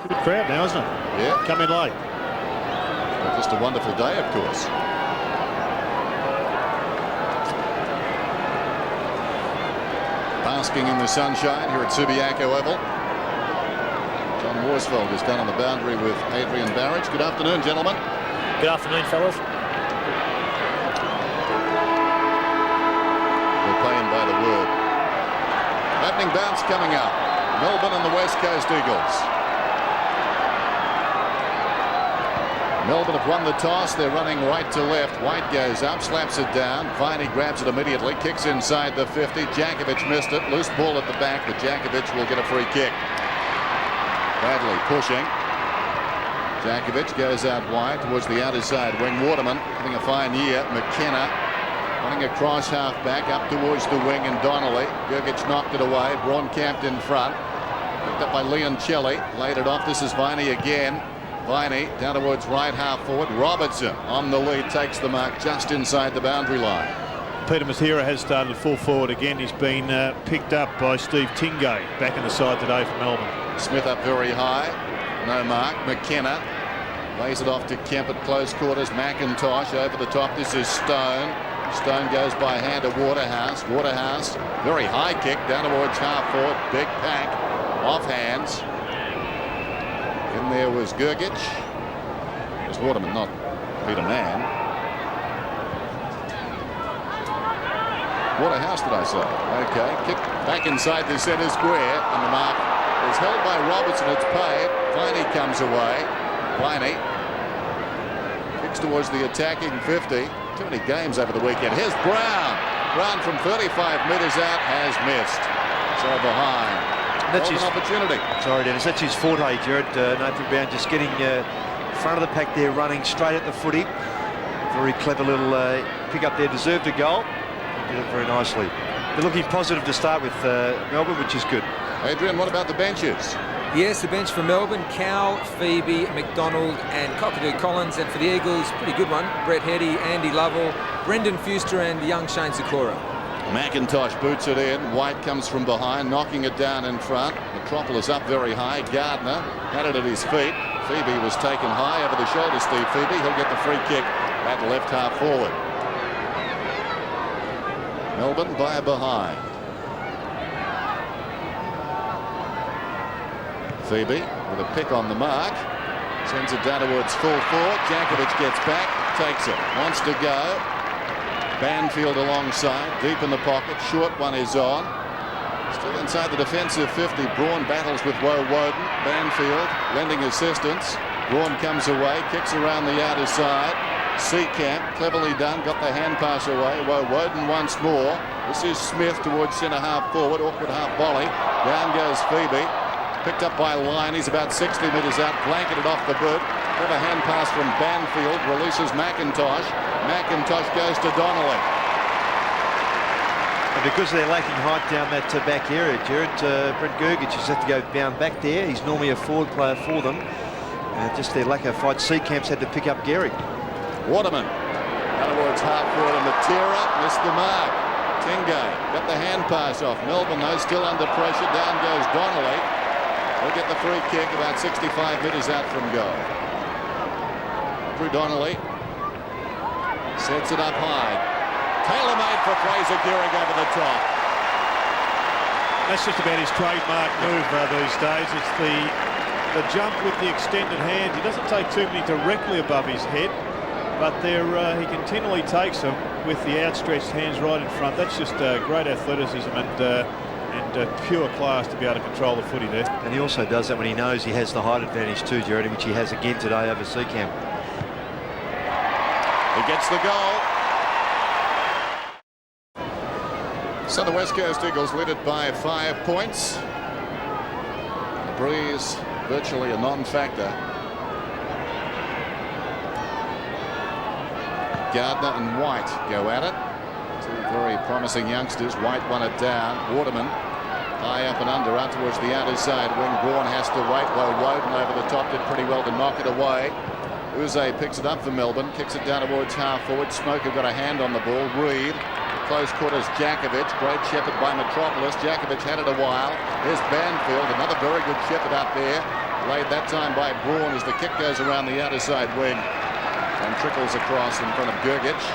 Good crowd now, isn't it? Yeah. Come in late. Well, just a wonderful day, of course. Basking in the sunshine here at Subiaco Oval. John Worsfold is down on the boundary with Adrian Barrage. Good afternoon, gentlemen. Good afternoon, fellas. We're playing by the word. Opening bounce coming up. Melbourne and the West Coast Eagles. Melbourne have won the toss. They're running right to left. White goes up, slaps it down. Viney grabs it immediately, kicks inside the 50. Djakovic missed it. Loose ball at the back, but Djakovic will get a free kick. Bradley pushing. Djakovic goes out wide towards the outer side. Wing Waterman having a fine year. McKenna running across half back up towards the wing, and Donnelly. Gogic knocked it away. Braun camped in front. Picked up by Leoncelli. Laid it off. This is Viney again. Viney down towards right half forward. Robertson on the lead, takes the mark just inside the boundary line. Peter Masira has started full forward again. He's been picked up by Steve Tingay back in the side today for Melbourne. Smith up very high. No mark. McKenna lays it off to Kemp at close quarters. McIntosh over the top. This is Stone. Stone goes by hand to Waterhouse. Waterhouse, very high kick down towards half forward. Big pack off hands. In there was Gogic. It was Waterman, not Peter Mann. Waterhouse, did I say? Okay, kick back inside the centre square, and the mark is held by Robertson. It's paid. Viney comes away. Viney kicks towards the attacking 50. Too many games over the weekend. Here's Brown. Brown from 35 metres out has missed. So behind. That's his opportunity. Sorry, Dennis. That's his forte, Jared. Nathan Brown just getting in front of the pack there, running straight at the footy. Very clever little pick up there. Deserved a goal. Did it very nicely. They're looking positive to start with Melbourne, which is good. Adrian, what about the benches? Yes, the bench for Melbourne: Kowal, Phoebe, McDonald and Cockatoo-Collins. And for the Eagles, pretty good one: Brett Heddy, Andy Lovell, Brendan Fuster and young Shane Sakura. McIntosh boots it in. White comes from behind, knocking it down in front. Metropolis up very high. Gardner had it at his feet. Phoebe was taken high over the shoulder. Steve Phoebe, he'll get the free kick at left half forward. Melbourne by a behind. Phoebe with a pick on the mark. Sends it down towards full forward. Djakovic gets back, takes it, wants to go. Banfield alongside, deep in the pocket. Short one is on. Still inside the defensive 50. Braun battles with Woden. Banfield lending assistance. Braun comes away, kicks around the outer side. Seacamp, cleverly done, got the hand pass away. Woden once more. This is Smith towards centre half forward. Awkward half volley. Down goes Phoebe. Picked up by Line. He's about 60 metres out, blanketed off the boot. Clever hand pass from Banfield. Releases McIntosh. McIntosh goes to Donnelly. And because they're lacking height down that back area, Jared, Brent Gogic has had to go down back there. He's normally a forward player for them. Just their lack of fight. Seacamp's had to pick up Gehrig. Waterman down towards half forward, and Matera missed the mark. Tingay got the hand pass off. Melbourne, though, still under pressure. Down goes Donnelly. They'll get the free kick about 65 metres out from goal. Drew Donnelly sets it up high. Tailor-made for Fraser Gehrig over the top. That's just about his trademark move these days. It's the jump with the extended hands. He doesn't take too many directly above his head, but he continually takes them with the outstretched hands right in front. That's just great athleticism and pure class to be able to control the footy there. And he also does that when he knows he has the height advantage too, Jared, which he has again today over Seacamp. He gets the goal. So the West Coast Eagles lead it by 5 points. The breeze virtually a non-factor. Gardner and White go at it. Two very promising youngsters. White won it down. Waterman high up and under out towards the outer side. Wing Braun has to wait low. Woden over the top did pretty well to knock it away. Uze picks it up for Melbourne, kicks it down towards half forward. Smoker got a hand on the ball. Reed, close quarters, Djakovic. Great shepherd by Metropolis. Djakovic had it a while. There's Banfield, another very good shepherd out there. Laid that time by Braun as the kick goes around the outer side wing and trickles across in front of Gergich.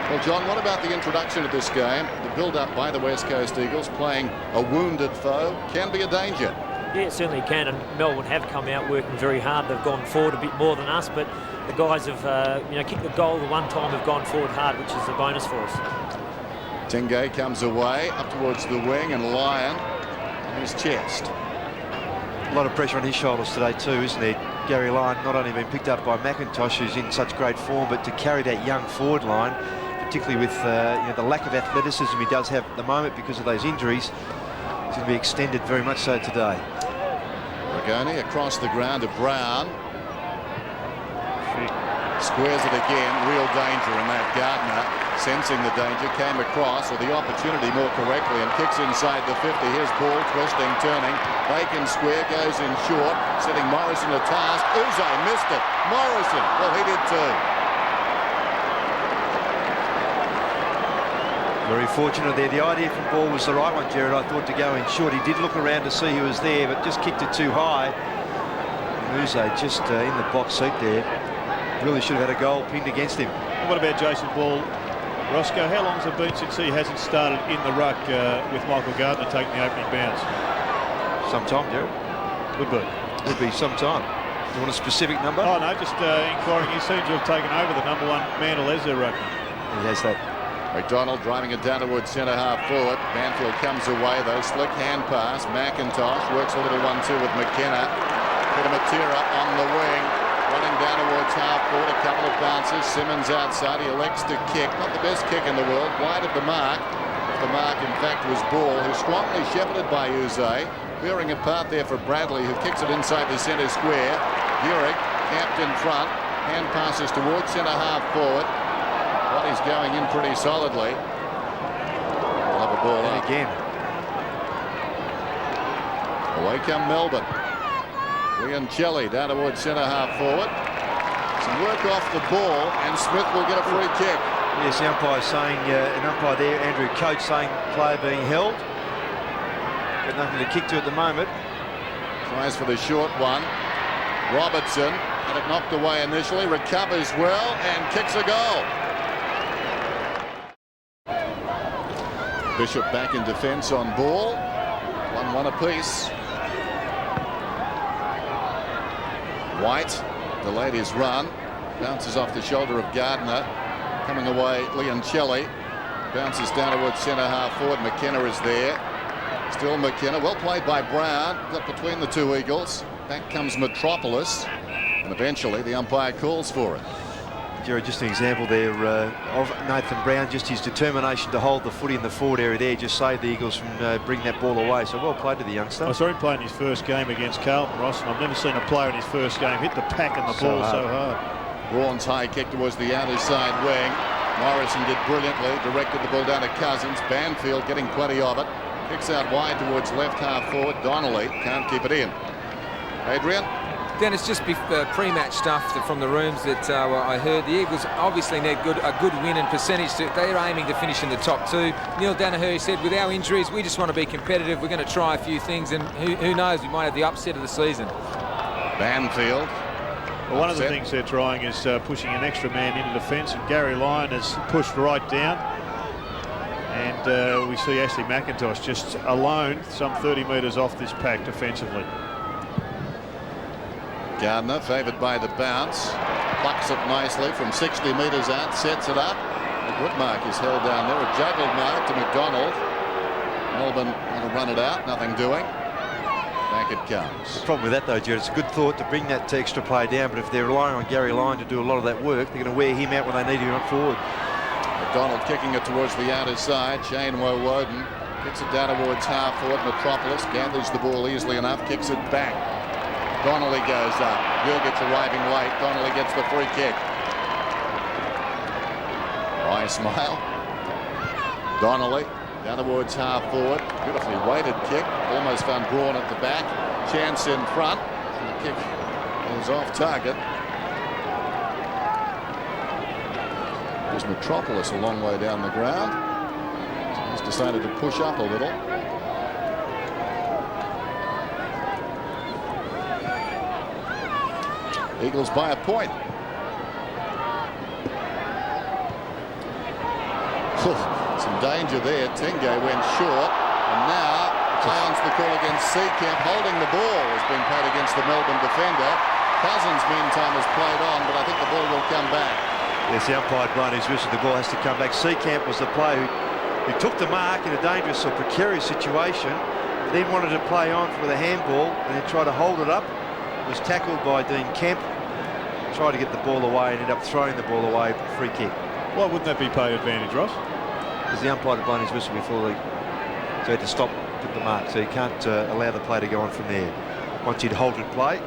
Well, John, what about the introduction of this game? The build-up by the West Coast Eagles playing a wounded foe can be a danger. Yeah, it certainly can, and Melbourne have come out working very hard. They've gone forward a bit more than us, but the guys have kicked the goal the one time, have gone forward hard, which is a bonus for us. Tingay comes away up towards the wing, and Lyon on his chest. A lot of pressure on his shoulders today too, isn't there? Gary Lyon not only been picked up by McIntosh, who's in such great form, but to carry that young forward line, particularly with the lack of athleticism he does have at the moment because of those injuries, is going to be extended very much so today. Rigoni across the ground to Brown. Squares it again. Real danger in that. Gardner, sensing the danger, came across, or the opportunity more correctly, and kicks inside the 50. Here's ball, twisting, turning. Bacon square, goes in short, setting Morrison a task. Uzo missed it. Morrison, well, he did too. Very fortunate there. The idea from ball was the right one, Jared. I thought to go in short. He did look around to see who was there, but just kicked it too high. Uzo just in the box seat there. Really should have had a goal pinned against him. And what about Jason Ball? Roscoe, how long has it been since he hasn't started in the ruck with Michael Gardner taking the opening bounce? Some time, Jared. Would be. Would be some time. You want a specific number? Oh, no, just inquiring. He seems to have taken over the #1 mantle as their ruckman. He has that. McDonald driving it down towards centre half forward. Banfield comes away though. Slick hand pass. McIntosh works a little 1-2 with McKenna. Matera on the wing. Running down towards half forward. A couple of bounces. Simmons outside. He elects to kick. Not the best kick in the world. Wide of the mark. The mark, in fact, was Ball, who's strongly shepherded by Uze. Veering apart there for Bradley, who kicks it inside the centre square. Burek camped in front. Hand passes towards centre half forward. But he's going in pretty solidly. We'll have a ball up. Again. Away come Melbourne. Liancelli down towards centre half forward. Some work off the ball, and Smith will get a free kick. Yes, the umpire saying, an umpire there, Andrew Coates, saying player being held. Got nothing to kick to at the moment. Tries for the short one. Robertson had it knocked away initially, recovers well, and kicks a goal. Bishop back in defence on Ball. 1-1 apiece. White delayed his run. Bounces off the shoulder of Gardner. Coming away, Liancelli. Bounces down towards centre half forward. McKenna is there. Still McKenna. Well played by Brown. Got between the two Eagles. Back comes Metropolis. And eventually the umpire calls for it. Jared, just an example there of Nathan Brown, just his determination to hold the footy in the forward area there, just saved the Eagles from bringing that ball away. So well played to the youngster. I saw him playing his first game against Carlton, Ross, and I've never seen a player in his first game hit the pack and the ball so hard. Braun's high kick towards the outer side wing. Morrison did brilliantly, directed the ball down to Cousins. Banfield getting plenty of it. Kicks out wide towards left half forward. Donnelly can't keep it in. Adrian? Dennis, just pre-match stuff from the rooms that I heard. The Eagles obviously need a good win and percentage. They're aiming to finish in the top two. Neil Danaher said, with our injuries, we just want to be competitive. We're going to try a few things, and who knows, we might have the upset of the season. Banfield. Well, one of the things they're trying is pushing an extra man into defence, and Gary Lyon has pushed right down. And we see Ashley McIntosh just alone, some 30 metres off this pack defensively. Gardner favoured by the bounce. Plucks it nicely from 60 metres out, sets it up. A good mark is held down there. A juggled mark to McDonald. Melbourne want to run it out, nothing doing. Back it comes. The problem with that though, Jared, it's a good thought to bring that extra player down, but if they're relying on Gary Lyon to do a lot of that work, they're going to wear him out when they need him up forward. McDonald kicking it towards the outer side. Shane Woden kicks it down towards half forward. Metropolis gathers the ball easily enough, kicks it back. Donnelly goes up. Gergich arriving late. Donnelly gets the free kick. Wry smile. Donnelly down towards half forward. Beautifully weighted kick. Almost found Braun at the back. Chance in front. And the kick is off target. There's Metropolis a long way down the ground. He's decided to push up a little. Eagles by a point. Some danger there. Tingay went short, and now Cowan's the call against Seacamp. Holding the ball has been paid against the Melbourne defender. Cousins, meantime, has played on, but I think the ball will come back. Yes, the umpire blown his whistle. The ball has to come back. Seacamp was the player who took the mark in a dangerous or precarious situation, then wanted to play on for the handball and then tried to hold it up. Was tackled by Dean Kemp. Tried to get the ball away and ended up throwing the ball away. Free kick. Why wouldn't that be paid advantage, Ross? Because the umpire had blown his whistle before so he had to stop, took the mark. So you can't allow the play to go on from there. Once you'd halted play.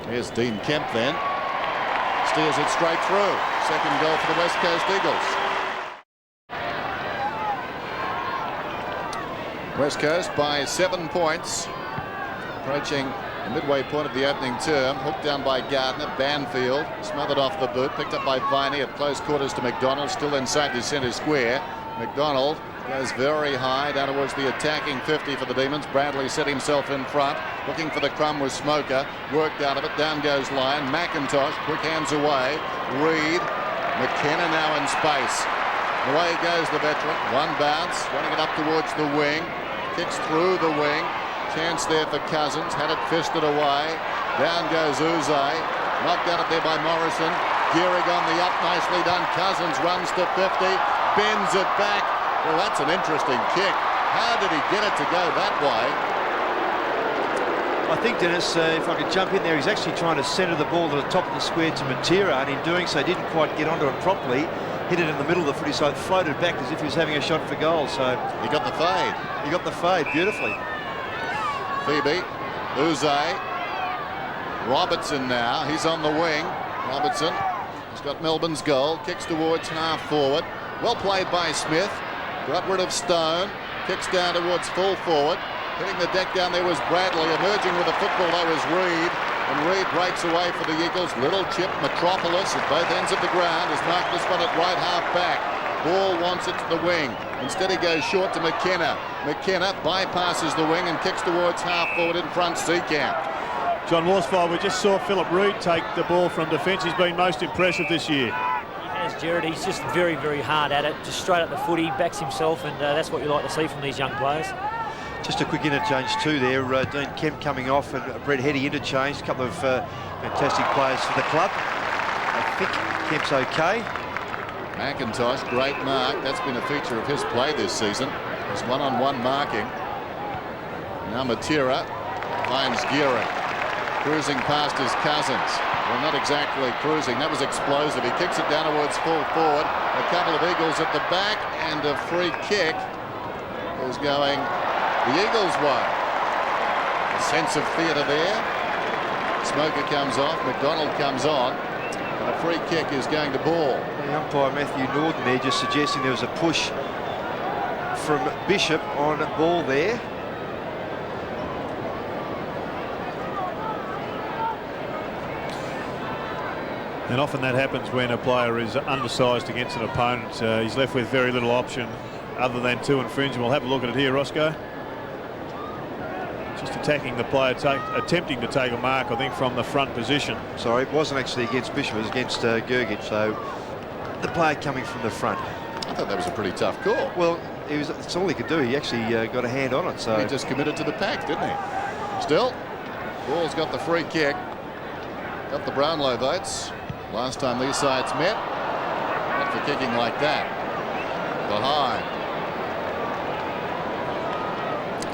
Here's Dean Kemp then. Steers it straight through. Second goal for the West Coast Eagles. West Coast by 7 points. Approaching the midway point of the opening term. Hooked down by Gardner. Banfield smothered off the boot. Picked up by Viney at close quarters to McDonald. Still inside the centre square. McDonald goes very high down towards the attacking 50 for the Demons. Bradley set himself in front. Looking for the crumb was Smoker. Worked out of it. Down goes Lyon. McIntosh. Quick hands away. Reed. McKenna now in space. Away goes the veteran. One bounce. Running it up towards the wing. Kicks through the wing. Chance there for Cousins. Had it fisted away. Down goes Uzay. Knocked out it there by Morrison. Gehrig on the up. Nicely done. Cousins runs to 50. Bends it back. Well, that's an interesting kick. How did he get it to go that way? I think, Dennis, if I could jump in there, he's actually trying to centre the ball to the top of the square to Matera, and in doing so didn't quite get onto it properly. Hit it in the middle of the footy, so it floated back as if he was having a shot for goal. So he got the fade. He got the fade beautifully. Phoebe, Uzay, Robertson now. He's on the wing. Robertson has got Melbourne's goal. Kicks towards half forward. Well played by Smith. Got rid of Stone. Kicks down towards full forward. Hitting the deck down there was Bradley. Emerging with a football though is Reed. And Reed breaks away for the Eagles. Little chip. Metropolis at both ends of the ground has marked this one at right half back. Ball wants it to the wing. Instead he goes short to McKenna. McKenna bypasses the wing and kicks towards half forward in front. Seacamp. John Worsfold, we just saw Philip Reed take the ball from defence. He's been most impressive this year. He has, Jared. He's just very, very hard at it. Just straight at the footy, backs himself, and that's what you like to see from these young players. Just a quick interchange too there. Dean Kemp coming off and Brett Heady interchanged. A couple of fantastic players for the club. I think Kemp's okay. McIntosh, great mark. That's been a feature of his play this season. His one-on-one marking. Now Matera finds Gehrig. Cruising past his Cousins. Well, not exactly cruising. That was explosive. He kicks it down towards full forward. A couple of Eagles at the back, and a free kick is going the Eagles' way. A sense of theatre there. Smoker comes off. McDonald comes on. And a free kick is going to ball. The umpire Matthew Norton there just suggesting there was a push from Bishop on ball there. And often that happens when a player is undersized against an opponent. He's left with very little option other than to infringe. We'll have a look at it here, Roscoe. Just attacking the player, attempting to take a mark, I think, from the front position. Sorry, it wasn't actually against Bishop, it was against Gergich. So the player coming from the front. I thought that was a pretty tough call. Well, it's all he could do. He actually got a hand on it. So he just committed to the pack, didn't he? Still, Ball's got the free kick. Got the Brownlow votes. Last time these sides met, not for kicking like that. Behind.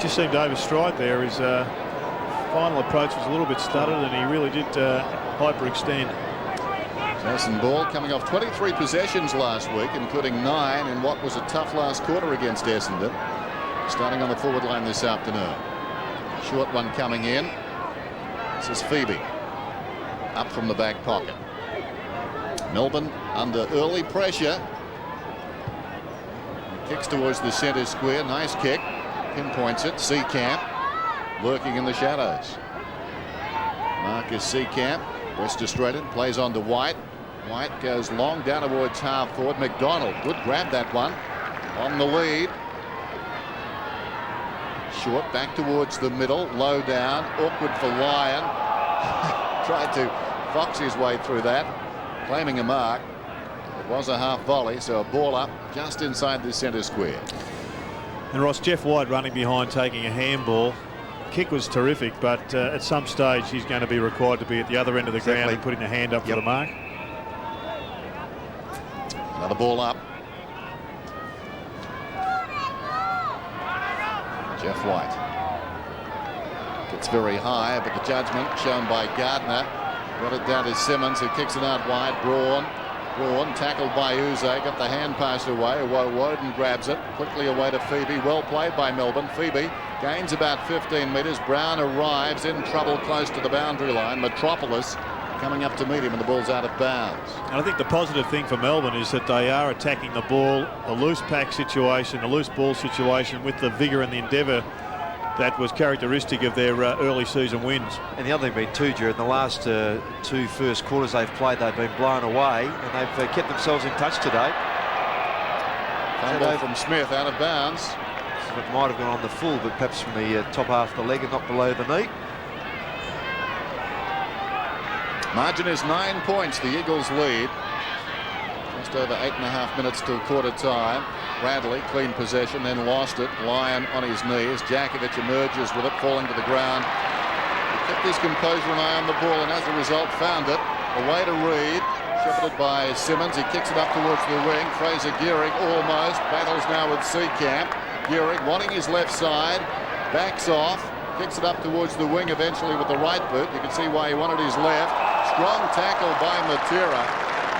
Just seemed to overstride there. His final approach was a little bit stuttered, and he really did hyperextend. Jason Ball coming off 23 possessions last week, including 9 in what was a tough last quarter against Essendon. Starting on the forward line this afternoon. Short one coming in. This is Phoebe. Up from the back pocket. Melbourne under early pressure. Kicks towards the centre square. Nice kick. Pinpoints it. Seacamp lurking in the shadows. Marcus Seacamp. West Australian plays on to White. White goes long down towards half forward. McDonald. Good grab that one. On the lead. Short back towards the middle. Low down. Awkward for Lyon. tried to fox his way through that, claiming a mark. It was a half volley, so a ball up just inside the centre square. And Ross, Jeff White running behind taking a handball. Kick was terrific, but at some stage he's going to be required to be at the other end of the ground and putting the hand up for the mark. Another ball up. Jeff White gets very high, but the judgment shown by Gardner. Got it down to Simmons, who kicks it out wide. Braun tackled by Uze, got the hand passed away. Woden grabs it quickly away to Phoebe. Well played by Melbourne. Phoebe gains about 15 metres. Brown arrives in trouble close to the boundary line. Metropolis coming up to meet him, and the ball's out of bounds. And I think the positive thing for Melbourne is that they are attacking the ball, the loose pack situation, the loose ball situation, with the vigour and the endeavour that was characteristic of their early season wins. And the other thing being too, Jared, in the last two first quarters they've played, they've been blown away, and they've kept themselves in touch today. Fumble from Smith, out of bounds. So it might have gone on the full, but perhaps from the top half of the leg and not below the knee. Margin is 9 points. The Eagles lead. Just over 8.5 minutes till quarter time. Bradley, clean possession, then lost it. Lyon on his knees. Jakovic emerges with it, falling to the ground. He kept his composure and eye on the ball, and as a result found it. Away to Reid, shepherded by Simmons. He kicks it up towards the wing. Fraser Gehrig almost. Battles now with Seacamp. Gehrig wanting his left side. Backs off. Kicks it up towards the wing eventually with the right boot. You can see why he wanted his left. Strong tackle by Matera.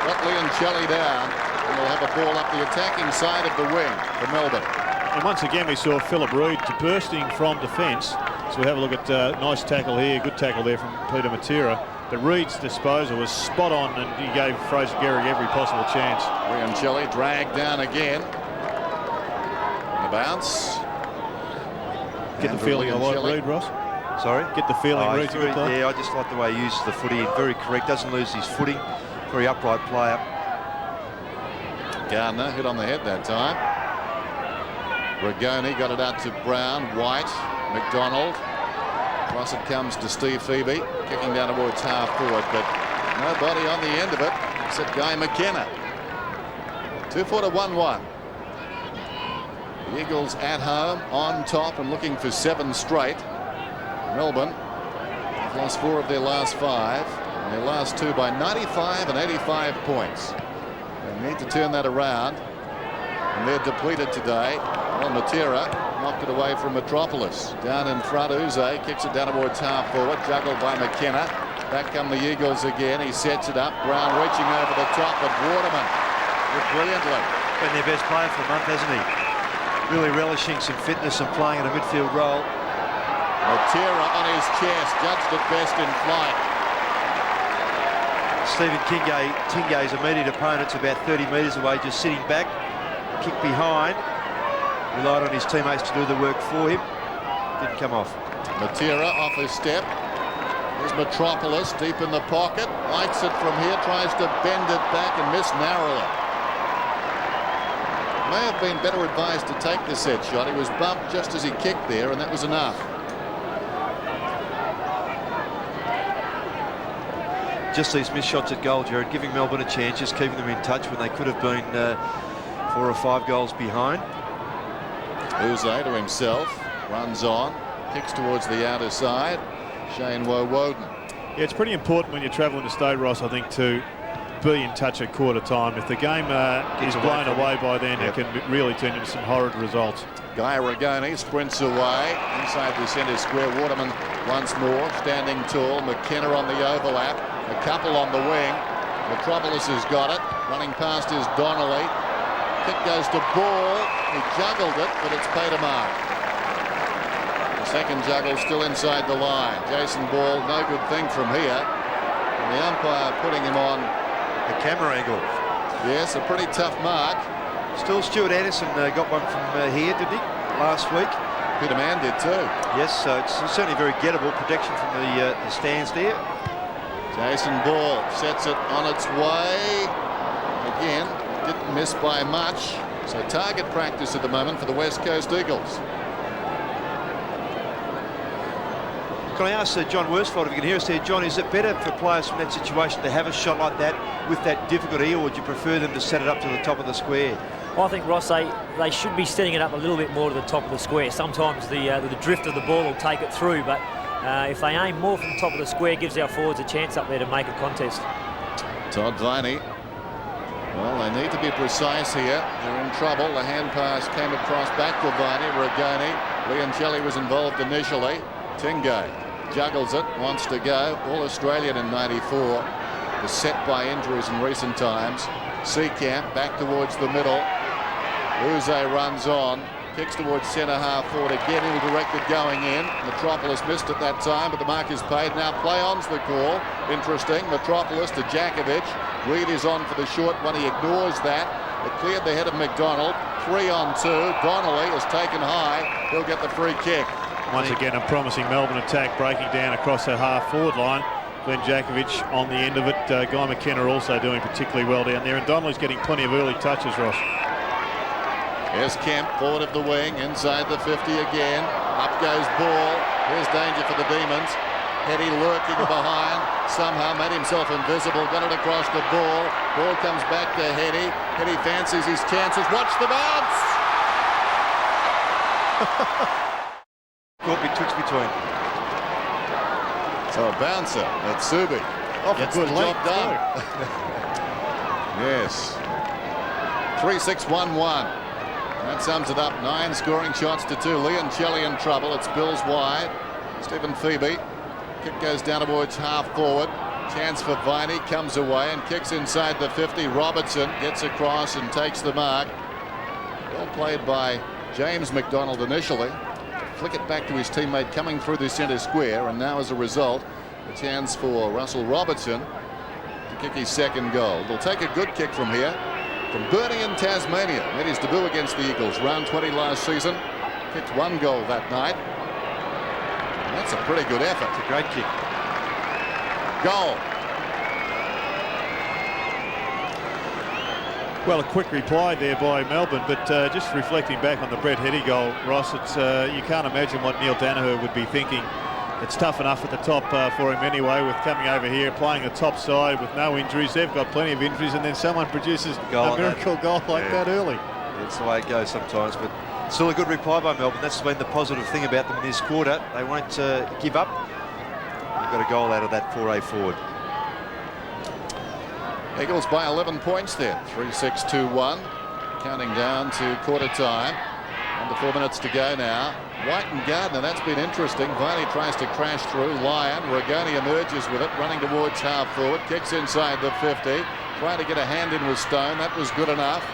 Got Leoncelli down. And we'll have a ball up the attacking side of the wing for Melbourne. And once again we saw Philip Reid bursting from defence. So we have a look at nice tackle here. Good tackle there from Peter Matera. But Reid's disposal was spot on, and he gave Fraser Gehrig every possible chance. Leoncelli dragged down again. The bounce. Get the feeling I like Reid, Ross. Sorry? Get the feeling Reid's a good player. Yeah, I just like the way he uses the footy. Very correct, doesn't lose his footing. Very upright player. Gardner hit on the head that time. Rigoni got it out to Brown. White, McDonald. Across it comes to Steve Phoebe, kicking down towards half forward, but nobody on the end of it except Guy McKenna. 2-footer 1-1. The Eagles at home, on top, and looking for 7 straight. Melbourne have lost 4 of their last 5, and their last 2 by 95 and 85 points. They need to turn that around, and they're depleted today. Well, Matera knocked it away from Metropolis. Down in front, Uze kicks it down towards half forward, juggled by McKenna. Back come the Eagles again. He sets it up. Brown reaching over the top, but Waterman did brilliantly. Been their best player for a month, hasn't he? Really relishing some fitness and playing in a midfield role. Matera on his chest, judged it best in flight. Stephen Tingay's immediate opponent's about 30 metres away, just sitting back. Kick behind. Relied on his teammates to do the work for him. Didn't come off. Matera off his step. There's Metropolis deep in the pocket. Likes it from here, tries to bend it back and miss narrowly. May have been better advised to take the set shot. He was bumped just as he kicked there, and that was enough. Just these missed shots at goal, Jared, giving Melbourne a chance, just keeping them in touch when they could have been 4 or 5 goals behind. Uze to himself, runs on, kicks towards the outer side. Shane Woden. Yeah, it's pretty important when you're travelling to State, Ross, I think, to be in touch at quarter time. If the game is blown away by then, it can really turn into some horrid results. Guy Rigoni sprints away inside the centre square. Waterman once more standing tall. McKenna on the overlap. A couple on the wing. Metropolis has got it. Running past is Donnelly. Kick goes to Ball. He juggled it, but it's paid a mark. The second juggle still inside the line. Jason Ball, no good thing from here. And the umpire putting him on the camera angle. Yes, a pretty tough mark. Still, Stuart Anderson got one from here, didn't he? Last week. Peter Mann did too. Yes, so it's certainly very gettable. Protection from the stands there. Jason Ball sets it on its way. Again, didn't miss by much. So target practice at the moment for the West Coast Eagles. Can I ask John Worsfold if you can hear us there? John, is it better for players from that situation to have a shot like that with that difficulty, or would you prefer them to set it up to the top of the square? I think, Ross, they should be setting it up a little bit more to the top of the square. Sometimes the drift of the ball will take it through, but if they aim more from the top of the square, it gives our forwards a chance up there to make a contest. Todd Viney. Well, they need to be precise here. They're in trouble. The hand pass came across back to Viney. Regani. Leoncelli was involved initially. Tingay juggles it, wants to go. All Australian in '94. Beset by injuries in recent times. Seacamp back towards the middle. Uze runs on. Kicks towards centre half forward again. Ill-directed going in. Metropolis missed at that time, but the mark is paid. Now play-on's the call. Interesting. Metropolis to Djakovic. Reid is on for the short one. He ignores that. It cleared the head of McDonald. 3-on-2. Donnelly is taken high. He'll get the free kick. Once again, a promising Melbourne attack breaking down across the half-forward line. Glenn Djakovic on the end of it. Guy McKenna also doing particularly well down there. And Donnelly's getting plenty of early touches, Ross. Here's Kemp, forward of the wing, inside the 50 again. Up goes ball. Here's danger for the Demons. Hetty lurking behind. Somehow made himself invisible. Got it across the ball. Ball comes back to Hetty. Hetty fancies his chances. Watch the bounce! Caught betwixt between. So a bouncer at Subi. Off a good job done. Yes. 3-6-1-1. That sums it up. 9 scoring shots to 2. Leoncelli in trouble. It's Bills wide. Stephen Phoebe. Kick goes down towards half forward. Chance for Viney. Comes away and kicks inside the 50. Robertson gets across and takes the mark. Well played by James McDonald initially. Flick it back to his teammate coming through the centre square. And now as a result, a chance for Russell Robertson to kick his second goal. They'll take a good kick from here. From Bernie in Tasmania, made his debut against the Eagles, round 20 last season. Kicked 1 goal that night. And that's a pretty good effort. It's a great kick. Goal. Well, a quick reply there by Melbourne, but just reflecting back on the Brett Hetty goal, Ross, it's you can't imagine what Neil Danaher would be thinking. It's tough enough at the top for him anyway, with coming over here, playing the top side with no injuries. They've got plenty of injuries, and then someone produces a miracle goal like that early. It's the way it goes sometimes, but still a good reply by Melbourne. That's been the positive thing about them in this quarter. They won't give up. They've got a goal out of that 4A forward. Eagles by 11 points then. 3-6-2-1. Counting down to quarter time. Under 4 minutes to go now. White and Gardner, that's been interesting. Viney tries to crash through. Lyon, Regani emerges with it, running towards half forward, kicks inside the 50, trying to get a hand in with Stone. That was good enough.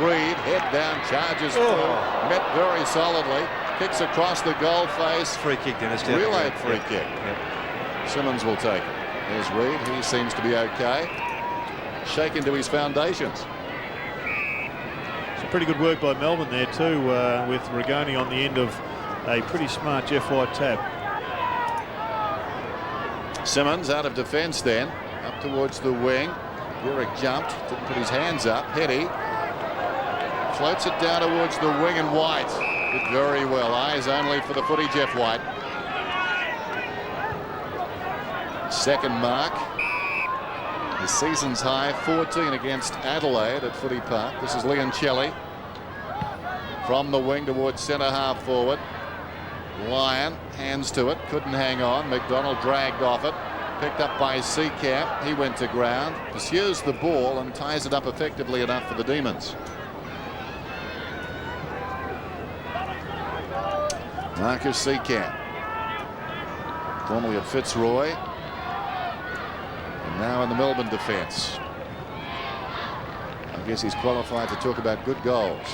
Reid, head down, charges through, met very solidly, kicks across the goal face. Free kick, Dennis. Relay free kick. Yep. Simmons will take it. There's Reid, he seems to be okay. Shaken to his foundations. Some pretty good work by Melbourne there too, with Regani on the end of a pretty smart Jeff White tap. Simmons out of defence then, up towards the wing. Burek jumped, didn't put his hands up. Hetty floats it down towards the wing, and White did very well. Eyes only for the footy, Jeff White. Second mark. The season's high, 14 against Adelaide at Footy Park. This is Leoncelli from the wing towards centre half forward. Lyon, hands to it, couldn't hang on. McDonald dragged off it, picked up by Seacamp. He went to ground, pursues the ball and ties it up effectively enough for the Demons. Marcus Seacamp, formerly at Fitzroy, and now in the Melbourne defence. I guess he's qualified to talk about good goals.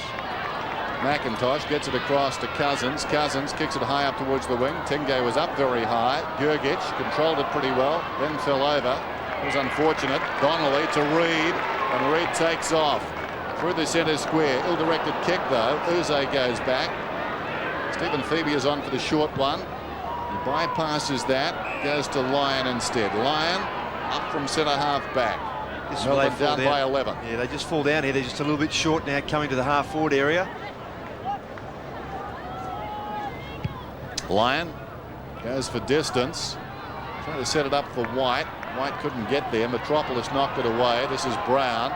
McIntosh gets it across to Cousins. Cousins kicks it high up towards the wing. Tingay was up very high. Gergic controlled it pretty well, then fell over. It was unfortunate. Donnelly to Reid, and Reid takes off through the centre square. Ill-directed kick though. Uze goes back. Stephen Phoebe is on for the short one. He bypasses that, goes to Lyon instead. Lyon up from centre half back. Melbourne down by 11. Yeah, they just fall down here. They're just a little bit short now, coming to the half forward area. Lyon Goes for distance. Trying to set it up for White. White couldn't get there. Metropolis knocked it away. This is Brown.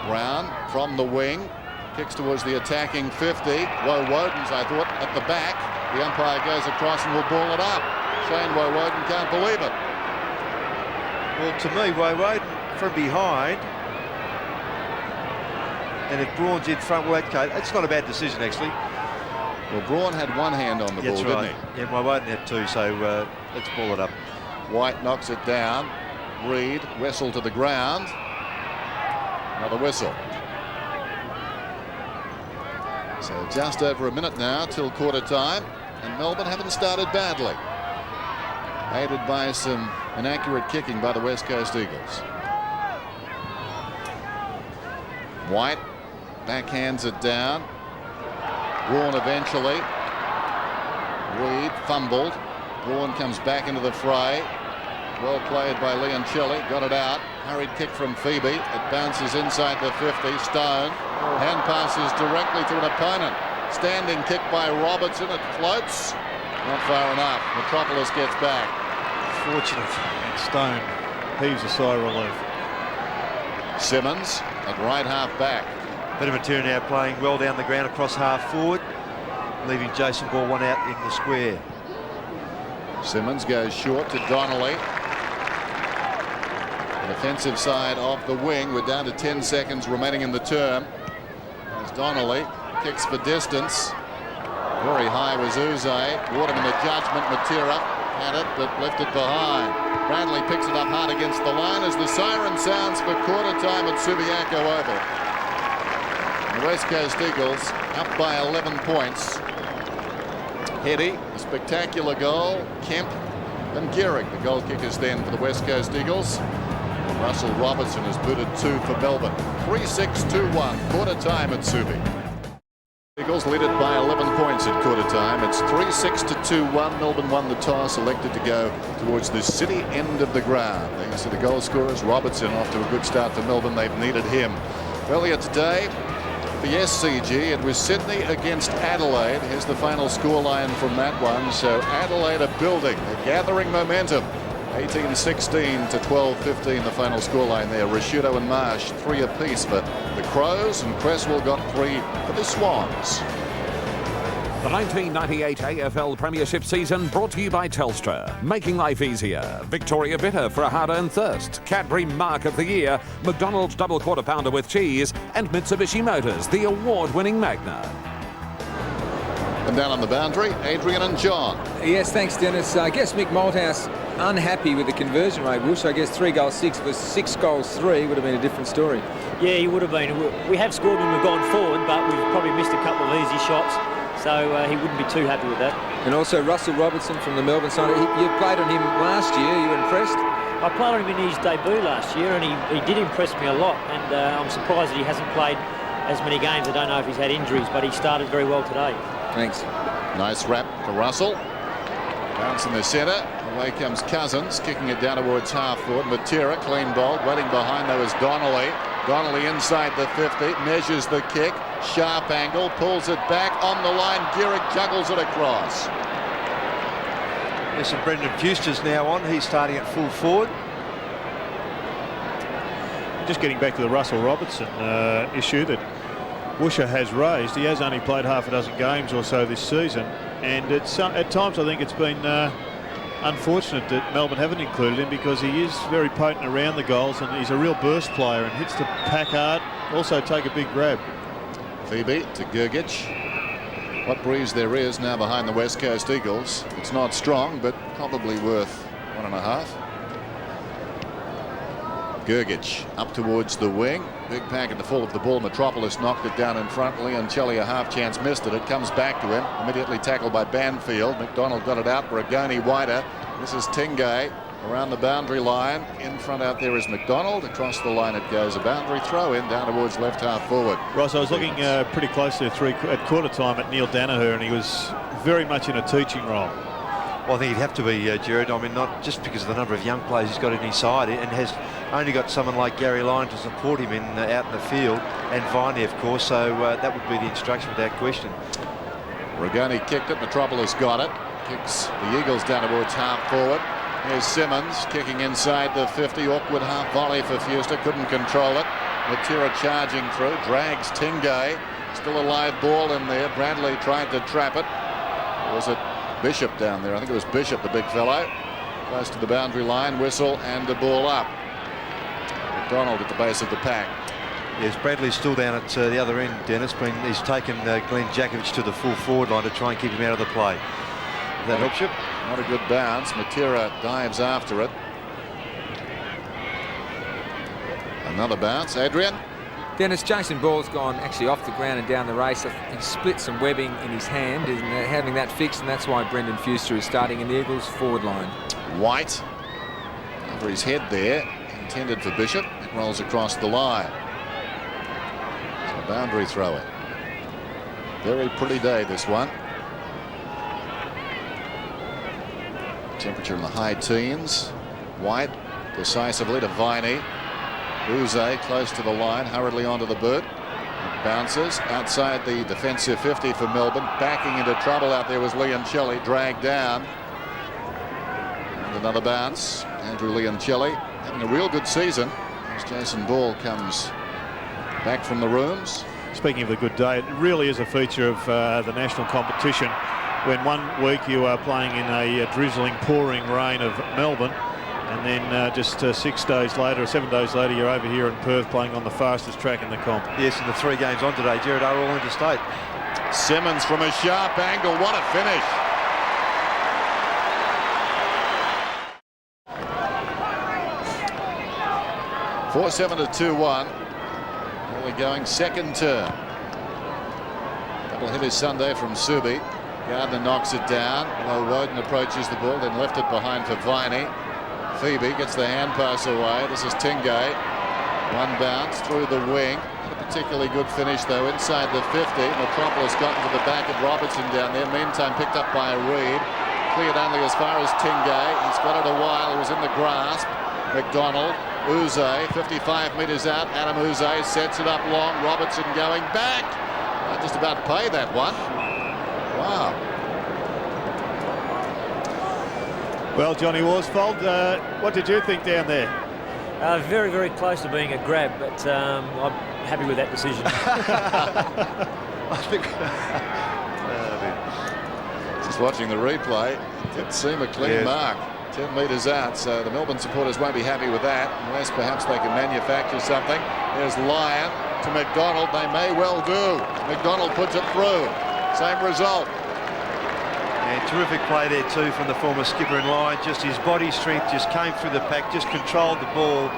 Brown from the wing. Kicks towards the attacking 50. Woden's, I thought, at the back. The umpire goes across and will ball it up. Shane Woden can't believe it. Well, to me, Woden from behind. And if Braun's in front, well, okay, it's not a bad decision, actually. Well, Braun had one hand on the ball, didn't he? Yeah, Woden had two, so let's ball it up. White knocks it down. Reed, whistle to the ground. Another whistle. So just over a minute now till quarter time, and Melbourne haven't started badly. Aided by some inaccurate kicking by the West Coast Eagles. White backhands it down. Braun eventually. Reed fumbled. Braun comes back into the fray. Well played by Leoncelli. Got it out. Hurried kick from Phoebe. It bounces inside the 50. Stone. Hand passes directly to an opponent. Standing kick by Robertson. It floats. Not far enough. Metropolis gets back. Fortunate. And Stone heaves a sigh of relief. Simmons at right half back. Bit of material now, playing well down the ground across half forward, leaving Jason Ball one out in the square. Simmons goes short to Donnelly. The defensive side of the wing. We're down to 10 seconds remaining in the term. As Donnelly kicks for distance. Very high was Uze. Waterman the judgment. Matera had it but left it behind. Bradley picks it up hard against the line as the siren sounds for quarter time at Subiaco Oval. The West Coast Eagles up by 11 points. Heady, a spectacular goal. Kemp and Gehrig, the goal kickers then for the West Coast Eagles. Russell Robertson has booted 2 for Melbourne. 3-6-2-1, quarter time at Subi. Eagles lead it by 11 points at quarter time. It's 3-6-2-1. Melbourne won the toss, elected to go towards the city end of the ground. These are the goal scorers. Robertson off to a good start for Melbourne. They've needed him. Earlier today, the SCG, it was Sydney against Adelaide. Here's the final scoreline from that one. So Adelaide are building, they're gathering momentum. 18-16 to 12-15 the final scoreline there. Rashudo and Marsh 3 apiece for the Crows, and Cresswell got 3 for the Swans. The 1998 AFL Premiership season brought to you by Telstra, making life easier. Victoria Bitter for a hard-earned thirst. Cadbury Mark of the Year, McDonald's double quarter pounder with cheese, and Mitsubishi Motors, the award-winning Magna. And down on the boundary, Adrian and John. Yes, thanks, Dennis. I guess Mick Malthouse unhappy with the conversion rate, Wush. I guess 3 goals 6 was 6 goals 3 would have been a different story. Yeah, he would have been. We have scored when we've gone forward, but we've probably missed a couple of easy shots. So he wouldn't be too happy with that. And also Russell Robertson from the Melbourne side. You played on him last year. You were impressed? I played on him in his debut last year, and he did impress me a lot. And I'm surprised that he hasn't played as many games. I don't know if he's had injuries, but he started very well today. Thanks. Nice wrap for Russell. Bounce in the centre. Away comes Cousins, kicking it down towards half forward. Matera, clean ball. Waiting behind, though, is Donnelly. Donnelly inside the 50, measures the kick. Sharp angle, pulls it back on the line. Gehrig juggles it across. Yes, and Brendan Fuster's now on. He's starting at full forward. Just getting back to the Russell Robertson issue that Woosha has raised. He has only played half a dozen games or so this season, and at times I think it's been unfortunate that Melbourne haven't included him, because he is very potent around the goals and he's a real burst player and hits the pack hard, also take a big grab. Phoebe to Gergic. What breeze there is now behind the West Coast Eagles. It's not strong, but probably worth 1.5. Gergic up towards the wing. Big pack at the full of the ball. Metropolis knocked it down in front. Leoncelli a half chance, missed it. It comes back to him. Immediately tackled by Banfield. McDonald got it out. Bragoni wider. This is Tingay around the boundary line. In front out there is McDonald. Across the line it goes. A boundary throw in down towards left half forward. Ross, I was looking pretty closely at quarter time at Neil Danaher, and he was very much in a teaching role. Well, I think he'd have to be, Jared. I mean, not just because of the number of young players he's got in his side, and has only got someone like Gary Lyon to support him out in the field, and Viney, of course. So that would be the instruction without question. Bragoni kicked it. Metropolis got it. kicks the Eagles down towards half forward. Here's Simmons kicking inside the 50. Awkward half volley for Fuster. Couldn't control it. Matera charging through. Drags Tingay. Still a live ball in there. Bradley tried to trap it. Or was it Bishop down there? I think it was Bishop, the big fellow. Close to the boundary line. Whistle and the ball up. McDonald at the base of the pack. Yes, Bradley's still down at the other end, Dennis. He's taken Glenn Jakovich to the full forward line to try and keep him out of the play. That helps you. Not a good bounce. Matera dives after it. Another bounce. Adrian. Dennis, Jason Ball's gone actually off the ground and down the race. He split some webbing in his hand and having that fixed, and that's why Brendan Fuster is starting in the Eagles forward line. White over his head there, intended for Bishop. It rolls across the line. It's a boundary thrower. Very pretty day, this one. Temperature in the high teens. White decisively to Viney. Uze close to the line, hurriedly onto the boot. It bounces outside the defensive 50 for Melbourne. Backing into trouble out there was Leoncelli, dragged down. And another bounce. Andrew Leoncelli having a real good season as Jason Ball comes back from the rooms. Speaking of the good day, it really is a feature of the national competition when 1 week you are playing in a drizzling, pouring rain of Melbourne, and then just 6 days later or 7 days later you're over here in Perth playing on the fastest track in the comp. Yes, and the 3 games on today, Jared, are all interstate. Simmons from a sharp angle. What a finish. (4-7 to 2-1). Early going second term. Double hitters Sunday from Subi. Gardner knocks it down. Well, Woden approaches the ball, then left it behind for Viney. Phoebe gets the hand pass away. This is Tingay. One bounce through the wing. Not a particularly good finish though inside the 50. Metropolis got into the back of Robertson down there. Meantime picked up by Reid. Cleared only as far as Tingay. He's got it a while. He was in the grasp. McDonald. Uze 55 metres out. Adam Uze sets it up long. Robertson going back. Just about pay that one. Wow. Well, Johnny Worsfold, what did you think down there? Very, very close to being a grab, but I'm happy with that decision. I think. Just watching the replay, it did seem a clean mark. 10 metres out, so the Melbourne supporters won't be happy with that unless perhaps they can manufacture something. There's Lyon to McDonald. They may well do. McDonald puts it through. Same result. And terrific play there too from the former skipper in line. Just his body strength just came through the pack, just controlled the ball,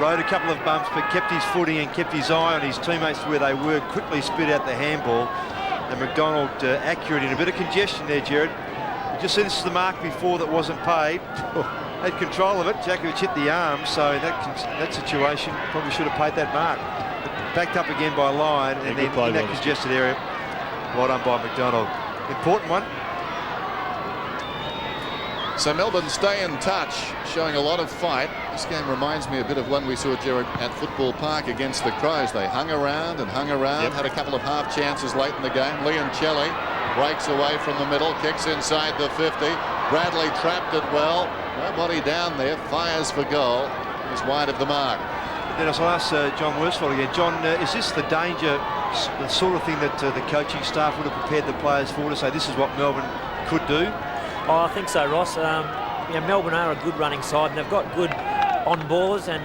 rode a couple of bumps but kept his footing and kept his eye on his teammates where they were, quickly spit out the handball. And McDonald accurate in a bit of congestion there, Jared. You just see this is the mark before that wasn't paid. Had control of it. Jakovich hit the arm, so that situation probably should have paid that mark. Backed up again by Lyon, and then in that congested area, well done by McDonald. Important one. So Melbourne stay in touch, showing a lot of fight. This game reminds me a bit of one we saw, Jared, at Football Park against the Crows. They hung around and hung around, had a couple of half chances late in the game. Leoncelli breaks away from the middle, kicks inside the 50. Bradley trapped it well. Nobody down there, fires for goal. He's wide of the mark. Dennis, I'll ask John Worsfold again. John, is this the danger, the sort of thing that the coaching staff would have prepared the players for, to say this is what Melbourne could do? Oh, I think so, Ross. Melbourne are a good running side, and they've got good on-ballers, and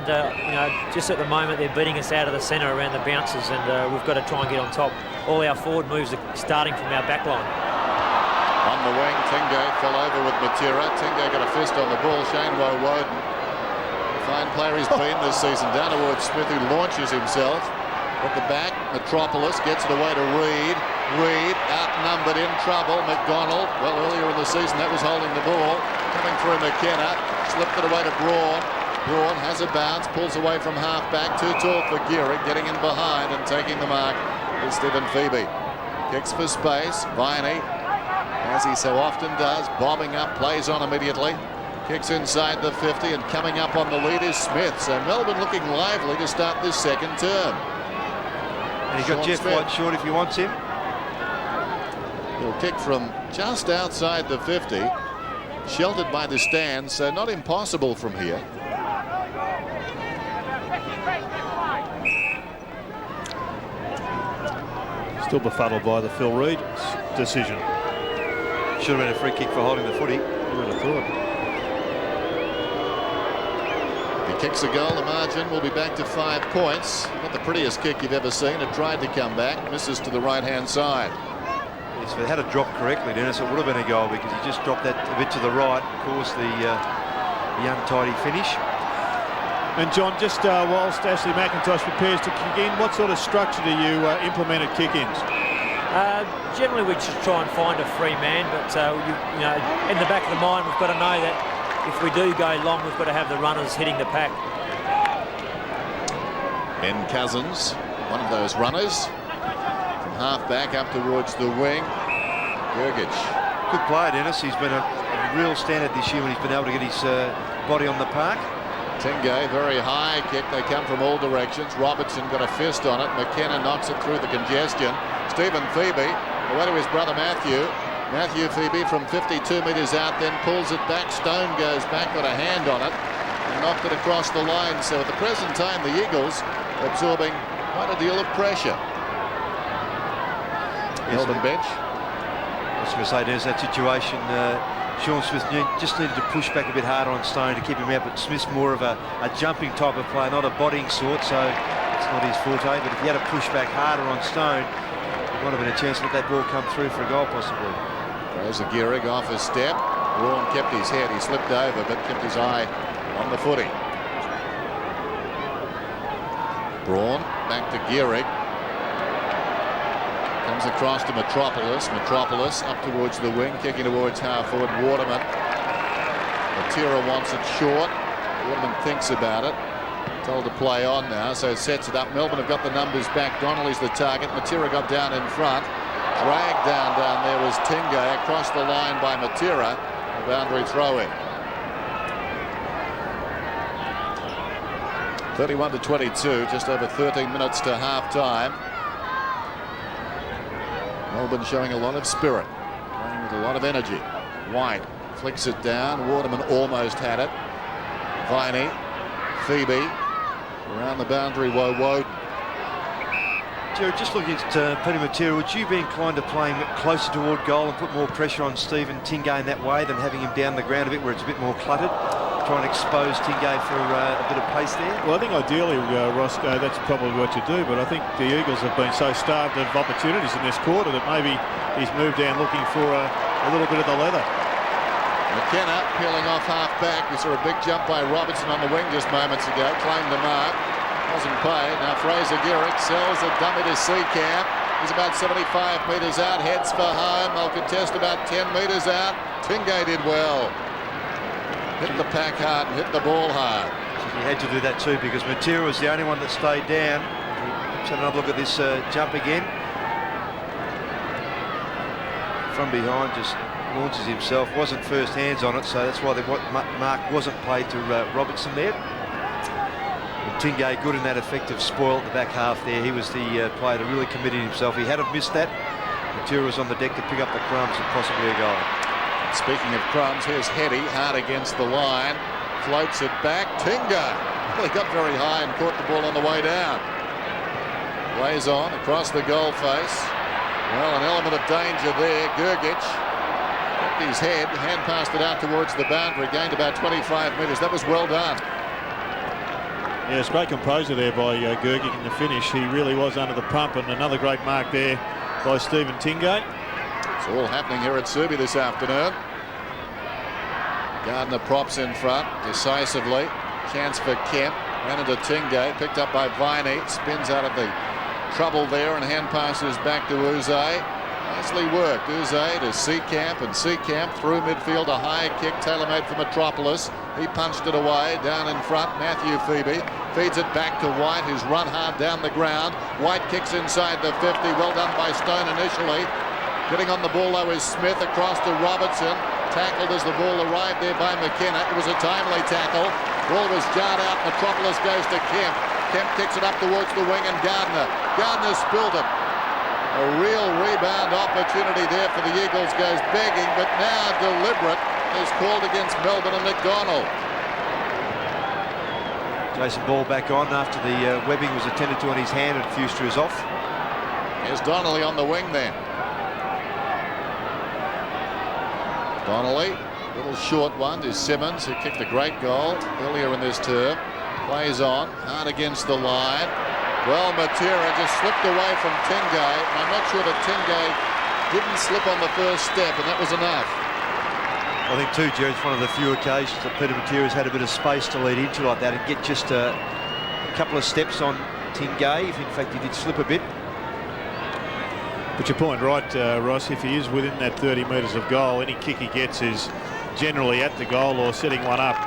just at the moment they're beating us out of the centre around the bounces, and we've got to try and get on top. All our forward moves are starting from our back line. On the wing, Tingay fell over with Matera. Tingay got a fist on the ball. Shane Woden. Fine player he's been this season. Down towards Smith, who launches himself. At the back, Metropolis gets it away to Reid. Reid outnumbered, in trouble. McDonald, well, earlier in the season that was holding the ball. Coming through McKenna, slipped it away to Braun. Braun has a bounce, pulls away from half-back. Too tall for Geary, getting in behind and taking the mark is Stephen Phoebe. Kicks for space. Viney, as he so often does, bombing up, plays on immediately. Kicks inside the 50, and coming up on the lead is Smith. So Melbourne looking lively to start this second term. And he's got Jeff White short if he wants him. He'll kick from just outside the 50, sheltered by the stands, so not impossible from here. Still befuddled by the Phil Reid decision. Should have been a free kick for holding the footy. You would have thought. If he kicks a goal, the margin will be back to 5 points. Not the prettiest kick you've ever seen. It tried to come back, misses to the right-hand side. Yes, if it had a drop correctly, Dennis, it would have been a goal because he just dropped that a bit to the right, caused the untidy finish. And John, just whilst Ashley McIntosh prepares to kick in, what sort of structure do you implement at kick-ins? Generally, we just try and find a free man, but you know, in the back of the mind, we've got to know that if we do go long, we've got to have the runners hitting the pack. Ben Cousins, one of those runners, from half-back up towards the wing. Gergich. Good player, Dennis. He's been a real standard this year when he's been able to get his body on the park. Tingay, very high kick. They come from all directions. Robertson got a fist on it. McKenna knocks it through the congestion. Stephen Phoebe, away to his brother Matthew. Matthew Phoebe from 52 metres out, then pulls it back. Stone goes back, got a hand on it, and knocked it across the line. So at the present time, the Eagles absorbing quite a deal of pressure. Melbourne bench. I was going to say, Dennis, that situation, Shaun Smith just needed to push back a bit harder on Stone to keep him out, but Smith's more of a jumping type of player, not a bodying sort, so it's not his forte. But if he had to push back harder on Stone, it might have been a chance to let that ball come through for a goal, possibly. There's a Gehrig off his step. Braun kept his head. He slipped over, but kept his eye on the footy. Braun back to Gehrig. Comes across to Metropolis. Metropolis up towards the wing, kicking towards half forward. Waterman. Matera wants it short. Waterman thinks about it. Told to play on now, so sets it up. Melbourne have got the numbers back. Donnelly's the target. Matera got down in front. Dragged down there was Tingay, across the line by Matera. A boundary throw in. 31-22, just over 13 minutes to half time. Melbourne showing a lot of spirit, playing with a lot of energy. White flicks it down. Waterman almost had it. Viney, Phoebe, around the boundary. Woden. Jared, just looking at Peter Matera, would you be inclined to play him closer toward goal and put more pressure on Stephen Tingay in that way than having him down the ground a bit where it's a bit more cluttered? Try and expose Tingay for a bit of pace there? Well, I think ideally, Roscoe, that's probably what you do, but I think the Eagles have been so starved of opportunities in this quarter that maybe he's moved down looking for a little bit of the leather. McKenna peeling off half-back. We saw a big jump by Robertson on the wing just moments ago. Claimed the mark. Doesn't pay. Now Fraser Gehrig sells a dummy to Seacamp. He's about 75 metres out. Heads for home. They'll contest about 10 metres out. Tingay did well. Hit the pack hard and hit the ball hard. He had to do that too because Matera was the only one that stayed down. Let's have another look at this jump again. From behind, just launches himself. Wasn't first hands on it, so that's why the mark wasn't played to Robertson there. And Tingay good in that effective spoil at the back half there. He was the player that really committed himself. He had have missed that. Matera was on the deck to pick up the crumbs and possibly a goal. Speaking of crumbs, here's Heady, hard against the line. Floats it back. Tingay. Well, he got very high and caught the ball on the way down. Plays on across the goal face. Well, an element of danger there. Gergich kept his head, hand passed it out towards the boundary, gained about 25 metres. That was well done. Yeah, it's great composure there by Gergich in the finish. He really was under the pump, and another great mark there by Stephen Tingay. It's all happening here at Subi this afternoon. Gardner props in front decisively. Chance for Kemp. Ran into Tingay. Picked up by Viney. Spins out of the trouble there and hand passes back to Uze. Nicely worked. Uze to Seacamp, and Seacamp through midfield. A high kick tailor-made for Metropolis. He punched it away. Down in front, Matthew Phoebe feeds it back to White, who's run hard down the ground. White kicks inside the 50. Well done by Stone initially. Getting on the ball though is Smith across to Robertson. Tackled as the ball arrived there by McKenna. It was a timely tackle. Ball was jarred out. Metropolis goes to Kemp. Kemp kicks it up towards the wing and Gardner. Gardner spilled it. A real rebound opportunity there for the Eagles. Goes begging, but now deliberate is called against Melbourne and McDonald. Jason Ball back on after the webbing was attended to on his hand and Fuster is off. Here's Donnelly on the wing then. Donnelly, little short one to Simmons, who kicked a great goal earlier in this term. Plays on, hard against the line. Well, Matera just slipped away from Tingay. I'm not sure that Tingay didn't slip on the first step, and that was enough. I think too, Jerry, it's one of the few occasions that Peter Matera's had a bit of space to lead into like that and get just a couple of steps on Tingay, if in fact he did slip a bit. But your point right, Ross, if he is within that 30 metres of goal, any kick he gets is generally at the goal or setting one up.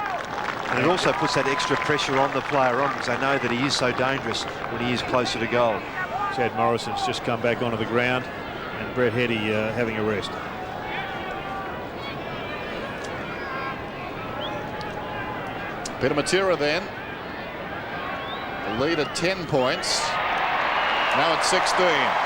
And it also puts that extra pressure on the player on because they know that he is so dangerous when he is closer to goal. Chad Morrison's just come back onto the ground and Brett Heady having a rest. Peter Matera then. The lead at 10 points. Now at 16.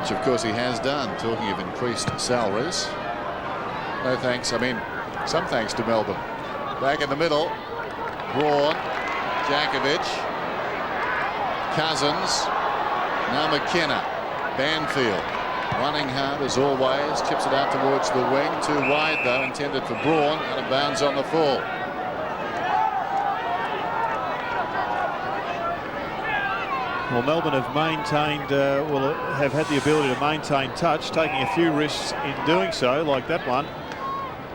Which of course he has done, talking of increased salaries. No thanks, I mean, some thanks to Melbourne. Back in the middle, Braun, Jakovic, Cousins, now McKenna, Banfield, running hard as always, chips it out towards the wing, too wide though, intended for Braun, out of bounds on the full. Well, Melbourne have maintained, have had the ability to maintain touch, taking a few risks in doing so, like that one.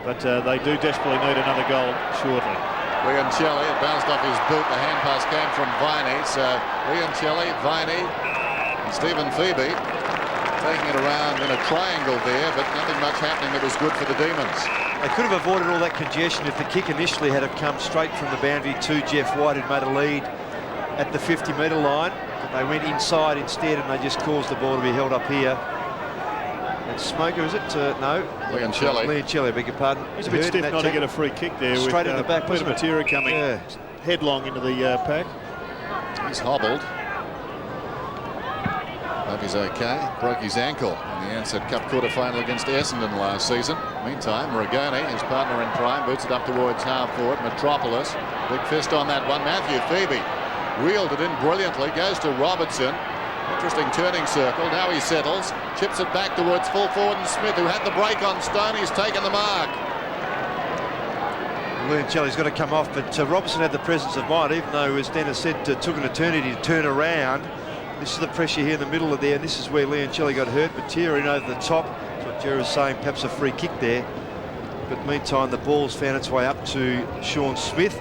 But they do desperately need another goal shortly. Leoncelli, it bounced off his boot. The hand pass came from Viney. So Leoncelli, Viney, and Stephen Phoebe taking it around in a triangle there, but nothing much happening that was good for the Demons. They could have avoided all that congestion if the kick initially had have come straight from the boundary to Jeff White, who'd made a lead at the 50-metre line. They went inside instead and they just caused the ball to be held up here. And Smoker, is it? No. Leoncelli. Leoncelli, beg your pardon. He's a bit stiff not to get a free kick there. Straight with, in the back, Peter Matera coming headlong into the pack. He's hobbled. Hope he's okay. Broke his ankle in the Ansett Cup quarter-final against Essendon last season. Meantime, Rigoni, his partner in crime, boots it up towards half forward. Metropolis, big fist on that one. Matthew Phoebe reeled it in brilliantly, goes to Robertson. Interesting turning circle. Now he settles, chips it back towards full forward and Smith, who had the break on Stone. He's taken the mark. Leoncelli's got to come off, but Robertson had the presence of mind, even though, as Dennis said, took an eternity to turn around. This is the pressure here in the middle of there, and this is where Leoncelli got hurt. But Matera in over the top. That's what Jerry was saying, perhaps a free kick there. But meantime, the ball's found its way up to Shaun Smith,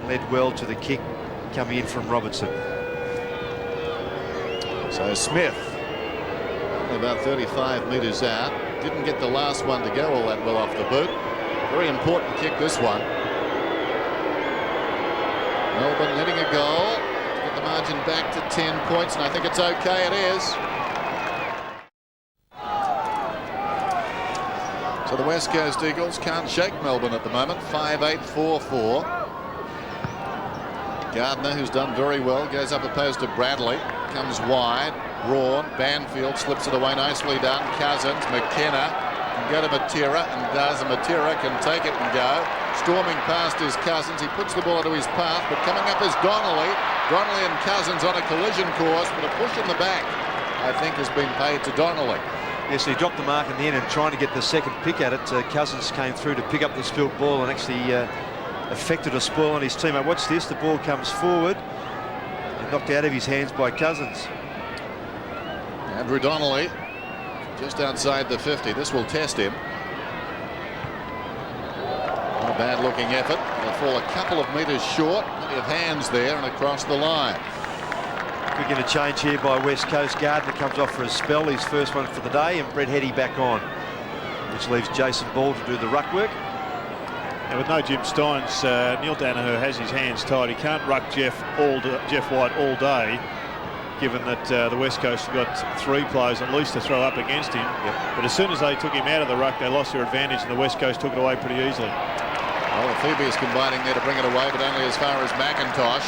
led well to the kick coming in from Robertson. So Smith, only about 35 metres out, didn't get the last one to go all that well off the boot. Very important kick, this one. Melbourne netting a goal to get the margin back to 10 points, and I think it's okay, it is. So the West Coast Eagles can't shake Melbourne at the moment. 5-8-4-4. Gardner, who's done very well, goes up opposed to Bradley, comes wide. Braun, Banfield slips it away, nicely done. Cousins, McKenna can go to Matera and does. Matera can take it and go. Storming past his Cousins, he puts the ball into his path, but coming up is Donnelly. Donnelly and Cousins on a collision course, but a push in the back, I think, has been paid to Donnelly. Yes, he dropped the mark in the end and trying to get the second pick at it. Cousins came through to pick up the spilt ball and actually affected a spoil on his teammate. Watch this, the ball comes forward and knocked out of his hands by Cousins. Andrew Donnelly just outside the 50. This will test him. Not a bad looking effort. He'll fall a couple of metres short. Plenty of hands there and across the line. We're going to change here by West Coast. Gardner comes off for a spell, his first one for the day, and Brett Heady back on, which leaves Jason Ball to do the ruck work. And with no Jim Steins, Neil Danaher has his hands tied. He can't ruck Jeff White all day, given that the West Coast have got three players at least to throw up against him. Yep. But as soon as they took him out of the ruck, they lost their advantage, and the West Coast took it away pretty easily. Well, Phoebe is combining there to bring it away, but only as far as McIntosh.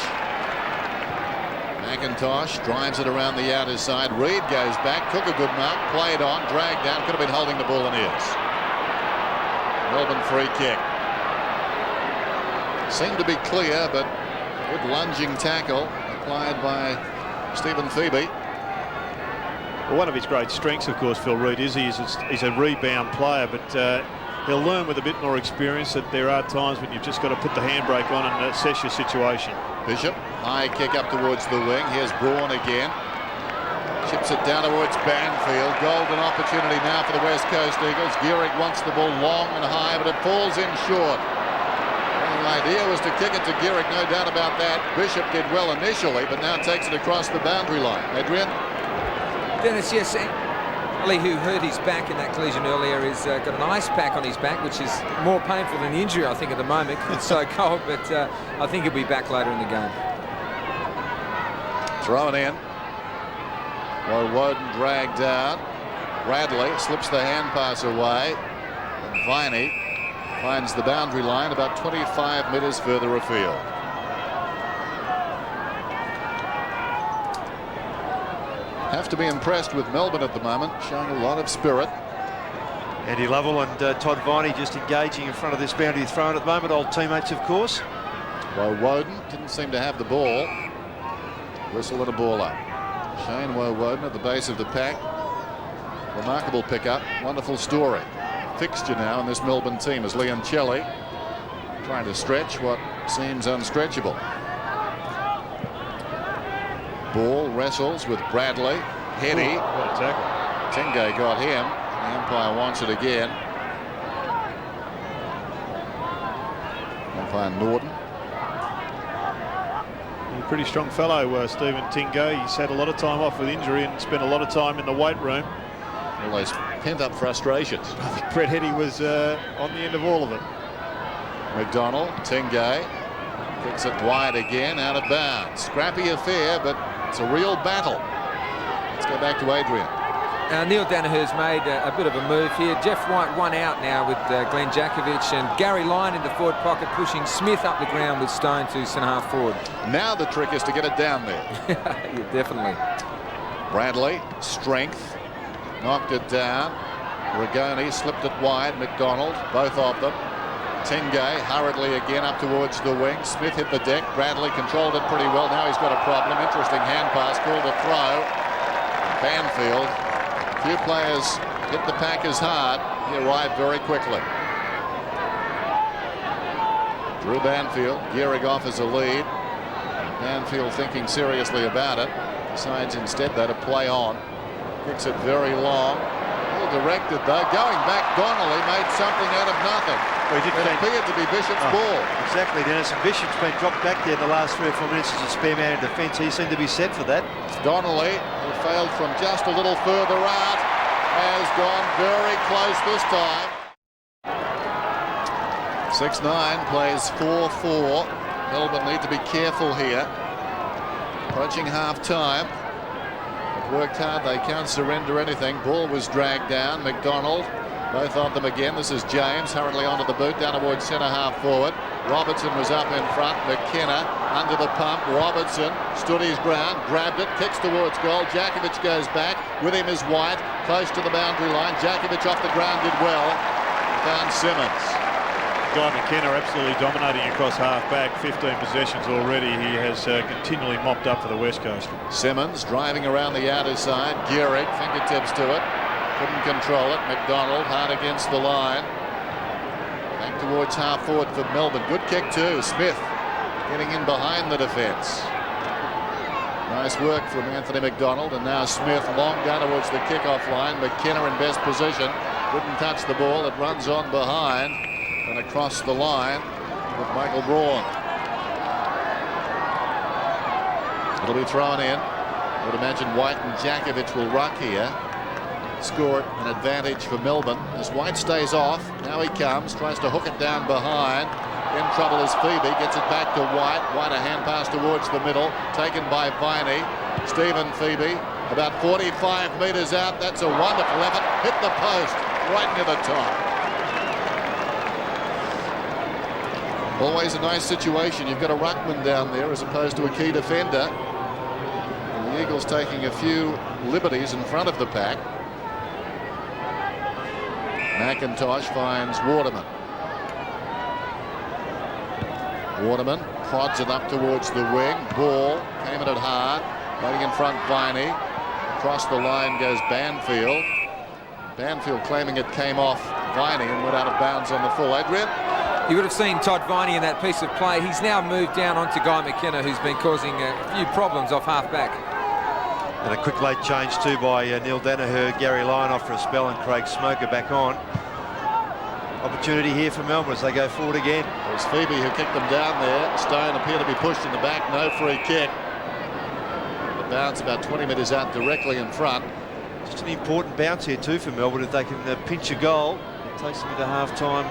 McIntosh drives it around the outer side. Reid goes back, took a good mark, played on, dragged down, could have been holding the ball and is. Melbourne free kick. Seemed to be clear, but good lunging tackle applied by Stephen Phoebe. Well, one of his great strengths, of course, Phil Reid, is he's a rebound player, but he'll learn with a bit more experience that there are times when you've just got to put the handbrake on and assess your situation. Bishop, high kick up towards the wing. Here's Braun again. Chips it down towards Banfield. Golden opportunity now for the West Coast Eagles. Gehrig wants the ball long and high, but it falls in short. The idea was to kick it to Gehrig, no doubt about that. Bishop did well initially, but now takes it across the boundary line. Adrian? Dennis, yes. Ali, who hurt his back in that collision earlier, has got an ice pack on his back, which is more painful than the injury, I think, at the moment. It's so cold, but I think he'll be back later in the game. Throw it in. Well, Woden dragged down. Bradley slips the hand pass away. And Viney finds the boundary line about 25 metres further afield. Have to be impressed with Melbourne at the moment, showing a lot of spirit. Andy Lovell and Todd Viney just engaging in front of this boundary throw at the moment. Old teammates, of course. Well, Woden didn't seem to have the ball. Whistle and a ball up. Shane Woden at the base of the pack. Remarkable pickup. Wonderful story. Fixture now in this Melbourne team is Leoncelli trying to stretch what seems unstretchable. Ball wrestles with Bradley. Heady. What a tackle. Tingay got him. The umpire wants it again. Umpire Norton. A pretty strong fellow, Stephen Tingay. He's had a lot of time off with injury and spent a lot of time in the weight room. All those pent-up frustrations. I think Brett Heady was on the end of all of it. McDonald, Tingay kicks it wide again, out of bounds. Scrappy affair, but it's a real battle. Let's go back to Adrian. Neil Danaher's made a bit of a move here. Jeff White one out now with Glenn Jakovich, and Gary Lyon in the forward pocket pushing Smith up the ground with Stone to centre-half forward. Now the trick is to get it down there. Yeah, definitely. Bradley, strength, knocked it down. Rigoni slipped it wide. McDonald, both of them. Tingay hurriedly again up towards the wing. Smith hit the deck. Bradley controlled it pretty well. Now he's got a problem. Interesting hand pass, called a throw. Banfield. A few players hit the Packers hard. He arrived very quickly. Drew Banfield. Gehrig offers a lead. Banfield thinking seriously about it. Decides instead though to play on. Kicks it very long. Well directed though. Going back, Donnelly made something out of nothing. Well, it appeared to be Bishop's ball. Exactly, Dennis. And Bishop's been dropped back there in the last 3 or 4 minutes as a spare man in defence. He seemed to be set for that. Donnelly, who failed from just a little further out, has gone very close this time. 6-9 plays 4-4. Melbourne need to be careful here. Approaching half-time. They've worked hard. They can't surrender anything. Ball was dragged down. McDonald. Both of them again. This is James hurriedly onto the boot down towards centre-half forward. Robertson was up in front. McKenna under the pump. Robertson stood his ground, grabbed it, kicks towards goal. Jakovich goes back. With him is White, close to the boundary line. Jakovich off the ground did well. Found Simmons. Guy McKenna absolutely dominating across half-back. 15 possessions already. He has continually mopped up for the West Coast. Simmons driving around the outer side. Gehrig, fingertips to it. Couldn't control it. McDonald hard against the line. Back towards half forward for Melbourne. Good kick too. Smith getting in behind the defence. Nice work from Anthony McDonald. And now Smith long down towards the kick-off line. McKenna in best position. Couldn't touch the ball. It runs on behind and across the line with Michael Braun. It'll be thrown in. I would imagine White and Jakovich will ruck here. Score an advantage for Melbourne as White stays off. Now he comes, tries to hook it down behind. In trouble is Phoebe, gets it back to White. White a hand pass towards the middle, taken by Viney. Stephen Phoebe about 45 metres out. That's a wonderful effort. Hit the post right near the top. Always a nice situation. You've got a ruckman down there as opposed to a key defender. Eagles taking a few liberties in front of the pack. McIntosh finds Waterman. Waterman prods it up towards the wing. Ball came at it hard. Waiting in front, Viney. Across the line goes Banfield. Banfield claiming it came off Viney and went out of bounds on the full. Adrian? You would have seen Todd Viney in that piece of play. He's now moved down onto Guy McKenna, who's been causing a few problems off half-back. And a quick late change too by Neil Danaher. Gary Lyon off for a spell and Craig Smoker back on. Opportunity here for Melbourne as they go forward again. It was Phoebe who kicked them down there. Stone appeared to be pushed in the back. No free kick. The bounce about 20 metres out directly in front. Just an important bounce here too for Melbourne. If they can pinch a goal, it takes them into half-time.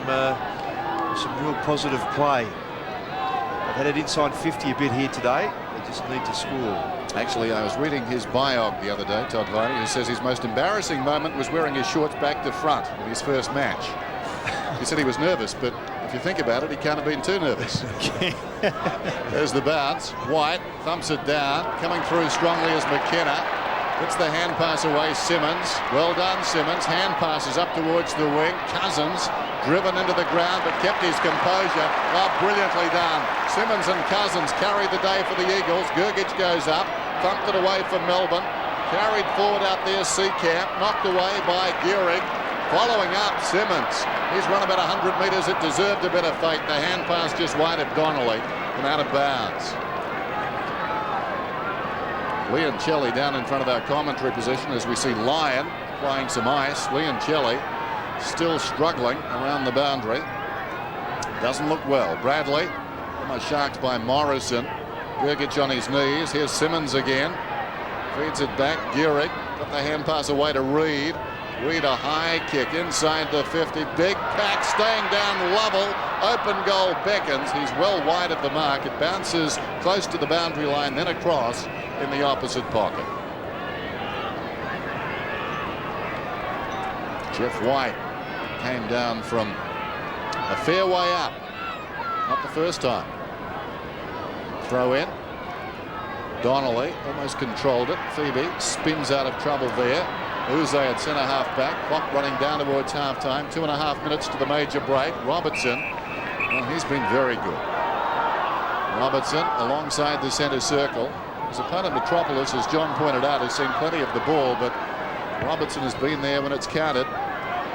Some real positive play. They've had it inside 50 a bit here today. They just need to score. Actually, I was reading his biog the other day, Todd Viney, who says his most embarrassing moment was wearing his shorts back to front in his first match. He said he was nervous, but if you think about it, he can't have been too nervous. There's the bounce. White thumps it down, coming through strongly as McKenna. Puts the hand pass away, Simmons. Well done, Simmons. Hand passes up towards the wing. Cousins driven into the ground, but kept his composure. Oh, brilliantly done. Simmons and Cousins carried the day for the Eagles. Gergich goes up, thumped it away for Melbourne. Carried forward out there, Seacamp. Knocked away by Gehrig. Following up, Simmons. He's run about 100 metres. It deserved a bit of fate. The hand pass just wide of Donnelly and out of bounds. Leoncelli down in front of our commentary position as we see Lyon applying some ice. Leoncelli still struggling around the boundary. Doesn't look well. Bradley almost sharked by Morrison. Gergich on his knees. Here's Simmons again. Feeds it back. Gehrig put the hand pass away to Reid. Reid a high kick inside the 50. Big pack staying down Lovell. Open goal beckons. He's well wide of the mark. It bounces close to the boundary line, then across in the opposite pocket. Jeff White came down from a fair way up. Not the first time. Throw in. Donnelly almost controlled it. Phoebe spins out of trouble there. Uze at centre half back. Clock running down towards half time. 2.5 minutes to the major break. Robertson, well, he's been very good. Robertson alongside the centre circle. His opponent Metropolis, as John pointed out, has seen plenty of the ball, but Robertson has been there when it's counted.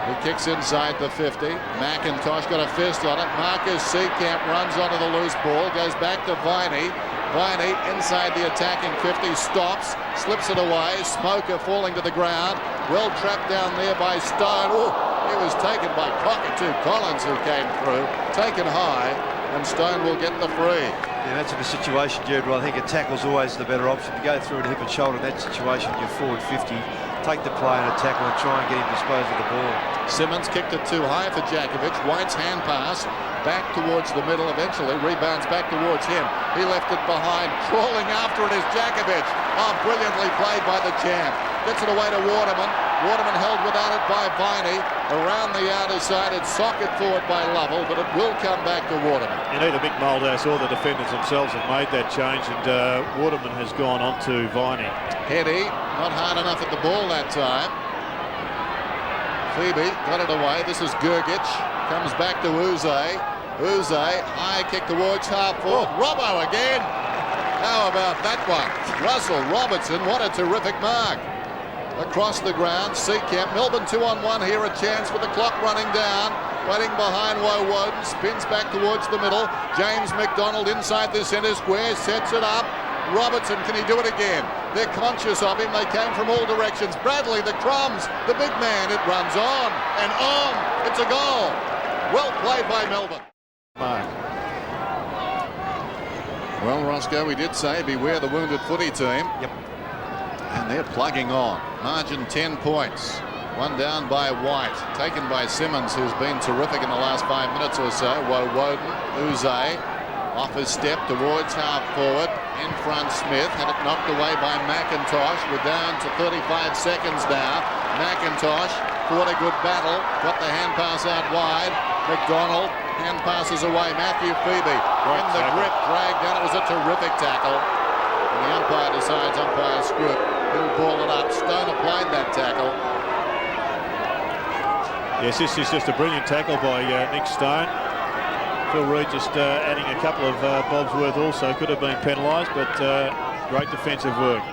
He kicks inside the 50. McIntosh got a fist on it. Marcus Seacamp runs onto the loose ball. Goes back to Viney. Viney inside the attacking 50. Stops. Slips it away. Smoker falling to the ground. Well trapped down there by Stone. Ooh, he was taken by Cockatoo-Collins, who came through. Taken high, and Stone will get the free. Yeah, that's in a situation, Jared, where I think a tackle's always the better option. To go through and hip and shoulder in that situation, you're forward 50. Take the play and a tackle and try and get him disposed of the ball. Simmons kicked it too high for Jakovic. White's hand pass back towards the middle. Eventually rebounds back towards him. He left it behind. Crawling after it is Jakovic. Oh, brilliantly played by the champ. Gets it away to Waterman. Waterman held without it by Viney. Around the outer side, it's socket forward by Lovell, but it will come back to Waterman. And either Mick Moldhouse or the defenders themselves have made that change, and Waterman has gone on to Viney. Heady, not hard enough at the ball that time. Phoebe got it away. This is Gergich. Comes back to Uze. Uze, high kick towards half forward. Robbo again. How about that one? Russell Robertson, what a terrific mark. Across the ground, Seacamp. Melbourne 2-on-1 here, a chance with the clock running down. Waiting behind Woden, spins back towards the middle. James McDonald inside the centre square, sets it up. Robertson, can he do it again? They're conscious of him. They came from all directions. Bradley, the crumbs, the big man. It runs on and on. It's a goal. Well played by Melbourne. Mark. Well, Roscoe, we did say beware the wounded footy team. Yep. And they're plugging on. Margin 10 points. One down by White. Taken by Simmons, who's been terrific in the last 5 minutes or so. Woden, Uze. Off his step towards half forward. In front, Smith had it knocked away by McIntosh. We're down to 35 seconds now. McIntosh fought a good battle. Got the hand pass out wide. McDonald hand passes away. Matthew Phoebe in the grip, dragged down. It was a terrific tackle. And the umpire decides umpire screw. He'll ball it up. Stone applied that tackle. Yes, this is just a brilliant tackle by Nick Stone. Phil Reid just adding a couple of bobs worth also. Could have been penalised, but great defensive work.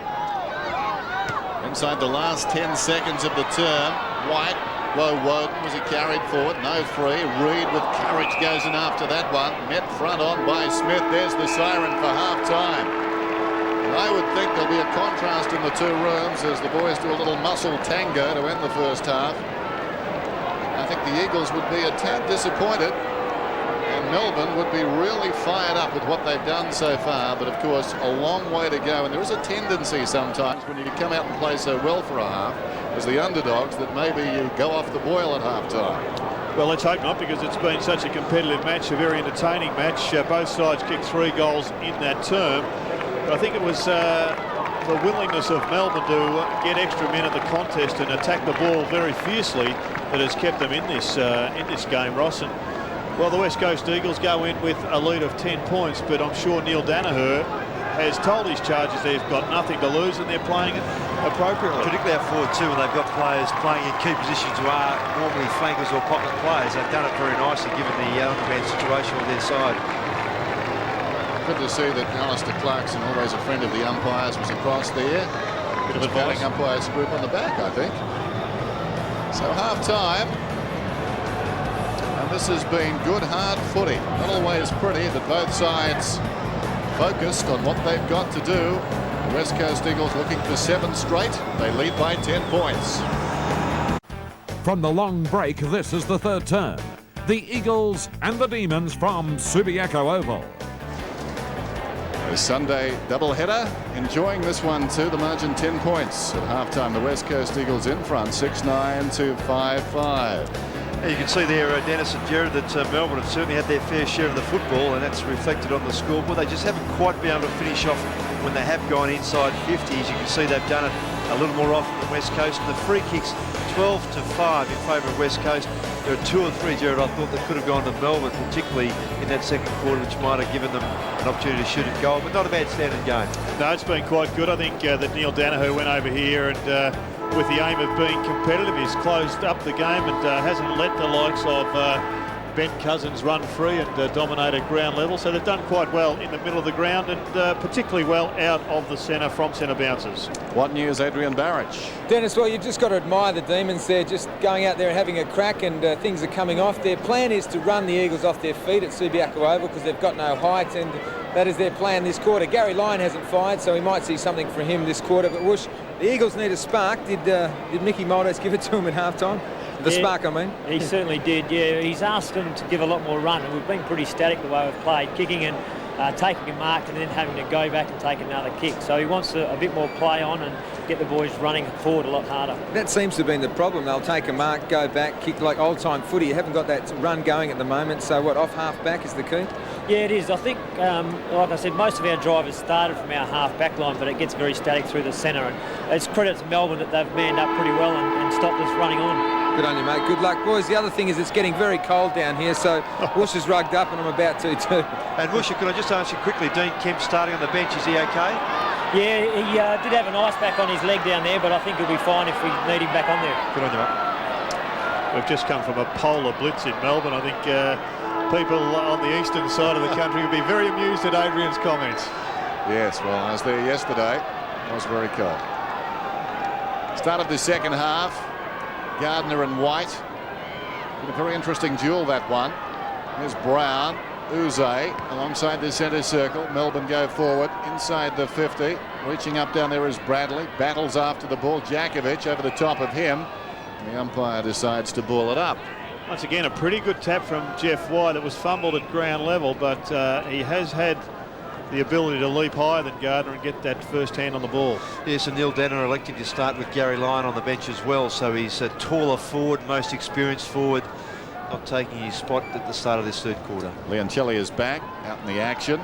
Inside the last 10 seconds of the term, White, Woden, was he carried forward? No free. Reid with courage goes in after that one. Met front on by Smith. There's the siren for half-time. And I would think there'll be a contrast in the two rooms as the boys do a little muscle tango to end the first half. I think the Eagles would be a tad disappointed. And Melbourne would be really fired up with what they've done so far, but of course a long way to go, and there is a tendency sometimes when you come out and play so well for a half as the underdogs that maybe you go off the boil at half-time. Well, let's hope not, because it's been such a competitive match, a very entertaining match. Both sides kicked 3 goals in that term, but I think it was the willingness of Melbourne to get extra men at the contest and attack the ball very fiercely that has kept them in this game, Ross. And well, the West Coast Eagles go in with a lead of 10 points, but I'm sure Neil Danaher has told his charges they've got nothing to lose and they're playing it appropriately. Particularly out forward too, when they've got players playing in key positions who are normally flankers or pocket players. They've done it very nicely given the underhand situation on their side. Good to see that Alistair Clarkson, always a friend of the umpires, was across there. Bit of advice. Umpire's group on the back, I think. So half-time. And this has been good, hard footy. Not always pretty, but both sides focused on what they've got to do. The West Coast Eagles looking for 7 straight. They lead by 10 points. From the long break, this is the third term. The Eagles and the Demons from Subiaco Oval. A Sunday doubleheader, enjoying this one too. The margin 10 points at halftime. The West Coast Eagles in front, 6-9 to 5-5. You can see there, Dennis and Jared, that Melbourne have certainly had their fair share of the football, and that's reflected on the scoreboard. They just haven't quite been able to finish off when they have gone inside 50. As you can see, they've done it a little more often than West Coast. And the free kicks, 12-5 in favour of West Coast. There are 2 or 3, Jared, I thought that could have gone to Melbourne, particularly in that second quarter, which might have given them an opportunity to shoot at goal, but not a bad standard game. No, it's been quite good. I think that Neil Danaher went over here and with the aim of being competitive, he's closed up the game and hasn't let the likes of Ben Cousins run free and dominate at ground level. So they've done quite well in the middle of the ground and particularly well out of the centre from centre bounces. What news, Adrian Barrich? Dennis, well, you've just got to admire the Demons. They're just going out there and having a crack, and things are coming off. Their plan is to run the Eagles off their feet at Subiaco Oval because they've got no height, and that is their plan this quarter. Gary Lyon hasn't fired, so we might see something from him this quarter. But whoosh, the Eagles need a spark. Did Mickey Maldos give it to him at half-time? The spark, I mean. He certainly did, yeah. He's asked them to give a lot more run, and we've been pretty static the way we've played, kicking and taking a mark and then having to go back and take another kick. So he wants a bit more play on and get the boys running forward a lot harder. That seems to have been the problem. They'll take a mark, go back, kick like old-time footy. You haven't got that run going at the moment, so what, off half-back is the key? Yeah, it is. I think, like I said, most of our drivers started from our half-back line, but it gets very static through the centre, and it's credit to Melbourne that they've manned up pretty well and stopped us running on. Good on you, mate. Good luck, boys. The other thing is it's getting very cold down here, so Woosh is rugged up, and I'm about to too. And Woosh, could I just ask you quickly, Dean Kemp starting on the bench, is he okay? Yeah, he did have an ice pack on his leg down there, but I think he'll be fine if we need him back on there. Good on you, mate. We've just come from a polar blitz in Melbourne. I think people on the eastern side of the country will be very amused at Adrian's comments. Yes, well, I was there yesterday. It was very cold. Start of the second half. Gardner and White. A very interesting duel, that one. Here's Brown, Uze alongside the centre circle. Melbourne go forward inside the 50. Reaching up down there is Bradley. Battles after the ball. Jakovic over the top of him. The umpire decides to ball it up. Once again, a pretty good tap from Jeff White. It was fumbled at ground level, but he has had the ability to leap higher than Gardner and get that first hand on the ball. Yes, and Neil Danaher elected to start with Gary Lyon on the bench as well, so he's a taller forward, most experienced forward, not taking his spot at the start of this third quarter. Leoncelli is back, out in the action.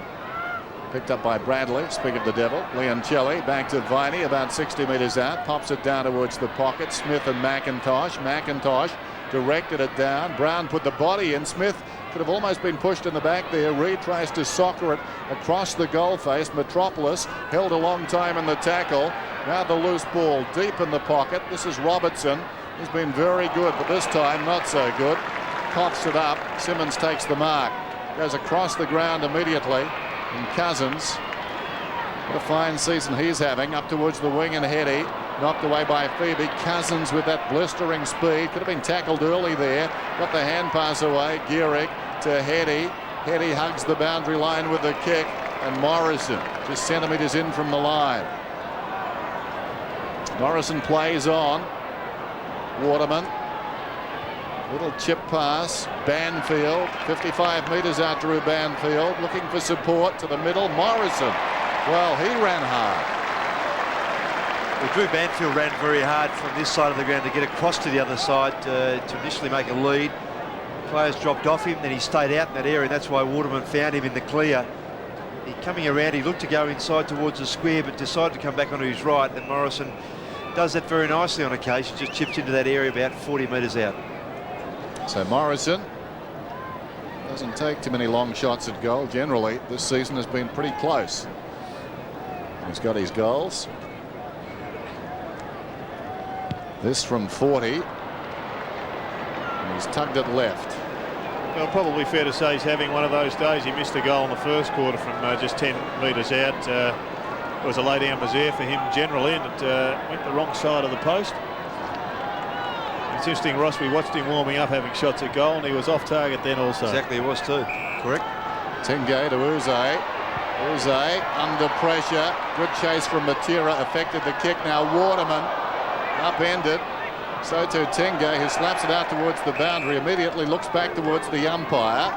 Picked up by Bradley, speak of the devil. Leoncelli back to Viney, about 60 metres out, pops it down towards the pocket. Smith and McIntosh. McIntosh directed it down. Brown put the body in. Smith could have almost been pushed in the back there. Reid tries to soccer it across the goal face. Metropolis held a long time in the tackle. Now the loose ball deep in the pocket. This is Robertson. He's been very good, but this time not so good. Coughs it up. Simmons takes the mark. Goes across the ground immediately. And Cousins, what a fine season he's having, up towards the wing, and Heady knocked away by Phoebe. Cousins with that blistering speed. Could have been tackled early there. Got the hand pass away. Gehrig to Heady. Heady hugs the boundary line with the kick. And Morrison just centimetres in from the line. Morrison plays on. Waterman. Little chip pass. Banfield. 55 metres out Drew Banfield. Looking for support to the middle. Morrison. Well, he ran hard. Well, Drew Banfield ran very hard from this side of the ground to get across to the other side to initially make a lead. Players dropped off him, then he stayed out in that area, and that's why Waterman found him in the clear. He coming around, he looked to go inside towards the square, but decided to come back onto his right, and Morrison does that very nicely on occasion, just chips into that area about 40 metres out. So Morrison doesn't take too many long shots at goal. Generally, this season has been pretty close. He's got his goals. This from 40. And he's tugged it left. Well, probably fair to say he's having one of those days. He missed a goal in the first quarter from just 10 metres out. It was a lay down was there for him generally, and it went the wrong side of the post. It's interesting, Ross, we watched him warming up having shots at goal, and he was off target then also. Exactly, he was too. Correct. Tingay to Uze. Uze under pressure. Good chase from Matera. Affected the kick. Now Waterman upended. So to Tingay, who slaps it out towards the boundary. Immediately looks back towards the umpire,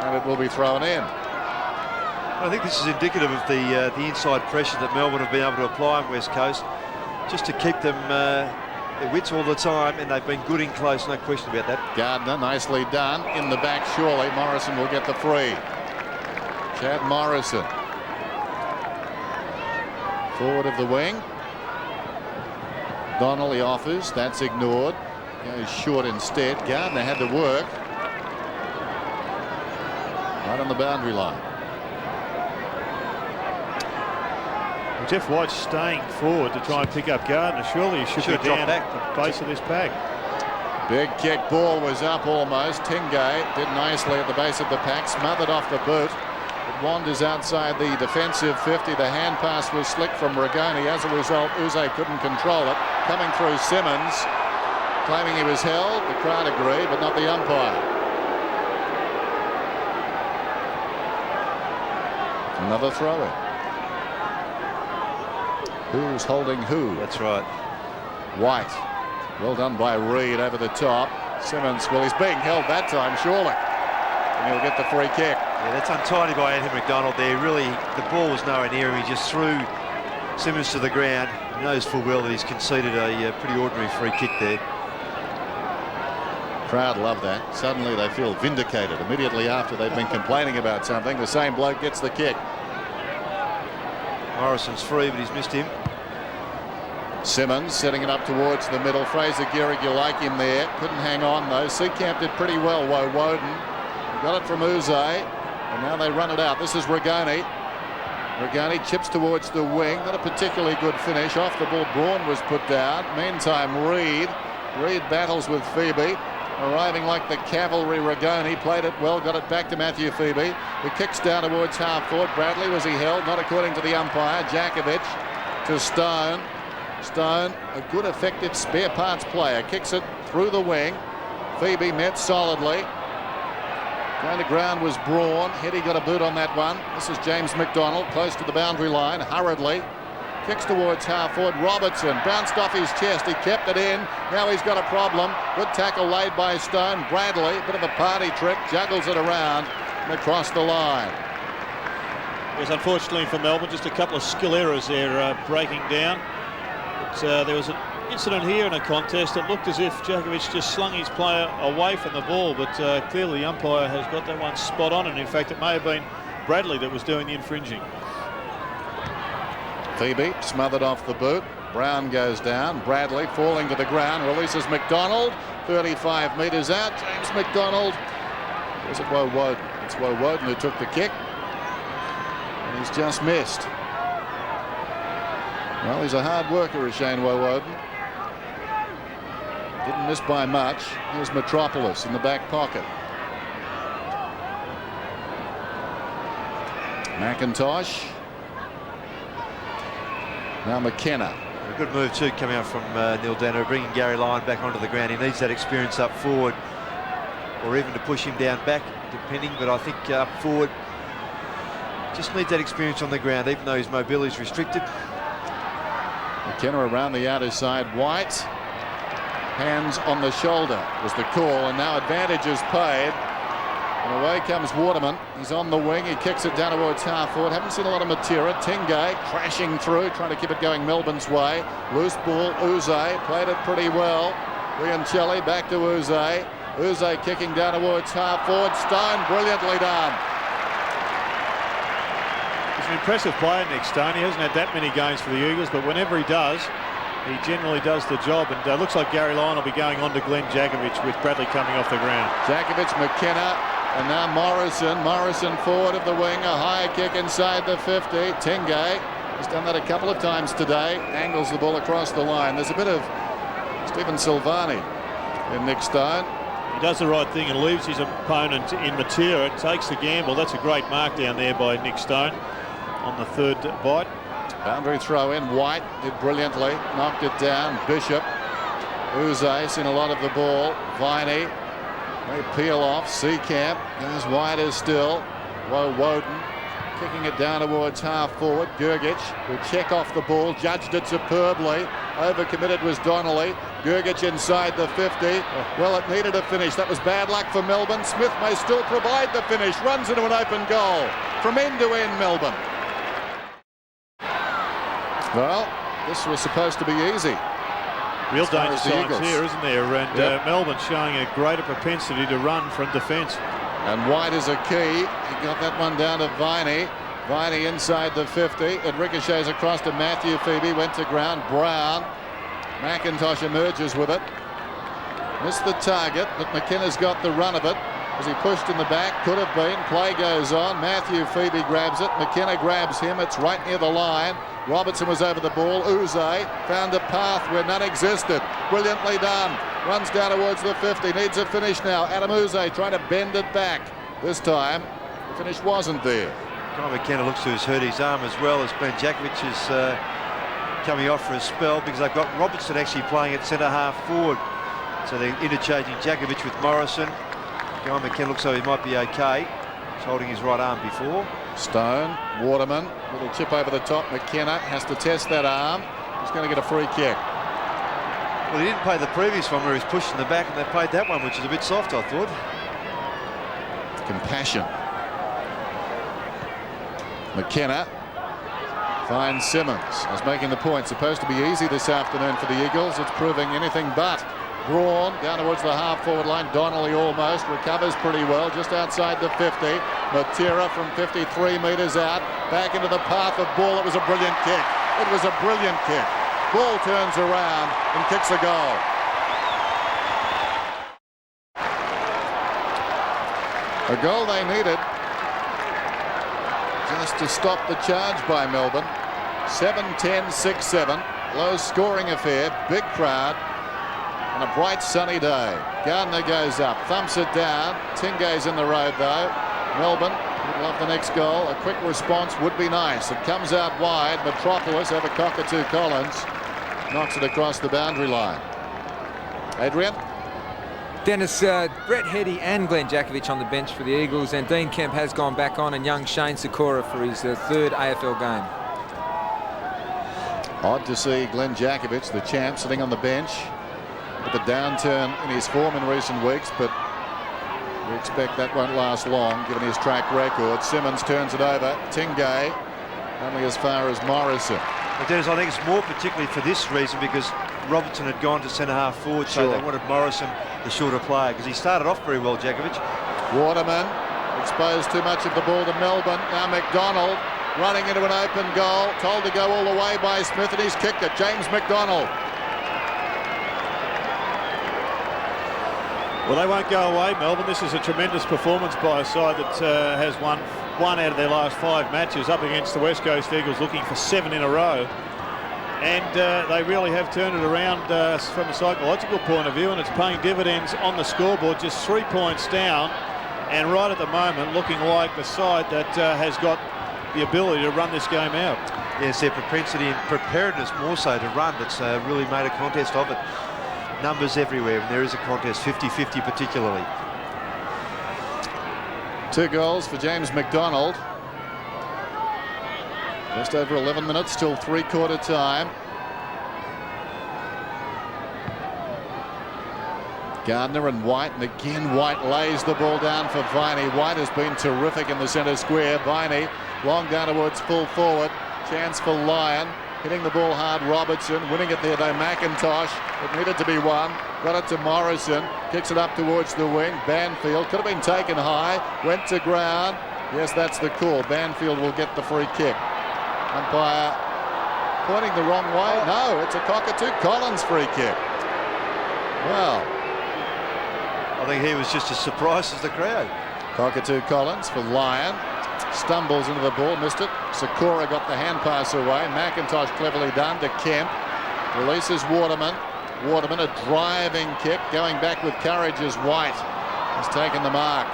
and it will be thrown in. I think this is indicative of the inside pressure that Melbourne have been able to apply on West Coast, just to keep them their wits all the time, and they've been good in close, no question about that. Gardner, nicely done. In the back, surely. Morrison will get the free. Chad Morrison. Forward of the wing. Donnelly offers. That's ignored. Goes short instead. Gardner had to work. Right on the boundary line. Well, Jeff White's staying forward to try and pick up Gardner. Surely he should be down at the base of this pack. Big kick. Ball was up almost. Tingay did nicely at the base of the pack. Smothered off the boot. It wanders outside the defensive 50. The hand pass was slick from Rigoni. As a result, Uze couldn't control it. Coming through Simmons, claiming he was held. The crowd agreed, but not the umpire. Another throw-in. Who's holding who? That's right. White. Well done by Reid over the top. Simmons, well, he's being held that time, surely. And he'll get the free kick. Yeah, that's untidy by Anthony McDonald there. Really, the ball was nowhere near him. He just threw Simmons to the ground. He knows full well that he's conceded a pretty ordinary free kick there. Crowd love that. Suddenly they feel vindicated immediately after they've been complaining about something. The same bloke gets the kick. Morrison's free, but he's missed him. Simmons setting it up towards the middle. Fraser Gehrig, you like him there. Couldn't hang on though. Seacamp did pretty well. Woden got it from Uze, and now they run it out. This is Rigoni. Rigoni chips towards the wing. Not a particularly good finish. Off the ball, Braun was put down. Meantime, Reid battles with Phoebe. Arriving like the cavalry. Rigoni played it well, got it back to Matthew Phoebe, who kicks down towards half court. Bradley, was he held? Not according to the umpire. Jakovic to Stone. Stone, a good effective spare parts player, kicks it through the wing. Phoebe met solidly. Going to ground was Braun. Heady got a boot on that one. This is James McDonald, close to the boundary line, hurriedly. Kicks towards half forward. Robertson bounced off his chest. He kept it in. Now he's got a problem. Good tackle laid by Stone. Bradley, bit of a party trick, juggles it around and across the line. Yes, unfortunately for Melbourne, just a couple of skill errors there breaking down. But, there was an incident here in a contest. It looked as if Jakovic just slung his player away from the ball, but clearly the umpire has got that one spot on, and in fact it may have been Bradley that was doing the infringing. Phoebe smothered off the boot. Brown goes down. Bradley falling to the ground. Releases McDonald. 35 metres out. James McDonald. Was it Woden? It's Woden who took the kick. And he's just missed. Well, he's a hard worker, is Shane Woden. Didn't miss by much. Here's Metropolis in the back pocket. McIntosh. Now McKenna. A good move too coming out from Neil Dano, bringing Gary Lyon back onto the ground. He needs that experience up forward, or even to push him down back, depending. But I think up forward, just needs that experience on the ground, even though his mobility is restricted. McKenna around the outer side. White. Hands on the shoulder was the call, and now advantage is paid. And away comes Waterman. He's on the wing. He kicks it down towards half forward. Haven't seen a lot of Matera. Tingay crashing through, trying to keep it going Melbourne's way. Loose ball. Uze played it pretty well. Riancelli back to Uze. Uze kicking down towards half forward. Stone brilliantly done. He's an impressive player, Nick Stone. He hasn't had that many games for the Eagles, but whenever he does, he generally does the job. And looks like Gary Lyon will be going on to Glenn Jakovich with Bradley coming off the ground. Jakovich, McKenna. And now Morrison forward of the wing, a high kick inside the 50. Tingay has done that a couple of times today. Angles the ball across the line. There's a bit of Stephen Silvani in Nick Stone. He does the right thing and leaves his opponent in Matera. Takes the gamble. That's a great mark down there by Nick Stone on the third bite. Boundary throw in. White did brilliantly. Knocked it down. Bishop. Uze seen a lot of the ball. Viney. They peel off. Seacamp goes wide as still. Woden kicking it down towards half forward. Gergich will check off the ball. Judged it superbly. Overcommitted was Donnelly. Gergich inside the 50. Well, it needed a finish. That was bad luck for Melbourne. Smith may still provide the finish. Runs into an open goal. From end to end, Melbourne. Well, this was supposed to be easy. Real danger signs Eagles here, isn't there? And Melbourne showing a greater propensity to run from defence. And White is a key. He got that one down to Viney. Viney inside the 50. It ricochets across to Matthew Phoebe. Went to ground. Brown. McIntosh emerges with it. Missed the target, but McKenna's got the run of it. As he pushed in the back, could have been. Play goes on. Matthew Phoebe grabs it. McKenna grabs him. It's right near the line. Robertson was over the ball. Uze found a path where none existed. Brilliantly done. Runs down towards the 50. Needs a finish now. Adam Uze trying to bend it back. This time, the finish wasn't there. Guy McKenna looks to have hurt his arm as well, as Glenn Jakovich is coming off for a spell, because they've got Robertson actually playing at centre half forward. So they're interchanging Jakovich with Morrison. Guy McKenna looks like he might be okay. He's holding his right arm before. Stone, Waterman, little chip over the top. McKenna has to test that arm. He's going to get a free kick. Well, he didn't play the previous one where he's pushed in the back, and they played that one, which is a bit soft, I thought. Compassion. McKenna finds Simmons. As making the point. Supposed to be easy this afternoon for the Eagles. It's proving anything but. Braun down towards the half-forward line. Donnelly almost recovers pretty well, just outside the 50. Matera from 53 metres out, back into the path of ball. It was a brilliant kick. It was a brilliant kick. Ball turns around and kicks a goal. A goal they needed just to stop the charge by Melbourne. 7-10, 6-7. Low-scoring affair. Big crowd. On a bright sunny day. Gardner goes up, thumps it down. Tingay's in the road though. Melbourne would love the next goal. A quick response would be nice. It comes out wide. Metropolis over Cockatoo-Collins. Knocks it across the boundary line. Adrian? Dennis, Brett Heady and Glenn Jakovich on the bench for the Eagles, and Dean Kemp has gone back on, and young Shane Sakura for his third AFL game. Odd to see Glenn Jakovich, the champ, sitting on the bench. With the downturn in his form in recent weeks, but we expect that won't last long given his track record. Simmons turns it over. Tingay only as far as Morrison. But Dennis, I think it's more particularly for this reason, because Robertson had gone to centre half forward, so they wanted Morrison, the shorter player, because he started off very well, Jakovich. Waterman exposed too much of the ball to Melbourne. Now McDonald running into an open goal. Told to go all the way by Smith, and he's kicked it. James McDonald. Well, they won't go away, Melbourne. This is a tremendous performance by a side that has won one out of their last 5 matches up against the West Coast Eagles, looking for 7 in a row. And they really have turned it around from a psychological point of view, and it's paying dividends on the scoreboard, just 3 points down, and right at the moment looking like the side that has got the ability to run this game out. Yes, their propensity and preparedness more so to run that's really made a contest of it. Numbers everywhere, and there is a contest, 50-50 particularly. 2 goals for James McDonald. Just over 11 minutes till 3/4 time. Gardner and White, and again White lays the ball down for Viney. White has been terrific in the centre square. Viney long down towards full forward. Chance for Lyon. Hitting the ball hard, Robertson. Winning it there though, McIntosh. It needed to be won. Got it to Morrison. Kicks it up towards the wing. Banfield could have been taken high. Went to ground. Yes, that's the call. Banfield will get the free kick. Umpire pointing the wrong way. No, it's a Cockatoo-Collins free kick. Well, I think he was just as surprised as the crowd. Cockatoo-Collins for Lyon. Stumbles into the ball, missed it. Sakura got the hand pass away. McIntosh cleverly done to Kemp. Releases Waterman. Waterman, a driving kick. Going back with courage as White has taken the mark.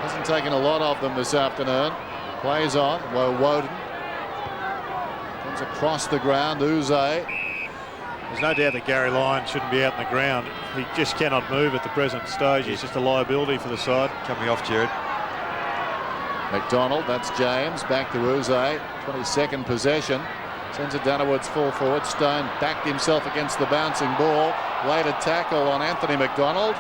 Hasn't taken a lot of them this afternoon. Plays on. Woden comes across the ground. Uze. There's no doubt that Gary Lyon shouldn't be out in the ground. He just cannot move at the present stage. He's just a liability for the side. Coming off, Jared. McDonald, that's James, back to Uze, 22nd possession, sends it down towards full forward. Stone backed himself against the bouncing ball, laid a tackle on Anthony McDonald,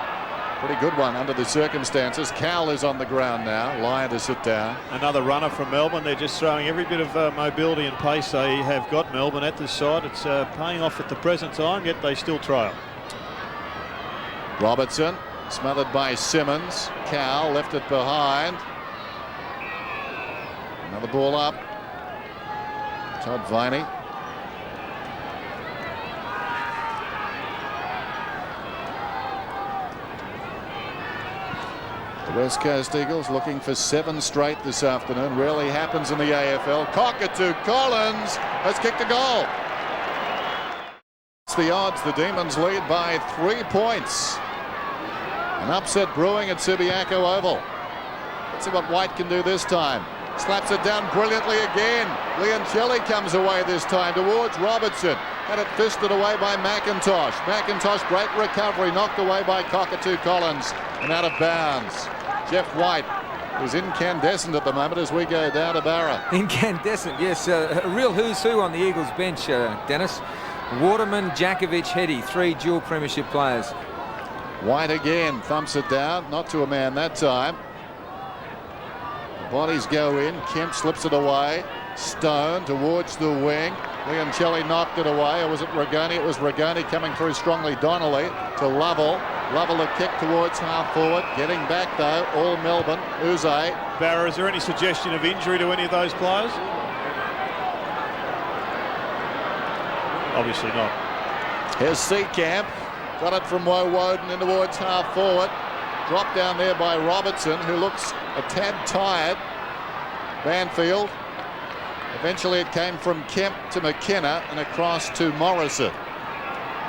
pretty good one under the circumstances. Kowal is on the ground now, Lyon to sit down. Another runner from Melbourne. They're just throwing every bit of mobility and pace they have got, Melbourne, at this side. It's paying off at the present time, yet they still trail. Robertson, smothered by Simmons. Kowal left it behind. Another ball up. Todd Viney. The West Coast Eagles looking for 7 straight this afternoon. Rarely happens in the AFL. Cockatoo-Collins has kicked a goal. It's the odds. The Demons lead by 3 points. An upset brewing at Subiaco Oval. Let's see what White can do this time. Slaps it down brilliantly again. Leoncelli comes away this time towards Robertson. Had it fisted away by McIntosh. McIntosh, great recovery, knocked away by Cockatoo-Collins and out of bounds. Jeff White is incandescent at the moment as we go down to Barra. Incandescent, yes. A real who's who on the Eagles bench, Dennis. Waterman, Jakovic, Hetty, 3 dual premiership players. White again thumps it down, not to a man that time. Bodies go in. Kemp slips it away. Stone towards the wing. Leoncelli knocked it away. Or was it Rigoni? It was Rigoni coming through strongly. Donnelly to Lovell. Lovell a kick towards half forward. Getting back though, all Melbourne. Uze. Barra, is there any suggestion of injury to any of those players? Obviously not. Here's Seacamp. Got it from Woden in towards half forward. Dropped down there by Robertson, who looks a tad tired. Banfield. Eventually it came from Kemp to McKenna and across to Morrison.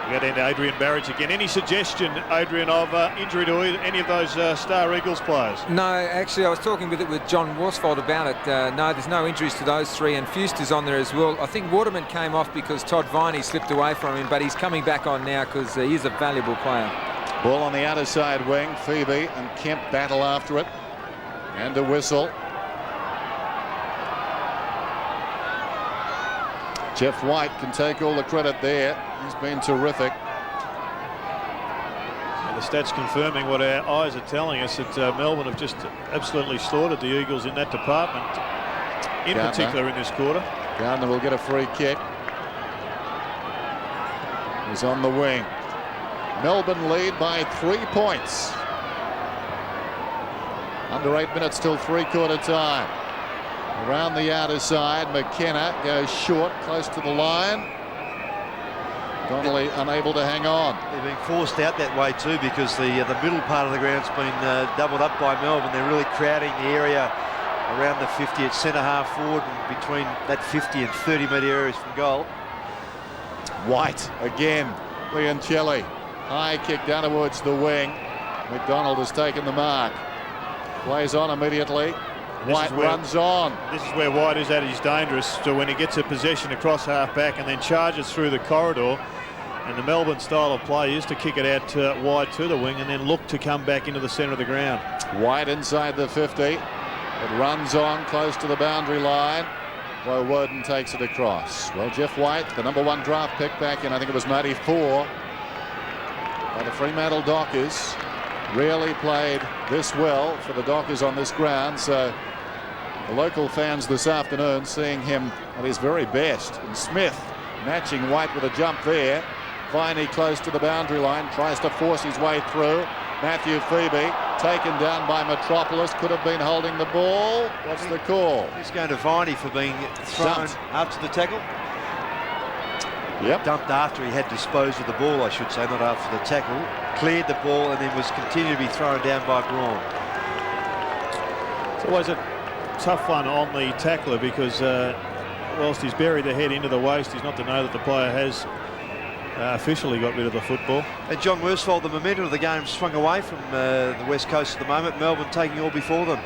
We get into Adrian Barrage again. Any suggestion, Adrian, of injury to any of those Star Eagles players? No, actually I was talking with John Worsfold about it. No, there's no injuries to those 3, and Fuster's on there as well. I think Waterman came off because Todd Viney slipped away from him, but he's coming back on now because he's a valuable player. Ball on the outer side wing. Phoebe and Kemp battle after it. And a whistle. Jeff White can take all the credit there. He's been terrific. The stats confirming what our eyes are telling us, that Melbourne have just absolutely slaughtered the Eagles in that department, in Gardner. particular in this quarter. Gardner will get a free kick. He's on the wing. Melbourne lead by 3 points. Under 8 minutes till 3/4 time. Around the outer side, McKenna goes short, close to the line. Donnelly unable to hang on. They're being forced out that way too, because the middle part of the ground's been doubled up by Melbourne. They're really crowding the area around the 50 at centre half forward, and between that 50 and 30-metre areas from goal. White again. Leoncelli. High kick down towards the wing. McDonald has taken the mark. Plays on immediately. White runs on. This is where White is at his dangerous. So when he gets a possession across half back and then charges through the corridor, and the Melbourne style of play is to kick it out wide to the wing and then look to come back into the centre of the ground. White inside the 50. It runs on close to the boundary line. Woden takes it across. Well, Jeff White, the #1 draft pick back in, I think it was 94, by the Fremantle Dockers, rarely played this well for the Dockers on this ground. So the local fans this afternoon seeing him at his very best. And Smith matching White with a jump there. Viney close to the boundary line, tries to force his way through. Matthew Phoebe taken down by Metropolis, could have been holding the ball. What's the call? He's going to Viney for being thrown after the tackle. Yep. Dumped after he had disposed of the ball, I should say, not after the tackle. Cleared the ball and then was continued to be thrown down by Braun. It's always a tough one on the tackler, because whilst he's buried the head into the waist, he's not to know that the player has officially got rid of the football. And John Worsfold, the momentum of the game swung away from the West Coast at the moment. Melbourne taking all before them.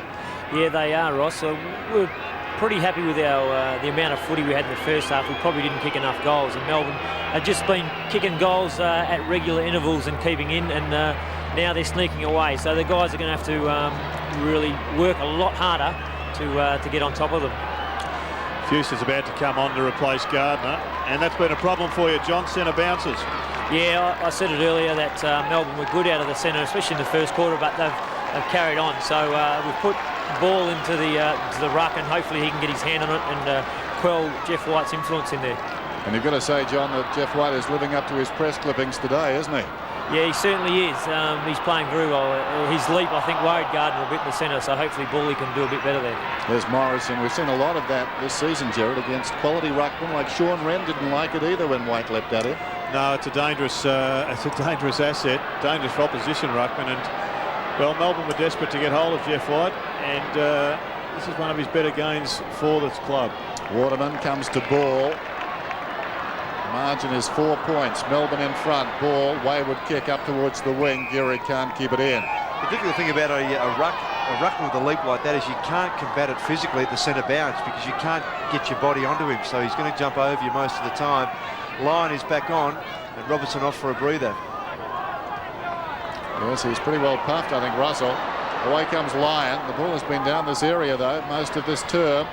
Yeah, they are, Ross. So we're pretty happy with our the amount of footy we had in the first half. We probably didn't kick enough goals, and Melbourne have just been kicking goals at regular intervals and keeping in, and now they're sneaking away. So the guys are going to have to really work a lot harder to get on top of them. Fuster's about to come on to replace Gardner, and that's been a problem for you, John. Centre bounces. Yeah, I said it earlier that Melbourne were good out of the centre, especially in the first quarter, but they've carried on. So we've put the ball into the ruck, and hopefully he can get his hand on it and quell Jeff White's influence in there. And you've got to say, John, that Jeff White is living up to his press clippings today, isn't he? Yeah, he certainly is. He's playing very well. His leap, I think, worried Gardner a bit in the centre, so hopefully Bally can do a bit better there. There's Morrison. We've seen a lot of that this season, Jared, against quality ruckmen like Shaun didn't like it either when White leapt at him. No, it's a dangerous asset, dangerous for opposition ruckman, and well, Melbourne were desperate to get hold of Jeff White, and this is one of his better gains for this club. Waterman comes to ball. Margin is 4 points. Melbourne in front. Ball. Wayward kick up towards the wing. Geary can't keep it in. The difficult thing about a ruckman with a leap like that is you can't combat it physically at the centre bounce, because you can't get your body onto him. So he's going to jump over you most of the time. Lyon is back on, and Robertson off for a breather. Yes, he's pretty well puffed, I think, Russell. Away comes Lyon. The ball has been down this area, though, most of this term.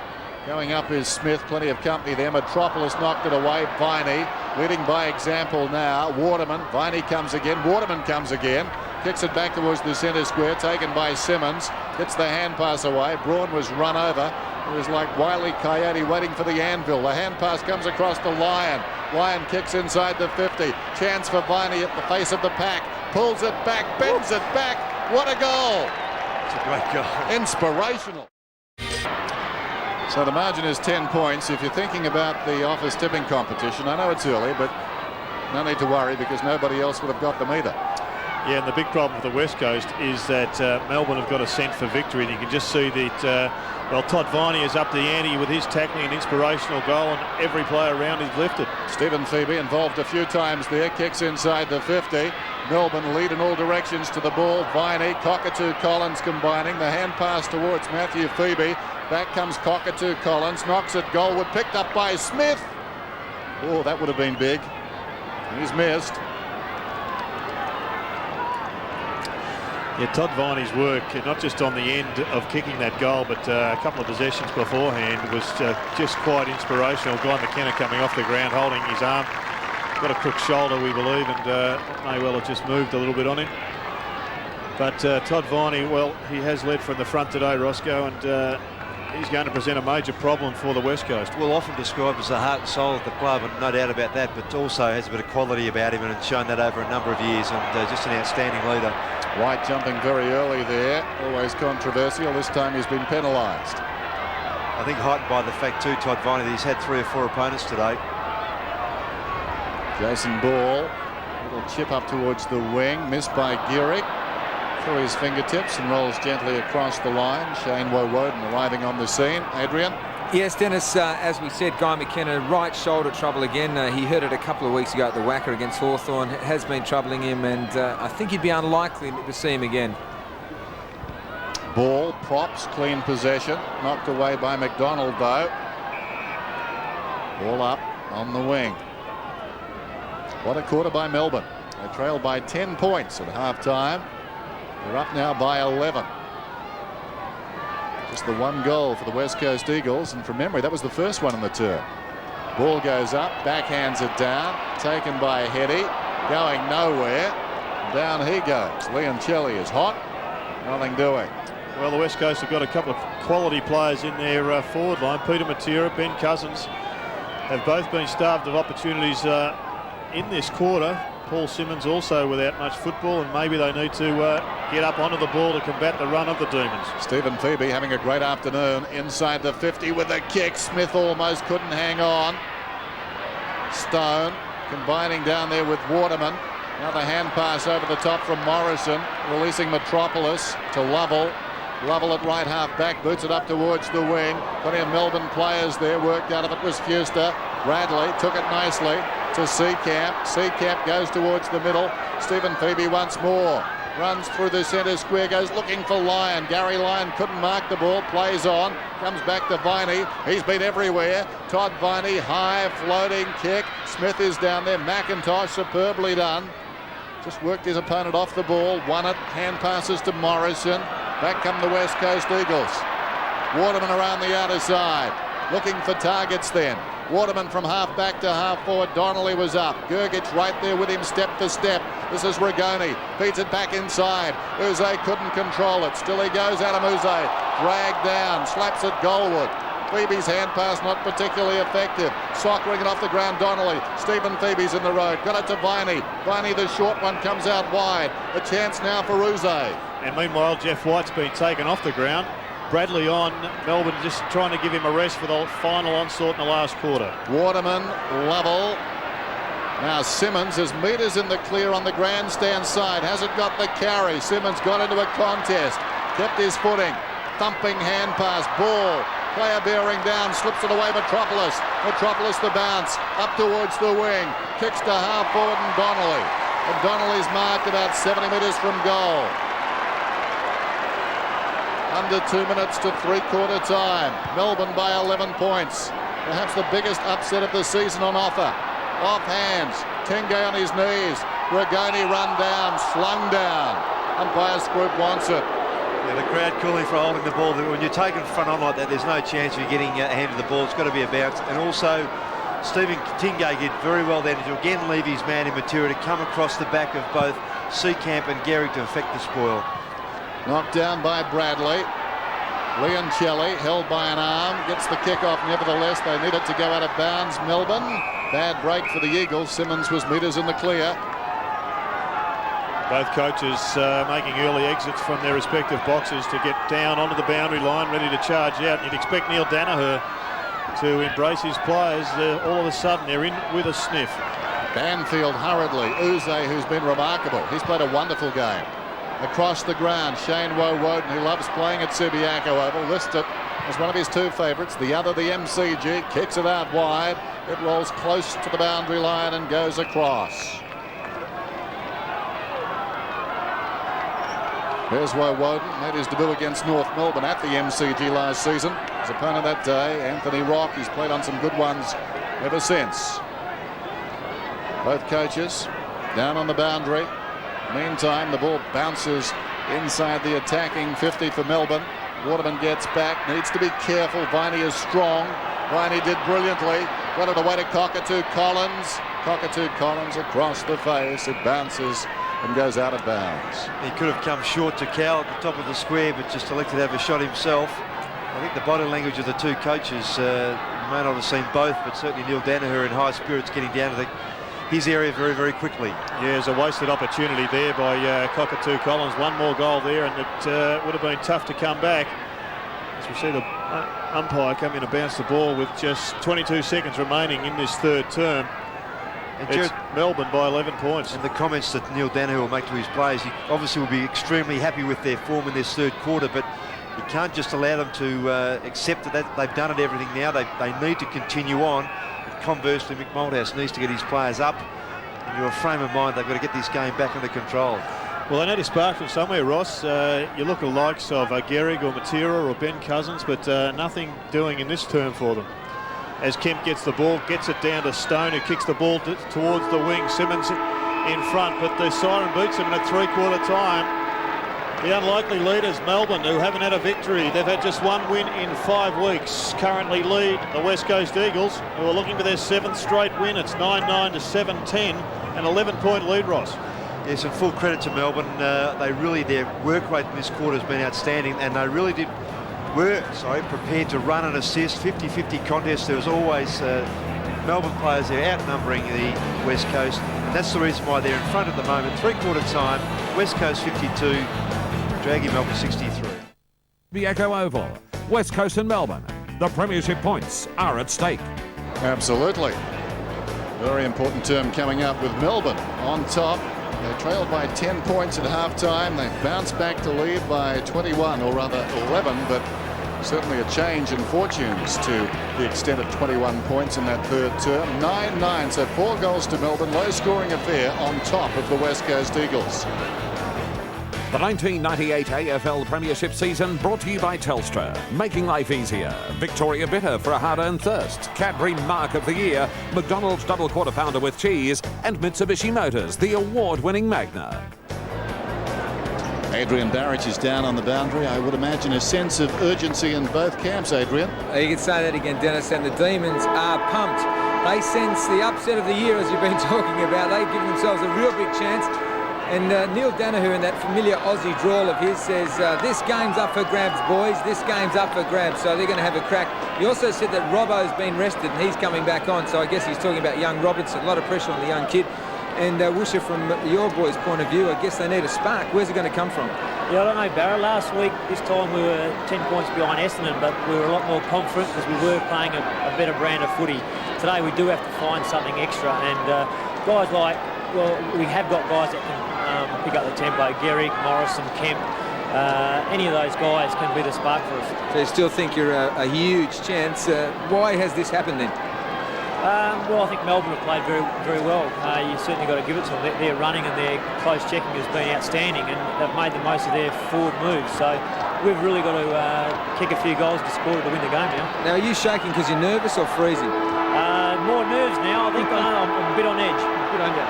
Going up is Smith, plenty of company there. Metropolis knocked it away. Viney leading by example now. Waterman, Viney comes again. Waterman comes again. Kicks it back towards the centre square, taken by Simmons. Gets the hand pass away. Braun was run over. It was like Wile E. Coyote waiting for the anvil. The hand pass comes across to Lyon. Lyon kicks inside the 50. Chance for Viney at the face of the pack. Pulls it back, bends it back. What a goal! It's a great goal. Inspirational. So the margin is 10 points. If you're thinking about the office tipping competition, I know it's early, but no need to worry, because nobody else would have got them either. Yeah, and the big problem for the West Coast is that Melbourne have got a scent for victory, and you can just see that, well, Todd Viney is up the ante with his tackling, an inspirational goal, and every player around is lifted. Stephen Phoebe involved a few times there, kicks inside the 50. Melbourne lead in all directions to the ball. Viney, Cockatoo-Collins combining. The hand pass towards Matthew Phoebe. Back comes Cockatoo-Collins, knocks it goalward, picked up by Smith. Oh, that would have been big. He's missed. Yeah, Todd Viney's work, not just on the end of kicking that goal, but a couple of possessions beforehand, was just quite inspirational. Guy McKenna coming off the ground, holding his arm. Got a crook shoulder, we believe, and may well have just moved a little bit on him. But Todd Viney, well, he has led from the front today, Roscoe, and he's going to present a major problem for the West Coast. Well, often described as the heart and soul of the club, and no doubt about that, but also has a bit of quality about him, and has shown that over a number of years, and just an outstanding leader. White jumping very early there, always controversial. This time he's been penalised. I think heightened by the fact too, Todd Viney, that he's had 3 or 4 opponents today. Jason Ball, little chip up towards the wing, missed by Gearick. Through his fingertips and rolls gently across the line. Shane Woden arriving on the scene. Adrian. Yes, Dennis, as we said, Guy McKenna, right shoulder trouble again. He hurt it a couple of weeks ago at the Wacker against Hawthorn. It has been troubling him, and I think he'd be unlikely to see him again. Ball, props, clean possession. Knocked away by McDonald, though. Ball up on the wing. What a quarter by Melbourne. They trailed by 10 points at half-time. They're up now by 11. Just the 1 goal for the West Coast Eagles, and from memory that was the first one in the term. Ball goes up, backhands it down, taken by Heady, going nowhere. Down he goes. Leoncelli is hot, nothing doing. Well, the West Coast have got a couple of quality players in their forward line. Peter Matera, Ben Cousins have both been starved of opportunities in this quarter. Paul Simmons also without much football, and maybe they need to get up onto the ball to combat the run of the Demons. Stephen Phoebe having a great afternoon inside the 50 with a kick. Smith almost couldn't hang on. Stone combining down there with Waterman. Another hand pass over the top from Morrison, releasing Metropolis to Lovell. Lovell at right half back, boots it up towards the wing. Plenty of Melbourne players there. Worked out of it was Fuster. Bradley took it nicely to Seacamp. Seacamp goes towards the middle. Stephen Phoebe once more. Runs through the centre square, goes looking for Lyon. Gary Lyon couldn't mark the ball, plays on. Comes back to Viney. He's been everywhere. Todd Viney, high floating kick. Smith is down there. McIntosh, superbly done. Just worked his opponent off the ball. Won it. Hand passes to Morrison. Back come the West Coast Eagles. Waterman around the outer side. Looking for targets then. Waterman from half back to half forward. Donnelly was up. Gergich right there with him step for step. This is Rigoni. Feeds it back inside. Uze couldn't control it. Still he goes. Adam Uze dragged down. Slaps it goalward. Phoebe's hand pass not particularly effective. Sockering it off the ground. Donnelly. Stephen Phoebe's in the road. Got it to Viney. Viney, the short one, comes out wide. A chance now for Uze. And meanwhile, Jeff White's been taken off the ground. Bradley on. Melbourne just trying to give him a rest for the final onslaught in the last quarter. Waterman, Lovell. Now Simmons is metres in the clear on the grandstand side. Hasn't got the carry. Simmons got into a contest. Kept his footing. Thumping hand pass. Ball. Player bearing down. Slips it away. Metropolis. Metropolis the bounce. Up towards the wing. Kicks to half forward and Donnelly. And Donnelly's marked about 70 metres from goal. Under 2 minutes to three-quarter time. Melbourne by 11 points. Perhaps the biggest upset of the season on offer. Off hands. Tingay on his knees. Rigoni run down. Slung down. Umpire's group wants it. Yeah, the crowd calling for holding the ball. When you're taking front on like that, there's no chance of you getting a hand of the ball. It's got to be a bounce. And also, Stephen Tingay did very well then to again leave his man in Matera to come across the back of both Seacamp and Gehrig to affect the spoil. Knocked down by Bradley. Leoncelli held by an arm. Gets the kick off nevertheless. They need it to go out of bounds. Melbourne. Bad break for the Eagles. Simmons was metres in the clear. Both coaches making early exits from their respective boxes to get down onto the boundary line, ready to charge out. You'd expect Neil Danaher to embrace his players. All of a sudden, they're in with a sniff. Banfield hurriedly. Uze, who's been remarkable. He's played a wonderful game. Across the ground, Shane Woden, who loves playing at Subiaco Oval, lists it as one of his 2 favourites. The other, the MCG, kicks it out wide. It rolls close to the boundary line and goes across. Here's Woden, made his debut against North Melbourne at the MCG last season. His opponent that day, Anthony Rock. He's played on some good ones ever since. Both coaches down on the boundary. Meantime, the ball bounces inside the attacking 50 for Melbourne. Waterman gets back, needs to be careful. Viney is strong. Viney did brilliantly. Got it away to Cockatoo-Collins. Cockatoo-Collins across the face. It bounces and goes out of bounds. He could have come short to Kowal at the top of the square, but just elected to have a shot himself. I think the body language of the 2 coaches, you may not have seen both, but certainly Neil Danaher in high spirits getting down to his area very, very quickly. Yeah, there's a wasted opportunity there by Cockatoo-Collins. One more goal there, and it would have been tough to come back. As we see the umpire come in and bounce the ball with just 22 seconds remaining in this third term. And It's Melbourne by 11 points. And the comments that Neil Danaher will make to his players, he obviously will be extremely happy with their form in this third quarter, but you can't just allow them to accept that they've done it everything now. They need to continue on. Conversely, Mick Malthouse needs to get his players up. In your frame of mind, they've got to get this game back under control. Well, they need to spark from somewhere, Ross. You look at the likes of Gehrig or Matera or Ben Cousins, but nothing doing in this term for them. As Kemp gets the ball, gets it down to Stone, who kicks the ball towards the wing. Simmons in front, but the siren boots him in at three-quarter time. The unlikely leaders, Melbourne, who haven't had a victory. They've had just one win in 5 weeks. Currently lead the West Coast Eagles, who are looking for their 7th straight win. It's 9-9 to 7-10, an 11-point lead, Ross. Yes, and full credit to Melbourne. Their work rate in this quarter has been outstanding, and they really were prepared to run and assist. 50-50 contest. There was always Melbourne players there outnumbering the West Coast. And that's the reason why they're in front at the moment. Three-quarter time, West Coast 52. Dragging Melbourne 63. Subiaco Oval, West Coast and Melbourne. The premiership points are at stake. Absolutely. Very important term coming up with Melbourne on top. They trailed by 10 points at half-time. They bounced back to lead by 21, or rather 11, but certainly a change in fortunes to the extent of 21 points in that third term. 9-9, so 4 goals to Melbourne. Low-scoring affair on top of the West Coast Eagles. The 1998 AFL Premiership season brought to you by Telstra, making life easier. Victoria Bitter for a hard-earned thirst. Cadbury Mark of the Year, McDonald's double quarter pounder with cheese, and Mitsubishi Motors, the award-winning Magna. Adrian Barrett is down on the boundary. I would imagine a sense of urgency in both camps, Adrian. You can say that again, Dennis, and the Demons are pumped. They sense the upset of the year, as you've been talking about. They've given themselves a real big chance. And Neil Danaher, in that familiar Aussie drawl of his, says, this game's up for grabs, boys. This game's up for grabs. So they're going to have a crack. He also said that Robbo's been rested and he's coming back on. So I guess he's talking about young Robertson. A lot of pressure on the young kid. And Woosha, from your boys' point of view, I guess they need a spark. Where's it going to come from? Yeah, I don't know, Barra. Last week, this time we were 10 points behind Essendon, but we were a lot more confident because we were playing a better brand of footy. Today we do have to find something extra. And guys like, well, we have got guys that can pick up the tempo. Gehrig, Morrison, Kemp, any of those guys can be the spark for us. So you still think you're a huge chance. Why has this happened then? Well, I think Melbourne have played very, very well. You certainly got to give it to them. Their running and their close checking has been outstanding, and they've made the most of their forward moves. So we've really got to kick a few goals to score to win the game now. Now, are you shaking because you're nervous or freezing? More nerves now. I think I'm a bit on edge. Good on you.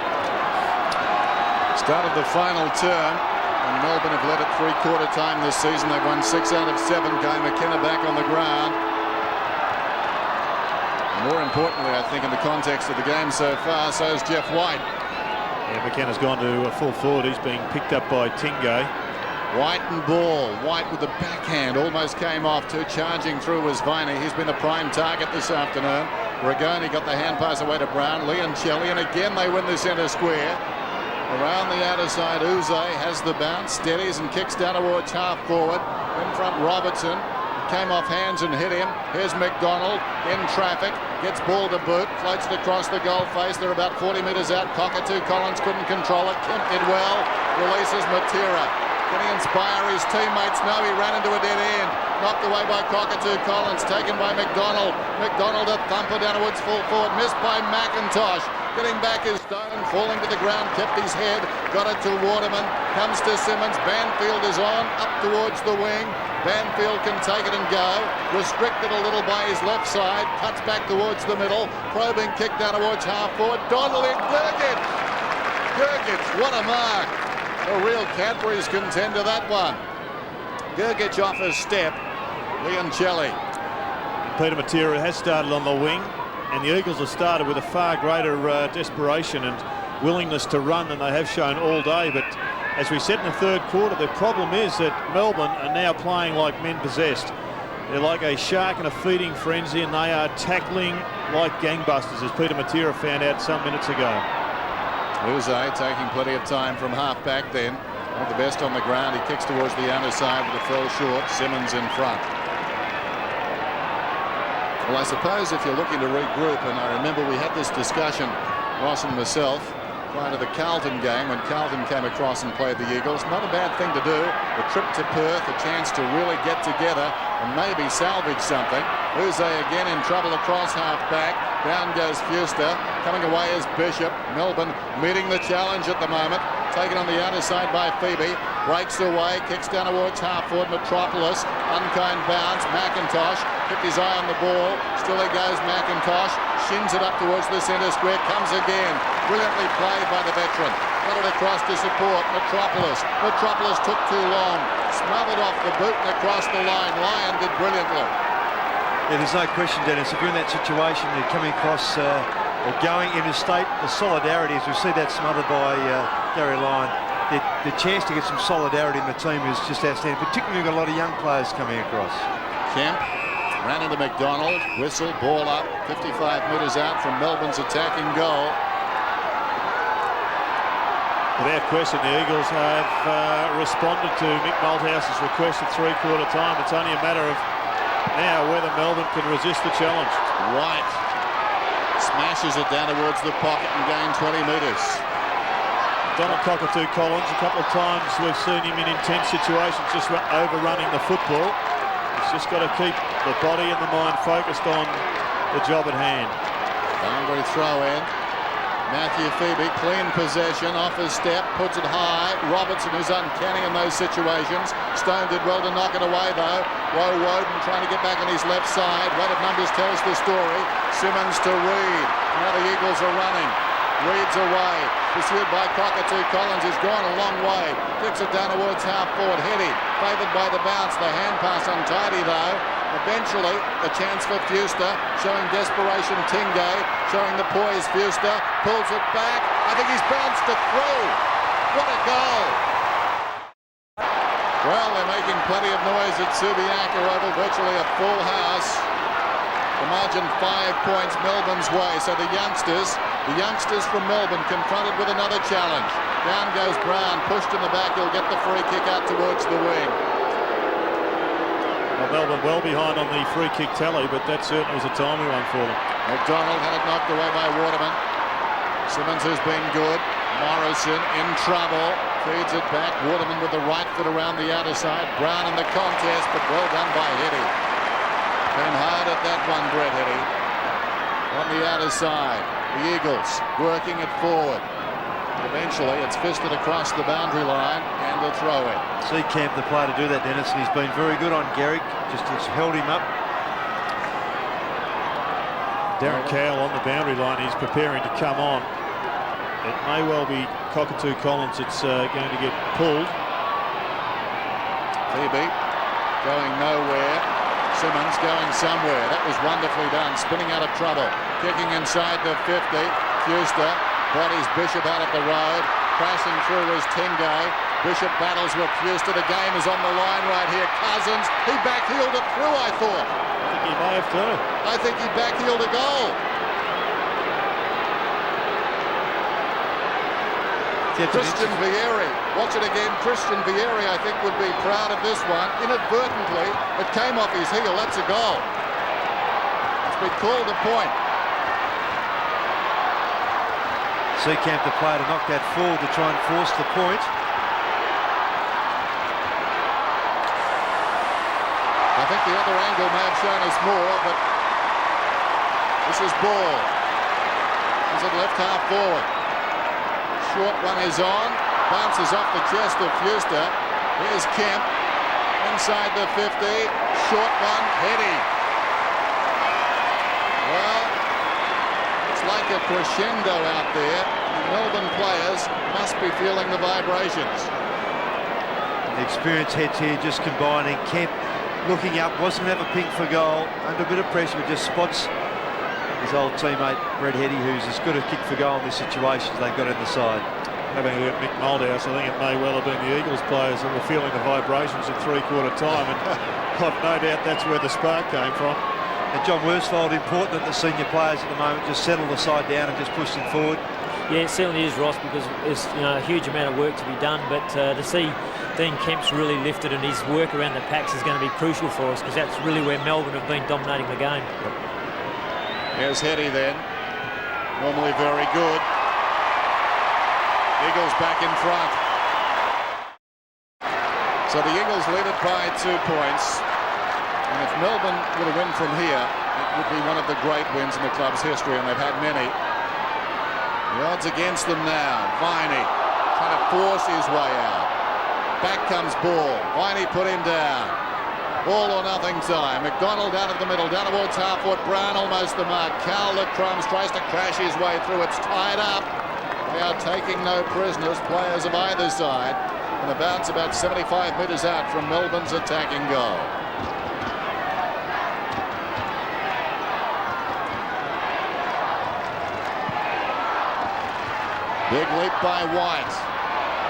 Started the final term, and Melbourne have led at three-quarter time this season. They've won 6 out of 7. Guy McKenna back on the ground. More importantly, I think, in the context of the game so far, so is Jeff White. Yeah, McKenna's gone to a full forward. He's being picked up by Tingay. White and ball. White with the backhand almost came off. Charging through was Viney. He's been the prime target this afternoon. Rigoni got the hand pass away to Brown. Leoncelli, and again they win the centre square. Around the outer side, Uze has the bounce, steadies and kicks down towards half forward. In front, Robertson. Came off hands and hit him. Here's McDonald in traffic. Gets ball to boot. Floats it across the goal face. They're about 40 metres out. Cockatoo-Collins couldn't control it. Kemp did well. Releases Matera. Can he inspire his teammates? No, he ran into a dead end. Knocked away by Cockatoo-Collins. Taken by McDonald. McDonald a thumper down towards full forward. Missed by McIntosh. Getting back is Stone. Falling to the ground. Kept his head. Got it to Waterman. Comes to Simmons. Banfield is on. Up towards the wing. Banfield can take it and go. Restricted a little by his left side. Cuts back towards the middle. Probing kick down towards half forward. Donnelly. Gergich. Gergich. What a mark. A real Cadbury's contender, that one. Gergich off his step. Leoncelli. Peter Matera has started on the wing, and the Eagles have started with a far greater desperation and willingness to run than they have shown all day. But as we said in the third quarter, the problem is that Melbourne are now playing like men possessed. They're like a shark in a feeding frenzy, and they are tackling like gangbusters, as Peter Matera found out some minutes ago. Uze taking plenty of time from half back then. One of the best on the ground. He kicks towards the underside, but it fell short. Simmons in front. Well, I suppose if you're looking to regroup, and I remember we had this discussion, Ross and myself, prior to the Carlton game when Carlton came across and played the Eagles. Not a bad thing to do. A trip to Perth, a chance to really get together and maybe salvage something. Uze again in trouble across half back. Down goes Fuster. Coming away is Bishop. Melbourne meeting the challenge at the moment. Taken on the outer side by Phoebe. Breaks away. Kicks down towards half forward. Metropolis. Unkind bounce. McIntosh. Kept his eye on the ball. Still he goes McIntosh. Shins it up towards the centre square. Comes again. Brilliantly played by the veteran. Got it across to support Metropolis. Metropolis took too long. Smothered off the boot and across the line. Lyon did brilliantly. Yeah, there's no question, Dennis. If you're in that situation, you're coming across or going interstate, the solidarity, as we see that smothered by Gary Lyon, the chance to get some solidarity in the team is just outstanding, particularly when you've got a lot of young players coming across. Kemp ran into McDonald. Whistle, ball up, 55 metres out from Melbourne's attacking goal. Without question, the Eagles have responded to Mick Malthouse's request at three-quarter time. It's only a matter of now whether Melbourne can resist the challenge. White smashes it down towards the pocket and gains 20 metres. Donald Cockatoo-Collins, a couple of times we've seen him in intense situations just overrunning the football. He's just got to keep the body and the mind focused on the job at hand. Boundary throw in. Matthew Phoebe, clean possession, off his step, puts it high. Robertson, who's uncanny in those situations. Stone did well to knock it away, though. Woden trying to get back on his left side. Weight of numbers tells the story. Simmons to Reid. Now the Eagles are running. Reid's away. Pursued by Cockatoo-Collins. He's gone a long way. Kicks it down towards half forward. Heady, favoured by the bounce. The hand pass untidy, though. Eventually, a chance for Fuster, showing desperation Tingay, showing the poise Fuster, pulls it back. I think he's bounced it through. What a goal! Well, they're making plenty of noise at Subiaco over virtually a full house. The margin 5 points Melbourne's way. So the youngsters from Melbourne confronted with another challenge. Down goes Brown, pushed in the back. He'll get the free kick out towards the wing. Well, Melbourne well behind on the free kick tally, but that certainly was a timely one for them. McDonald had it knocked away by Waterman. Simmons has been good. Morrison in trouble. Feeds it back. Waterman with the right foot around the outer side. Brown in the contest, but well done by Heady. Came hard at that one, Brett Heady. On the outer side, the Eagles working it forward. Eventually, it's fisted across the boundary line and a throw-in. See Camp the player to do that, Dennis, and he's been very good on Garrick. Just held him up. Darren Kowal on the boundary line. He's preparing to come on. It may well be Cockatoo-Collins that's going to get pulled. Phoebe going nowhere. Simmons going somewhere. That was wonderfully done. Spinning out of trouble. Kicking inside the 50. Fuster bodies Bishop out at the road. Crashing through is Tingay. Bishop battles with Fuster. The game is on the line right here. Cousins, he backheeled it through, I thought. I think he may have too. I think he backheeled a goal. Christian Vieri. Watch it again. Christian Vieri, I think, would be proud of this one. Inadvertently, it came off his heel. That's a goal. It's been called a point. Seacamp the player to knock that forward to try and force the point. I think the other angle may have shown us more, but this is ball. Is it left half forward? Short one is on. Bounces off the chest of Fuster. Here's Kemp. Inside the 50. Short one. Heady. Well, it's like a crescendo out there. The Melbourne players must be feeling the vibrations. The experienced heads here just combining. Kemp looking up, wasn't going to have a pink for goal. Under a bit of pressure, but just spots his old teammate Brett Heady, who's as good a kick for goal in this situation as they've got in the side. Having a look at Mick Malthouse, I think it may well have been the Eagles players that were feeling the vibrations at three-quarter time, and I've no doubt that's where the spark came from. And John Worsfold, important that the senior players at the moment just settle the side down and just push them forward. Yeah, it certainly is, Ross, because there's a huge amount of work to be done, but to see Dean Kemp's really lifted and his work around the packs is going to be crucial for us, because that's really where Melbourne have been dominating the game. Yep. Here's Heady then. Normally very good. Eagles back in front. So the Eagles lead it by 2 points. And if Melbourne were to win from here, it would be one of the great wins in the club's history, and they've had many. The odds against them now. Viney trying to force his way out. Back comes ball. Viney put him down. All or nothing time. McDonald out of the middle, down towards half-foot. Brown almost the mark. Kowal the crumbs, tries to crash his way through. It's tied up. They are taking no prisoners, players of either side. And the bounce about 75 metres out from Melbourne's attacking goal. Big leap by White.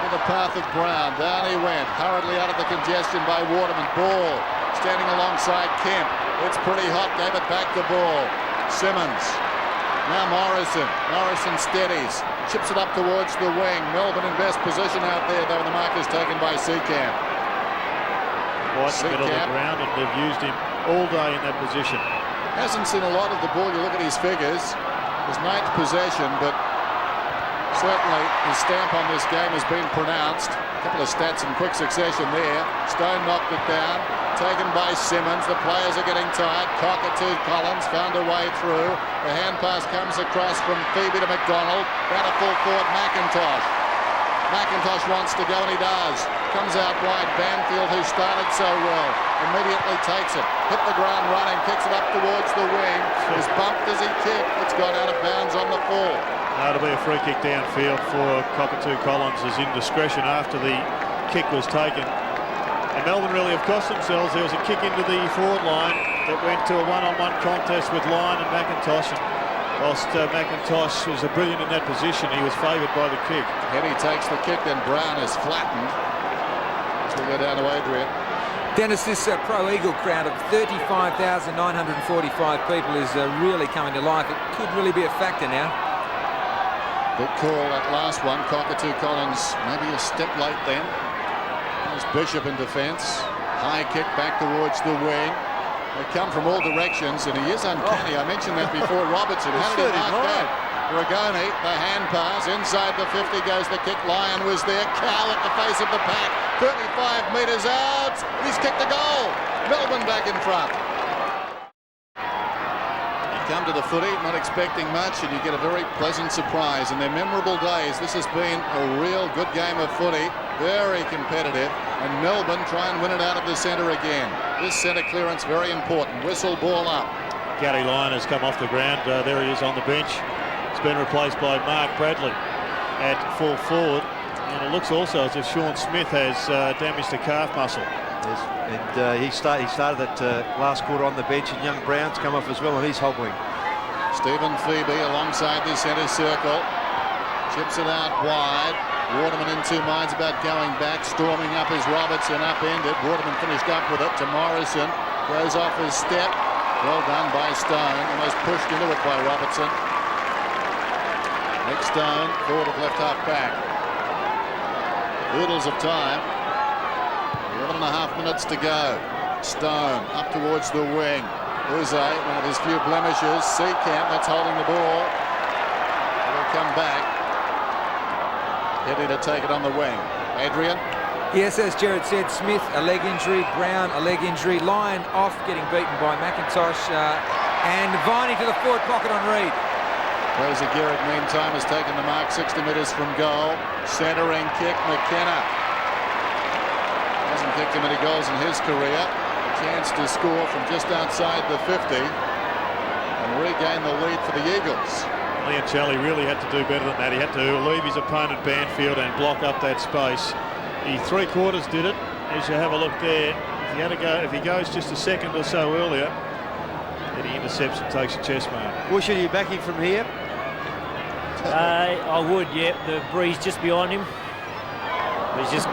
Into the path of Brown. Down he went. Hurriedly out of the congestion by Waterman. Ball standing alongside Kemp. It's pretty hot. Gave it back to Ball. Simmons. Now Morrison. Morrison steadies. Chips it up towards the wing. Melbourne in best position out there, though, and the mark is taken by Seacamp. White in the middle of the ground, and they've used him all day in that position. Hasn't seen a lot of the ball. You look at his figures. His 9th possession, but certainly his stamp on this game has been pronounced. A couple of stats in quick succession there. Stone knocked it down. Taken by Simmons. The players are getting tired. Cockatoo-Collins found a way through. The hand pass comes across from Phoebe to McDonald. Down to full forward McIntosh. McIntosh wants to go, and he does. Comes out wide. Banfield, who started so well, immediately takes it. Hit the ground running. Kicks it up towards the wing. Is bumped as he kicked. It's gone out of bounds on the full. It'll be a free kick downfield for Cockatoo-Collins' indiscretion after the kick was taken. And Melbourne really have cost themselves. There was a kick into the forward line that went to a one-on-one contest with Lyon and McIntosh. And whilst McIntosh was brilliant in that position, he was favoured by the kick. Heady takes the kick, then Brown is flattened. As we go down to Adrian. Dennis, this pro-Eagle crowd of 35,945 people is really coming to life. It could really be a factor now. Good call, that last one. Cockatoo-Collins maybe a step late then. There's Bishop in defence. High kick back towards the wing. They come from all directions, and he is uncanny. I mentioned that before. Robertson, how did he mark that? Ragoni, the hand pass. Inside the 50 goes the kick. Lyon was there. Kowal at the face of the pack. 35 metres out. He's kicked a goal. Melbourne back in front. Come to the footy, not expecting much, and you get a very pleasant surprise. In their memorable days, this has been a real good game of footy, very competitive, and Melbourne try and win it out of the centre again. This centre clearance very important. Whistle, ball up. Gary Lyon has come off the ground. There he is on the bench. It's been replaced by Mark Bradley at full forward, and it looks also as if Shaun Smith has damaged the calf muscle. Yes, and he started that last quarter on the bench, and young Brown's come off as well, and he's hobbling. Stephen Phoebe alongside the centre circle. Chips it out wide. Waterman in 2 minds about going back. Storming up is Robertson, upended. Waterman finished up with it to Morrison. Goes off his step. Well done by Stone. Almost pushed into it by Robertson. Nick Stone, forward of left half back. Oodles of time. 11.5 minutes to go. Stone up towards the wing. Uze, one of his few blemishes. Seacamp, that's holding the ball. It'll come back. Heady to take it on the wing. Adrian. Yes, as Jared said, Smith a leg injury, Brown a leg injury, Lyon off, getting beaten by McIntosh, and Viney to the forward pocket on Reid. Rosie Garrett, meantime, has taken the mark 60 metres from goal. Centering kick, McKenna. Hasn't kicked many goals in his career. A chance to score from just outside the 50 and regain the lead for the Eagles. Leoncelli really had to do better than that. He had to leave his opponent Banfield and block up that space. The 3/4 did it. As you have a look there, if he goes just a second or so earlier, then he intercepts and takes a chest mark. Bush, are you backing from here? I would, yeah. The breeze just behind him. He's just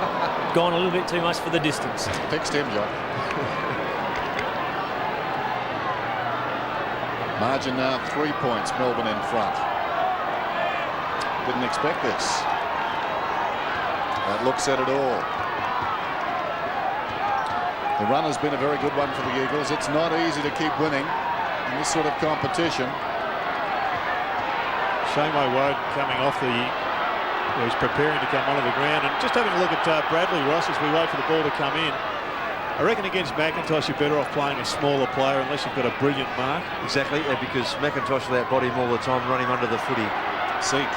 gone a little bit too much for the distance. Fixed him, John. Margin now 3 points, Melbourne in front. Didn't expect this. That look said it all. The run has been a very good one for the Eagles. It's not easy to keep winning in this sort of competition. Shane Woden coming off the... he's preparing to come onto the ground. And just having a look at Bradley, Ross, as we wait for the ball to come in. I reckon against McIntosh, you're better off playing a smaller player unless you've got a brilliant mark. Exactly, because McIntosh will outbody him all the time, run him under the footy.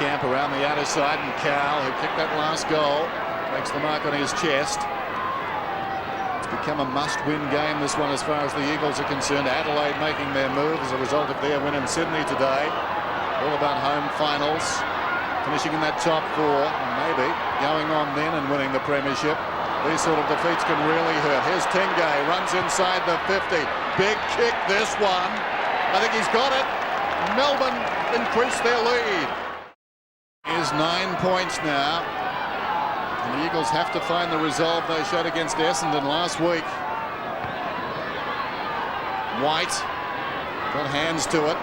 Camp around the outer side, and Kowal, who kicked that last goal, makes the mark on his chest. It's become a must-win game, this one, as far as the Eagles are concerned. Adelaide making their move as a result of their win in Sydney today. All about home finals, finishing in that top four, and maybe going on then and winning the premiership. These sort of defeats can really hurt. Here's Tingay, runs inside the 50. Big kick, this one. I think he's got it. Melbourne increased their lead. Here's 9 points now. And the Eagles have to find the resolve they showed against Essendon last week. White got hands to it.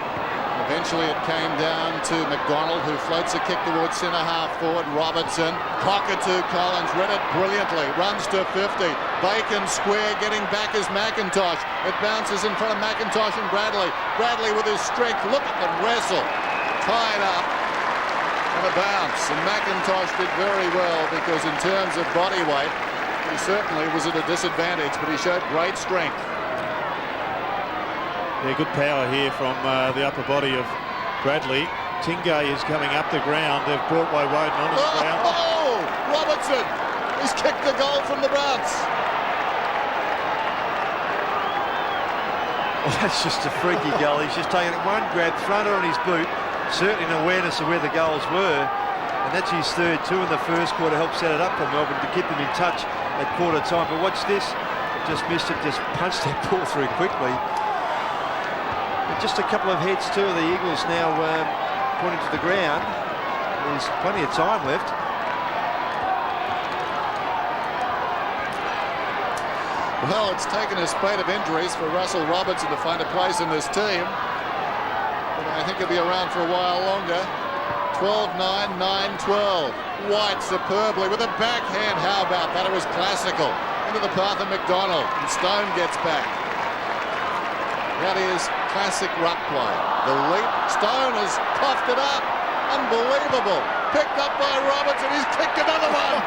Eventually it came down to McDonald, who floats a kick towards centre half forward. Robertson, Cockatoo-Collins read it brilliantly, runs to 50. Bacon square, getting back is McIntosh. It bounces in front of McIntosh and Bradley. Bradley with his strength, look at them wrestle. Tied up and a bounce. And McIntosh did very well, because in terms of body weight, he certainly was at a disadvantage, but he showed great strength. Yeah, good power here from the upper body of Bradley. Tingay is coming up the ground. They've brought Woden onto the ground. Oh, Robertson! He's kicked the goal from the bounce. Well, that's just a freaky goal. He's just taken it one grab, thrown it on his boot, certainly an awareness of where the goals were. And that's his third two in the first quarter, helped set it up for Melbourne to keep them in touch at quarter time. But watch this, just missed it, just punched that ball through quickly. And just a couple of heads too of the Eagles now pointing to the ground. There's plenty of time left. Well, it's taken a spate of injuries for Russell Robertson to find a place in this team. But I think he'll be around for a while longer. 12-9, 9-12. White superbly with a backhand. How about that? It was classical. Into the path of McDonald. And Stone gets back. That is classic ruck play. The leap. Stone has puffed it up. Unbelievable. Picked up by Robertson. He's kicked another one.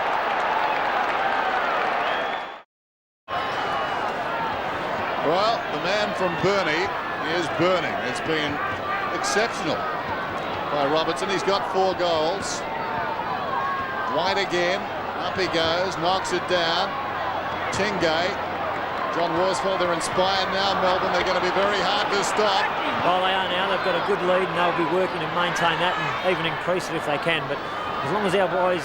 Well, the man from Viney is burning. It's been exceptional by Robertson. He's got 4 goals. White again. Up he goes. Knocks it down. Tingay. John Worsfold, they're inspired now, Melbourne. They're going to be very hard to stop. Well, they are now. They've got a good lead, and they'll be working to maintain that and even increase it if they can. But as long as our boys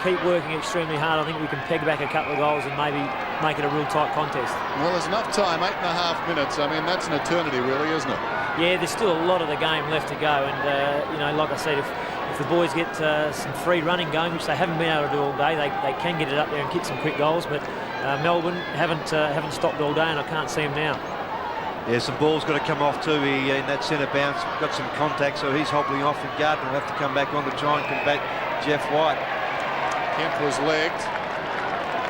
keep working extremely hard, I think we can peg back a couple of goals and maybe make it a real tight contest. Well, there's enough time, 8.5 minutes. I mean, that's an eternity, really, isn't it? Yeah, there's still a lot of the game left to go. And, you know, like I said, if the boys get some free running going, which they haven't been able to do all day, they can get it up there and kick some quick goals. But Melbourne haven't stopped all day, and I can't see them now. Yeah, some ball's got to come off too. He in that centre bounce got some contact, so he's hobbling off, and Gardner will have to come back on to try and combat Jeff White. Kemp was legged.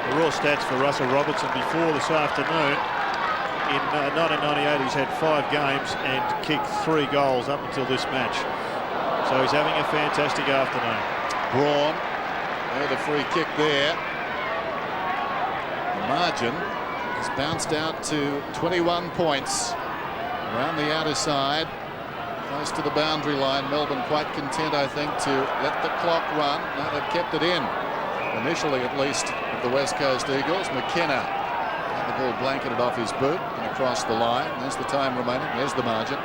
The raw stats for Russell Robertson before this afternoon. In 1998, he's had 5 games and kicked 3 goals up until this match. So he's having a fantastic afternoon. Braun, the free kick there. The margin has bounced out to 21 points. Around the outer side, close to the boundary line. Melbourne quite content, I think, to let the clock run. Now they've kept it in, initially at least, of the West Coast Eagles. McKenna had the ball blanketed off his boot and across the line. There's the time remaining. There's the margin.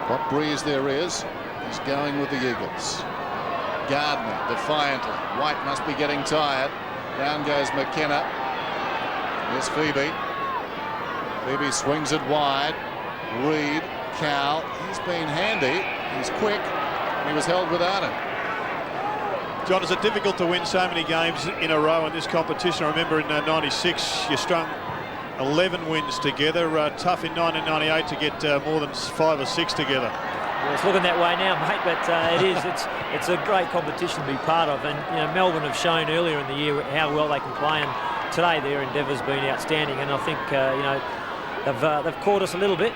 What breeze there is, he's going with the Eagles. Gardner defiantly. White must be getting tired. Down goes McKenna. Here's Phoebe. Phoebe swings it wide. Reed, Kowal. He's been handy. He's quick. And he was held without it. John, is it difficult to win so many games in a row in this competition? I remember in '96 you strung 11 wins together. Tough in 1998 to get more than 5 or 6 together. Well, it's looking that way now, mate, but it is. It's a great competition to be part of, and you know, Melbourne have shown earlier in the year how well they can play, and today their endeavour's been outstanding, and I think you know, they've caught us a little bit.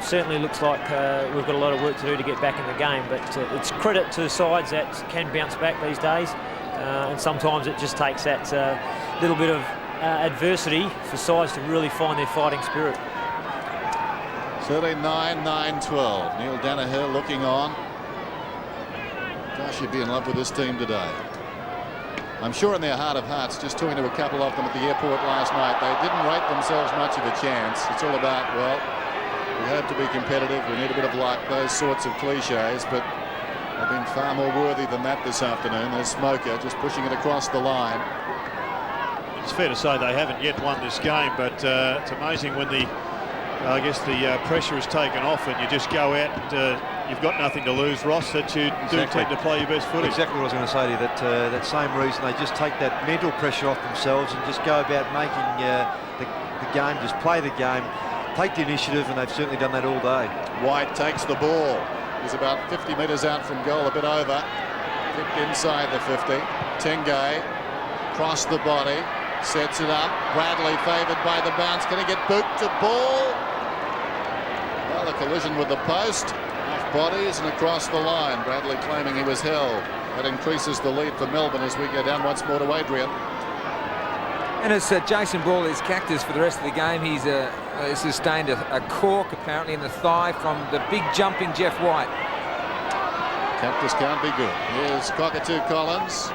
Certainly looks like we've got a lot of work to do to get back in the game, but it's credit to sides that can bounce back these days, and sometimes it just takes that little bit of adversity for sides to really find their fighting spirit. 39-9-12. Neil Danaher looking on. Gosh, you'd be in love with this team today. I'm sure in their heart of hearts, just talking to a couple of them at the airport last night, they didn't rate themselves much of a chance. It's all about, well, we hope to be competitive, we need a bit of luck, those sorts of cliches, but they've been far more worthy than that this afternoon. There's Smoker just pushing it across the line. It's fair to say they haven't yet won this game, but it's amazing when the pressure is taken off and you just go out and you've got nothing to lose, Ross, that you do tend to play your best footy. Exactly what I was going to say to you, that same reason they just take that mental pressure off themselves and just go about making the game, just play the game, take the initiative, and they've certainly done that all day. White takes the ball. He's about 50 metres out from goal, a bit over. Kicked inside the 50. Tingay, cross the body, sets it up. Bradley favoured by the bounce. Can he get booked to ball? Well, a collision with the post. Off bodies and across the line. Bradley claiming he was held. That increases the lead for Melbourne as we go down once more to Adrian. And it's Jason Ball is cactus for the rest of the game. He's sustained a cork apparently in the thigh from the big jumping Jeff White. Cactus can't be good. Here's Cockatoo-Collins.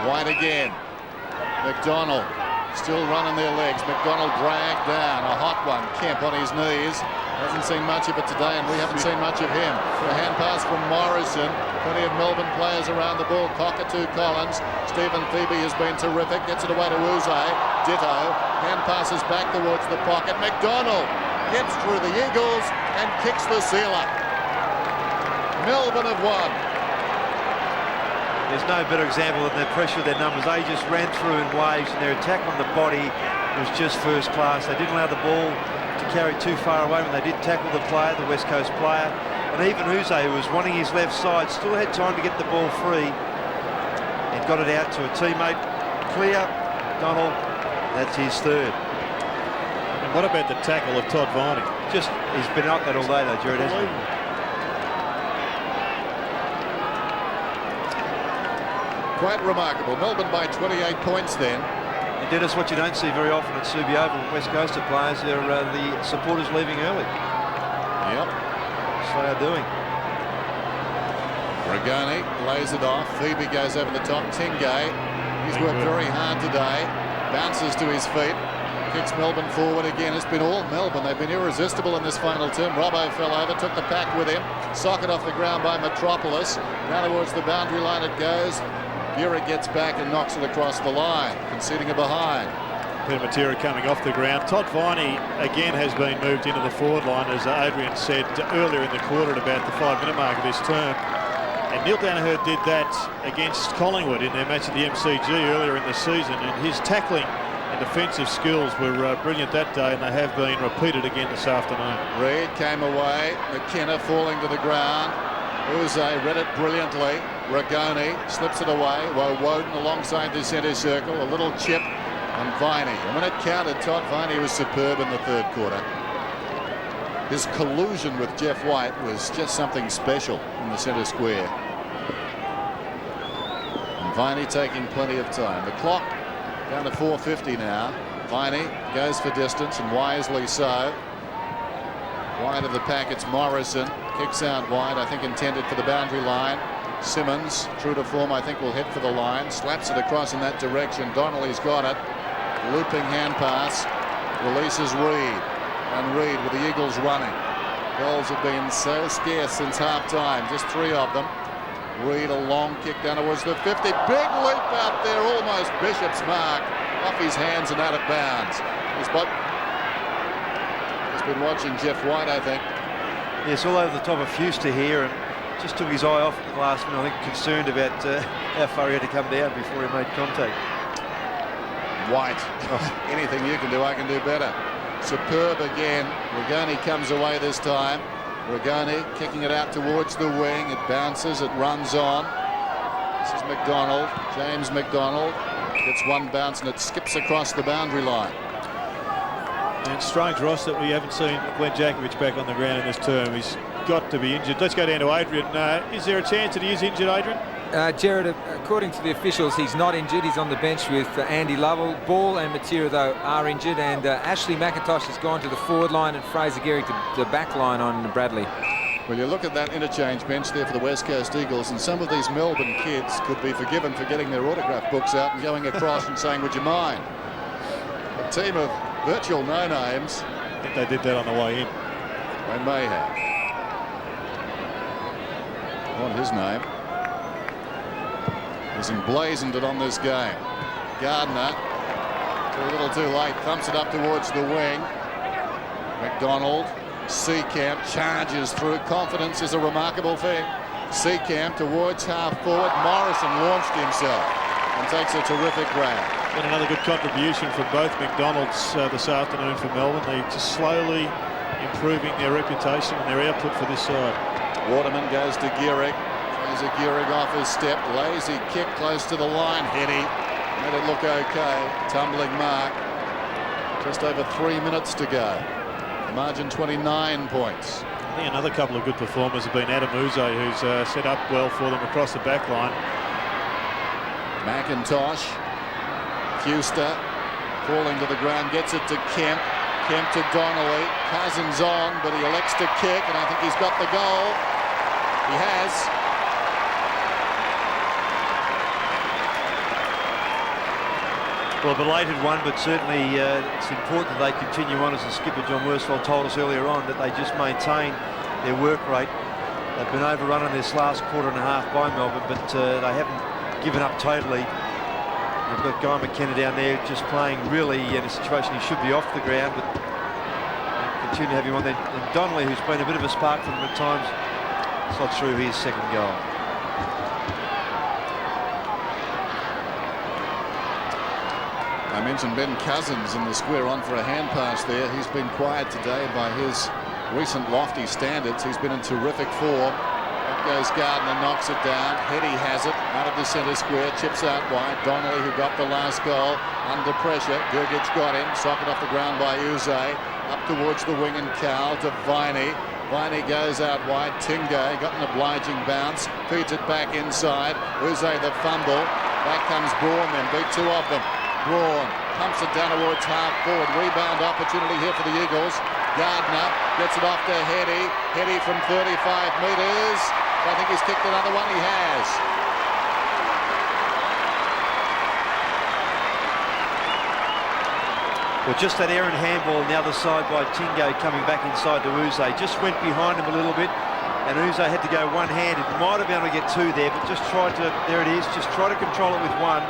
White again. McDonald still running their legs. McDonald dragged down. A hot one. Kemp on his knees. Hasn't seen much of it today, and we haven't seen much of him. A hand pass from Morrison. Plenty of Melbourne players around the ball. Cockatoo-Collins. Stephen Phoebe has been terrific. Gets it away to Uze. Ditto. Hand passes back towards the pocket. McDonald gets through the Eagles and kicks the sealer. Melbourne have won. There's no better example than their pressure of their numbers. They just ran through in waves, and their attack on the body was just first class. They didn't allow the ball to carry too far away when they did tackle the player, the West Coast player. And even Uze, who was wanting his left side, still had time to get the ball free and got it out to a teammate. Clear, Donald, that's his third. And what about the tackle of Todd Viney? He's been like that all day though, Jared, hasn't he? Quite remarkable. Melbourne by 28 points then. And Dennis, what you don't see very often at Subiaco West Coaster players are the supporters leaving early. Yep. So they're doing. Regani lays it off. Phoebe goes over the top. Tingay, he's worked very hard today. Bounces to his feet. Kicks Melbourne forward again. It's been all Melbourne. They've been irresistible in this final term. Robbo fell over, took the pack with him. Socket off the ground by Metropolis. Now towards the boundary line it goes. Bury gets back and knocks it across the line, conceding a behind. Peter Matera coming off the ground. Todd Viney again has been moved into the forward line, as Adrian said earlier in the quarter at about the 5-minute mark of this term. And Neil Danaher did that against Collingwood in their match at the MCG earlier in the season, and his tackling and defensive skills were brilliant that day, and they have been repeated again this afternoon. Reid came away. McKenna falling to the ground. Uze read it brilliantly. Regani slips it away. Woden alongside the centre circle. A little chip on Viney. And when it counted, Todd Viney was superb in the third quarter. His collusion with Jeff White was just something special in the centre square. And Viney taking plenty of time. The clock down to 4:50 now. Viney goes for distance, and wisely so. Wide of the pack, it's Morrison. Kicks out wide, I think intended for the boundary line. Simmons, true to form, I think will head for the line. Slaps it across in that direction. Donnelly's got it. Looping hand pass. Releases Reid. And Reid with the Eagles running. Goals have been so scarce since half-time. Just 3 of them. Reid, a long kick down towards the 50. Big leap out there, almost Bishop's mark. Off his hands and out of bounds. He's been watching Jeff White, I think. Yes, all over the top of Fuster here, and just took his eye off at the last minute. I think concerned about how far he had to come down before he made contact. White, anything you can do, I can do better. Superb again. Regani comes away this time. Regani kicking it out towards the wing. It bounces, it runs on. This is McDonald, James McDonald. Gets one bounce and it skips across the boundary line. And it's strange, Ross, that we haven't seen Glenn Jakovich back on the ground in this term. He's got to be injured. Let's go down to Adrian. Is there a chance that he is injured, Adrian? Jared, according to the officials, he's not injured. He's on the bench with Andy Lovell. Ball and Matera, though, are injured. And Ashley McIntosh has gone to the forward line and Fraser Gehrig to the back line on Bradley. Well, you look at that interchange bench there for the West Coast Eagles, and some of these Melbourne kids could be forgiven for getting their autograph books out and going across and saying, would you mind? A team of virtual no-names. I think they did that on the way in. They may have. On his name. He's emblazoned it on this game. Gardner, a little too late, thumps it up towards the wing. McDonald. Seacamp charges through. Confidence is a remarkable thing. Seacamp towards half forward. Morrison launched himself and takes a terrific grab. And another good contribution from both McDonalds this afternoon for Melbourne. They're just slowly improving their reputation and their output for this side. Waterman goes to Gehrig. Fraser Gehrig off his step. Lazy kick close to the line. Heady made it look okay. Tumbling mark. Just over 3 minutes to go. Margin 29 points. I think another couple of good performers have been Adam Uze, who's set up well for them across the back line. McIntosh. Fuster falling to the ground, gets it to Kemp. Kemp to Donnelly. Cousins on, but he elects to kick, and I think he's got the goal. He has. Well, a belated one, but certainly it's important that they continue on, as the skipper John Worsfold told us earlier on, that they just maintain their work rate. They've been overrun in this last quarter and a half by Melbourne, but they haven't given up totally. They've got Guy McKenna down there just playing really in a situation he should be off the ground, but continue to have him on there. And Donnelly, who's been a bit of a spark for them at times, slots through his second goal. I mentioned Ben Cousins in the square on for a hand pass there. He's been quiet today by his recent lofty standards. He's been in terrific form. Up goes Gardner, knocks it down. Heady has it out of the centre square, chips out wide. Donnelly, who got the last goal, under pressure. Gurgic got him, socket off the ground by Uze. Up towards the wing and Kowal to Viney. Viney goes out wide. Tingay got an obliging bounce, feeds it back inside. Uze the fumble. Back comes Braun, then beat two of them. Braun pumps it down towards half forward. Rebound opportunity here for the Eagles. Gardner gets it off to Heady. Heady from 35 metres. I think he's kicked another one. He has. Well, just that errant handball on the other side by Tingay coming back inside to Uze. Just went behind him a little bit, and Uze had to go one-handed. Might have been able to get two there, but just tried to, there it is, just try to control it with one.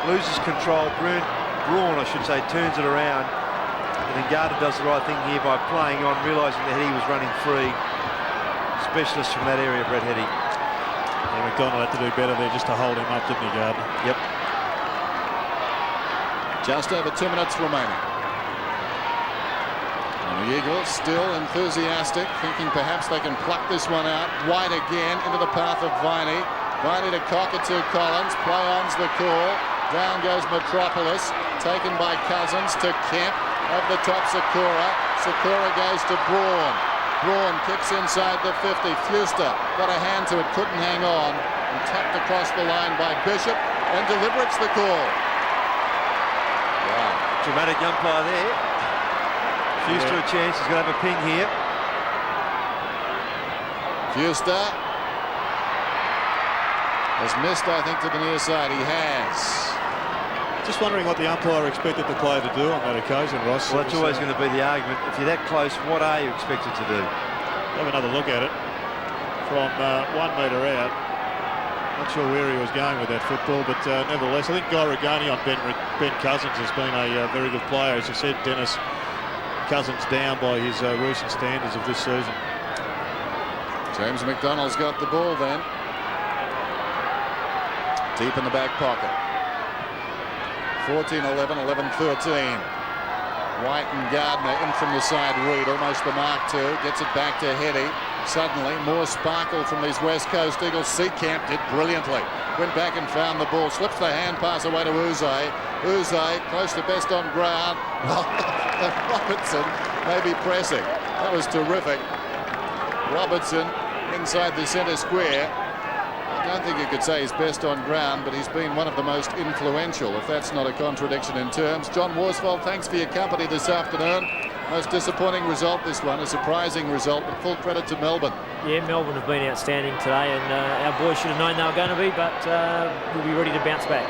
Loses control. Braun, I should say, turns it around. And then Gardner does the right thing here by playing on, realising that Heady was running free. Specialist from that area, Brett Heady. Yeah, McDonald had to do better there just to hold him up, didn't he, Gardner? Yep. Just over 2 minutes remaining. And the Eagles still enthusiastic, thinking perhaps they can pluck this one out. Wide again into the path of Viney. Viney to Cockatoo-Collins. Play on's the call. Down goes Metropolis, taken by Cousins to Kemp. Over the top, Sakura. Sakura goes to Braun. Braun kicks inside the 50. Fuster got a hand to it, couldn't hang on. And tapped across the line by Bishop, and deliberates the call. Wow. Dramatic umpire there. Fuster a chance, he's going to have a ping here. Fuster has missed, I think, to the near side. He has. Just wondering what the umpire expected the player to do on that occasion, Ross. Well, that's always going to be the argument. If you're that close, what are you expected to do? Have another look at it from 1 metre out. Not sure where he was going with that football, but nevertheless, I think Guy Regani on Ben Cousins has been a very good player. As you said, Dennis, Cousins down by his recent standards of this season. James McDonald's got the ball then. Deep in the back pocket. 14-11, 11-13. White and Gardner in from the side read, almost the mark two. Gets it back to Heady. Suddenly, more sparkle from these West Coast Eagles. Seacamp did brilliantly. Went back and found the ball. Slips the hand pass away to Uze. Uze, close to best on ground. Well, Robertson may be pressing. That was terrific. Robertson inside the centre square. I don't think you could say he's best on ground, but he's been one of the most influential, if that's not a contradiction in terms. John Worsfold, thanks for your company this afternoon. Most disappointing result, this one, a surprising result, but full credit to Melbourne. Yeah, Melbourne have been outstanding today, and our boys should have known they were going to be, but we'll be ready to bounce back.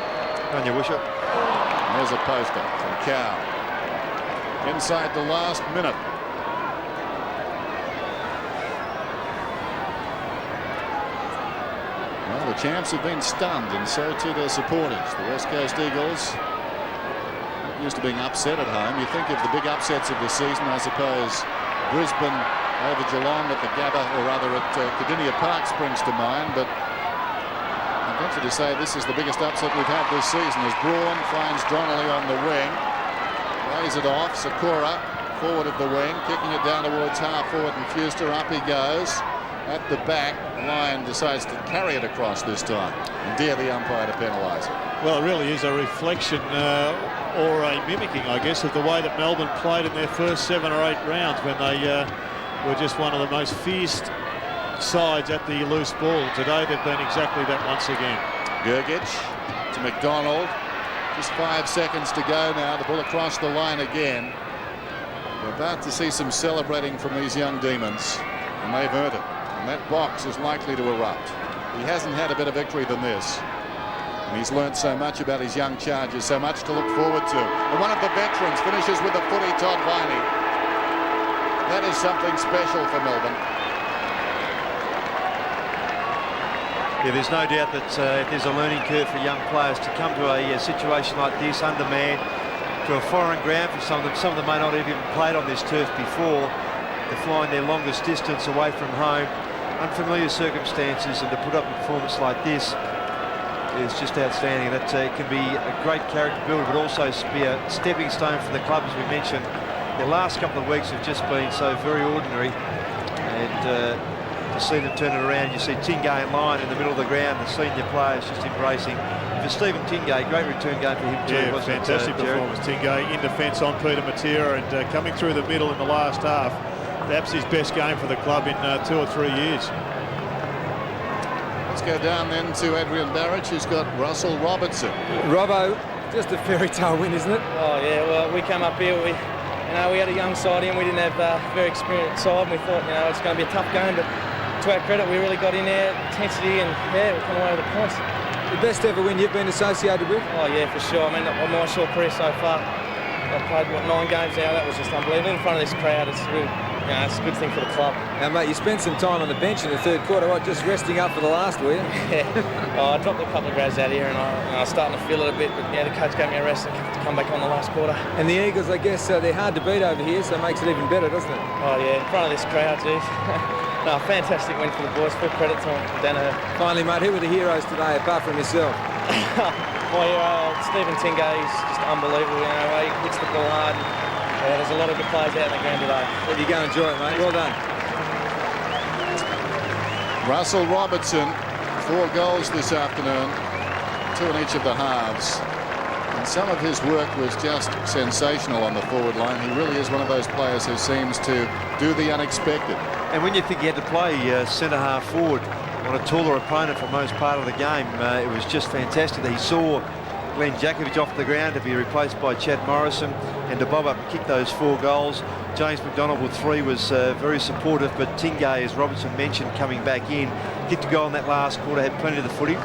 On your wish it. There's a poster from Kowal. Inside the last minute. Well, the champs have been stunned, and so too their supporters. The West Coast Eagles, used to being upset at home. You think of the big upsets of the season, I suppose Brisbane over Geelong at the Gabba, or rather at Cardinia Park, springs to mind, but I'd venture to say this is the biggest upset we've had this season, as Braun finds Donnelly on the wing, lays it off. Sakura forward of the wing, kicking it down towards half forward, and Fuster up he goes. At the back, Lyon decides to carry it across this time and dare the umpire to penalise it. Well, it really is a reflection or a mimicking, I guess, of the way that Melbourne played in their first 7 or 8 rounds when they were just one of the most fierce sides at the loose ball. Today they've been exactly that once again. Gergic to McDonald. Just 5 seconds to go now. The ball across the line again. We're about to see some celebrating from these young demons, and they've earned it. And that box is likely to erupt. He hasn't had a better victory than this. And he's learnt so much about his young charges, so much to look forward to. And one of the veterans finishes with a footy, Todd Viney. That is something special for Melbourne. Yeah, there's no doubt that there's a learning curve for young players to come to a situation like this, undermanned, to a foreign ground for some of them. Some of them may not have even played on this turf before. They're flying their longest distance away from home, unfamiliar circumstances, and to put up a performance like this is just outstanding. That can be a great character builder, but also be a stepping stone for the club, as we mentioned. The last couple of weeks have just been so very ordinary, and to see them turn it around, you see Tingay and Lyon in the middle of the ground, the senior players just embracing. For Stephen Tingay, great return game for him too. Yeah, fantastic performance, Tingay, in defence on Peter Matera, and coming through the middle in the last half. Perhaps his best game for the club in 2 or 3 years. Let's go down then to Adrian Barrett, who's got Russell Robertson. Robbo, just a fairy tale win, isn't it? Oh yeah, well we came up here, we had a young side in, we didn't have a very experienced side, and we thought it's going to be a tough game, but to our credit we really got in there, intensity, and yeah, we come away with the points. The best ever win you've been associated with? Oh yeah, for sure. I mean, on my short career so far, I've played 9 games now. That was just unbelievable. In front of this crowd, it's really, it's a good thing for the club. Now, mate, you spent some time on the bench in the third quarter, what, just resting up for the last, were you? Yeah. I dropped a couple of grads out here, and I was starting to feel it a bit. But yeah, the coach gave me a rest to come back on the last quarter. And the Eagles, I guess, they're hard to beat over here, so it makes it even better, doesn't it? Oh yeah, in front of this crowd, geez. No, fantastic win for the boys. Full credit to Danaher. Finally, mate, who were the heroes today, apart from yourself? My hero, Stephen Tingay, is just unbelievable. He hits the ball hard. Yeah, there's a lot of good players out in the game today. There you go, enjoy it, mate. Well done. Russell Robertson, 4 goals this afternoon, 2 in each of the halves. And some of his work was just sensational on the forward line. He really is one of those players who seems to do the unexpected. And when you think he had to play centre half forward on a taller opponent for most part of the game, it was just fantastic that he saw Glenn Jakovic off the ground to be replaced by Chad Morrison, and to bob up and kick those 4 goals. James McDonald with 3 was very supportive, but Tingay, as Robertson mentioned, coming back in, kicked a goal in that last quarter, had plenty of the footy.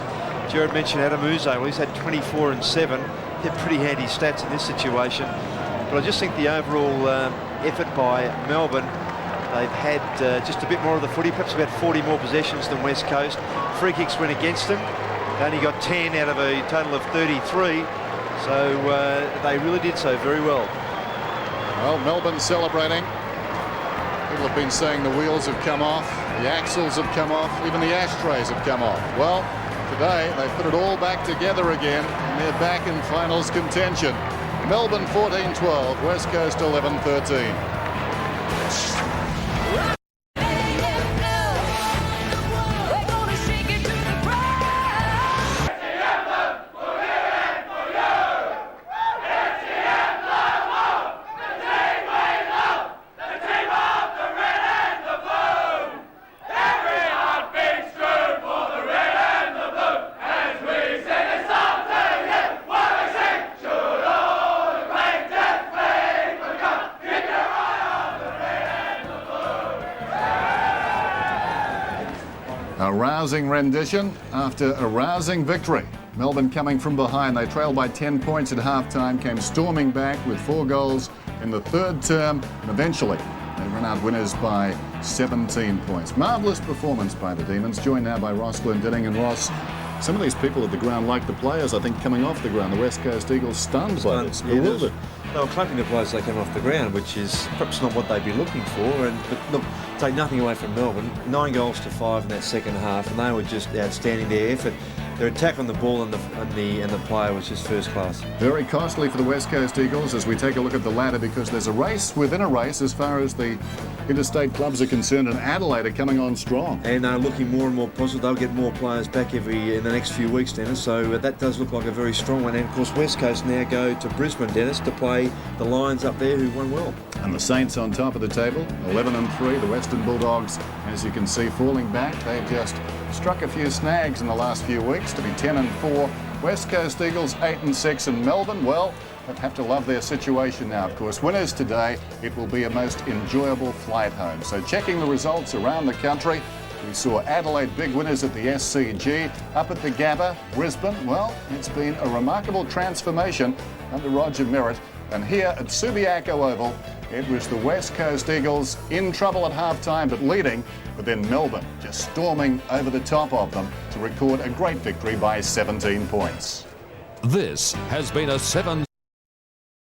Jared mentioned Adam Uze, well, he's had 24 and 7. They're pretty handy stats in this situation. But I just think the overall effort by Melbourne, they've had just a bit more of the footy, perhaps about 40 more possessions than West Coast. Free kicks went against them. They only got 10 out of a total of 33. So they really did so very well. Well, Melbourne celebrating. People have been saying the wheels have come off, the axles have come off, even the ashtrays have come off. Well, today they put it all back together again, and they're back in finals contention. Melbourne 14-12, West Coast 11-13. A rousing rendition after a rousing victory. Melbourne coming from behind. They trailed by 10 points at half-time, came storming back with 4 goals in the third term, and eventually they run out winners by 17 points. Marvellous performance by the Demons, joined now by Ross Glendinning. And Ross, some of these people at the ground, like the players, I think, coming off the ground. The West Coast Eagles stunned by this, bewildered. They were clapping the players they came off the ground, which is perhaps not what they'd be looking for. But look, take nothing away from Melbourne. 9 goals to 5 in that second half, and they were just outstanding. Their effort, their attack on the ball, and the player was just first class. Very costly for the West Coast Eagles as we take a look at the ladder, because there's a race within a race as far as the interstate clubs are concerned, and Adelaide are coming on strong. And looking more and more positive. They'll get more players back in the next few weeks, Dennis. So that does look like a very strong one. And of course, West Coast now go to Brisbane, Dennis, to play the Lions up there, who won well. And the Saints on top of the table, 11-3. The Western Bulldogs, as you can see, falling back. They've just struck a few snags in the last few weeks to be 10-4. West Coast Eagles 8-6, and Melbourne, well, they have to love their situation now, of course. Winners today, it will be a most enjoyable flight home. So checking the results around the country, we saw Adelaide big winners at the SCG. Up at the Gabba, Brisbane, well, it's been a remarkable transformation under Roger Merritt. And here at Subiaco Oval, it was the West Coast Eagles in trouble at half-time but leading, but then Melbourne just storming over the top of them to record a great victory by 17 points. This has been a 7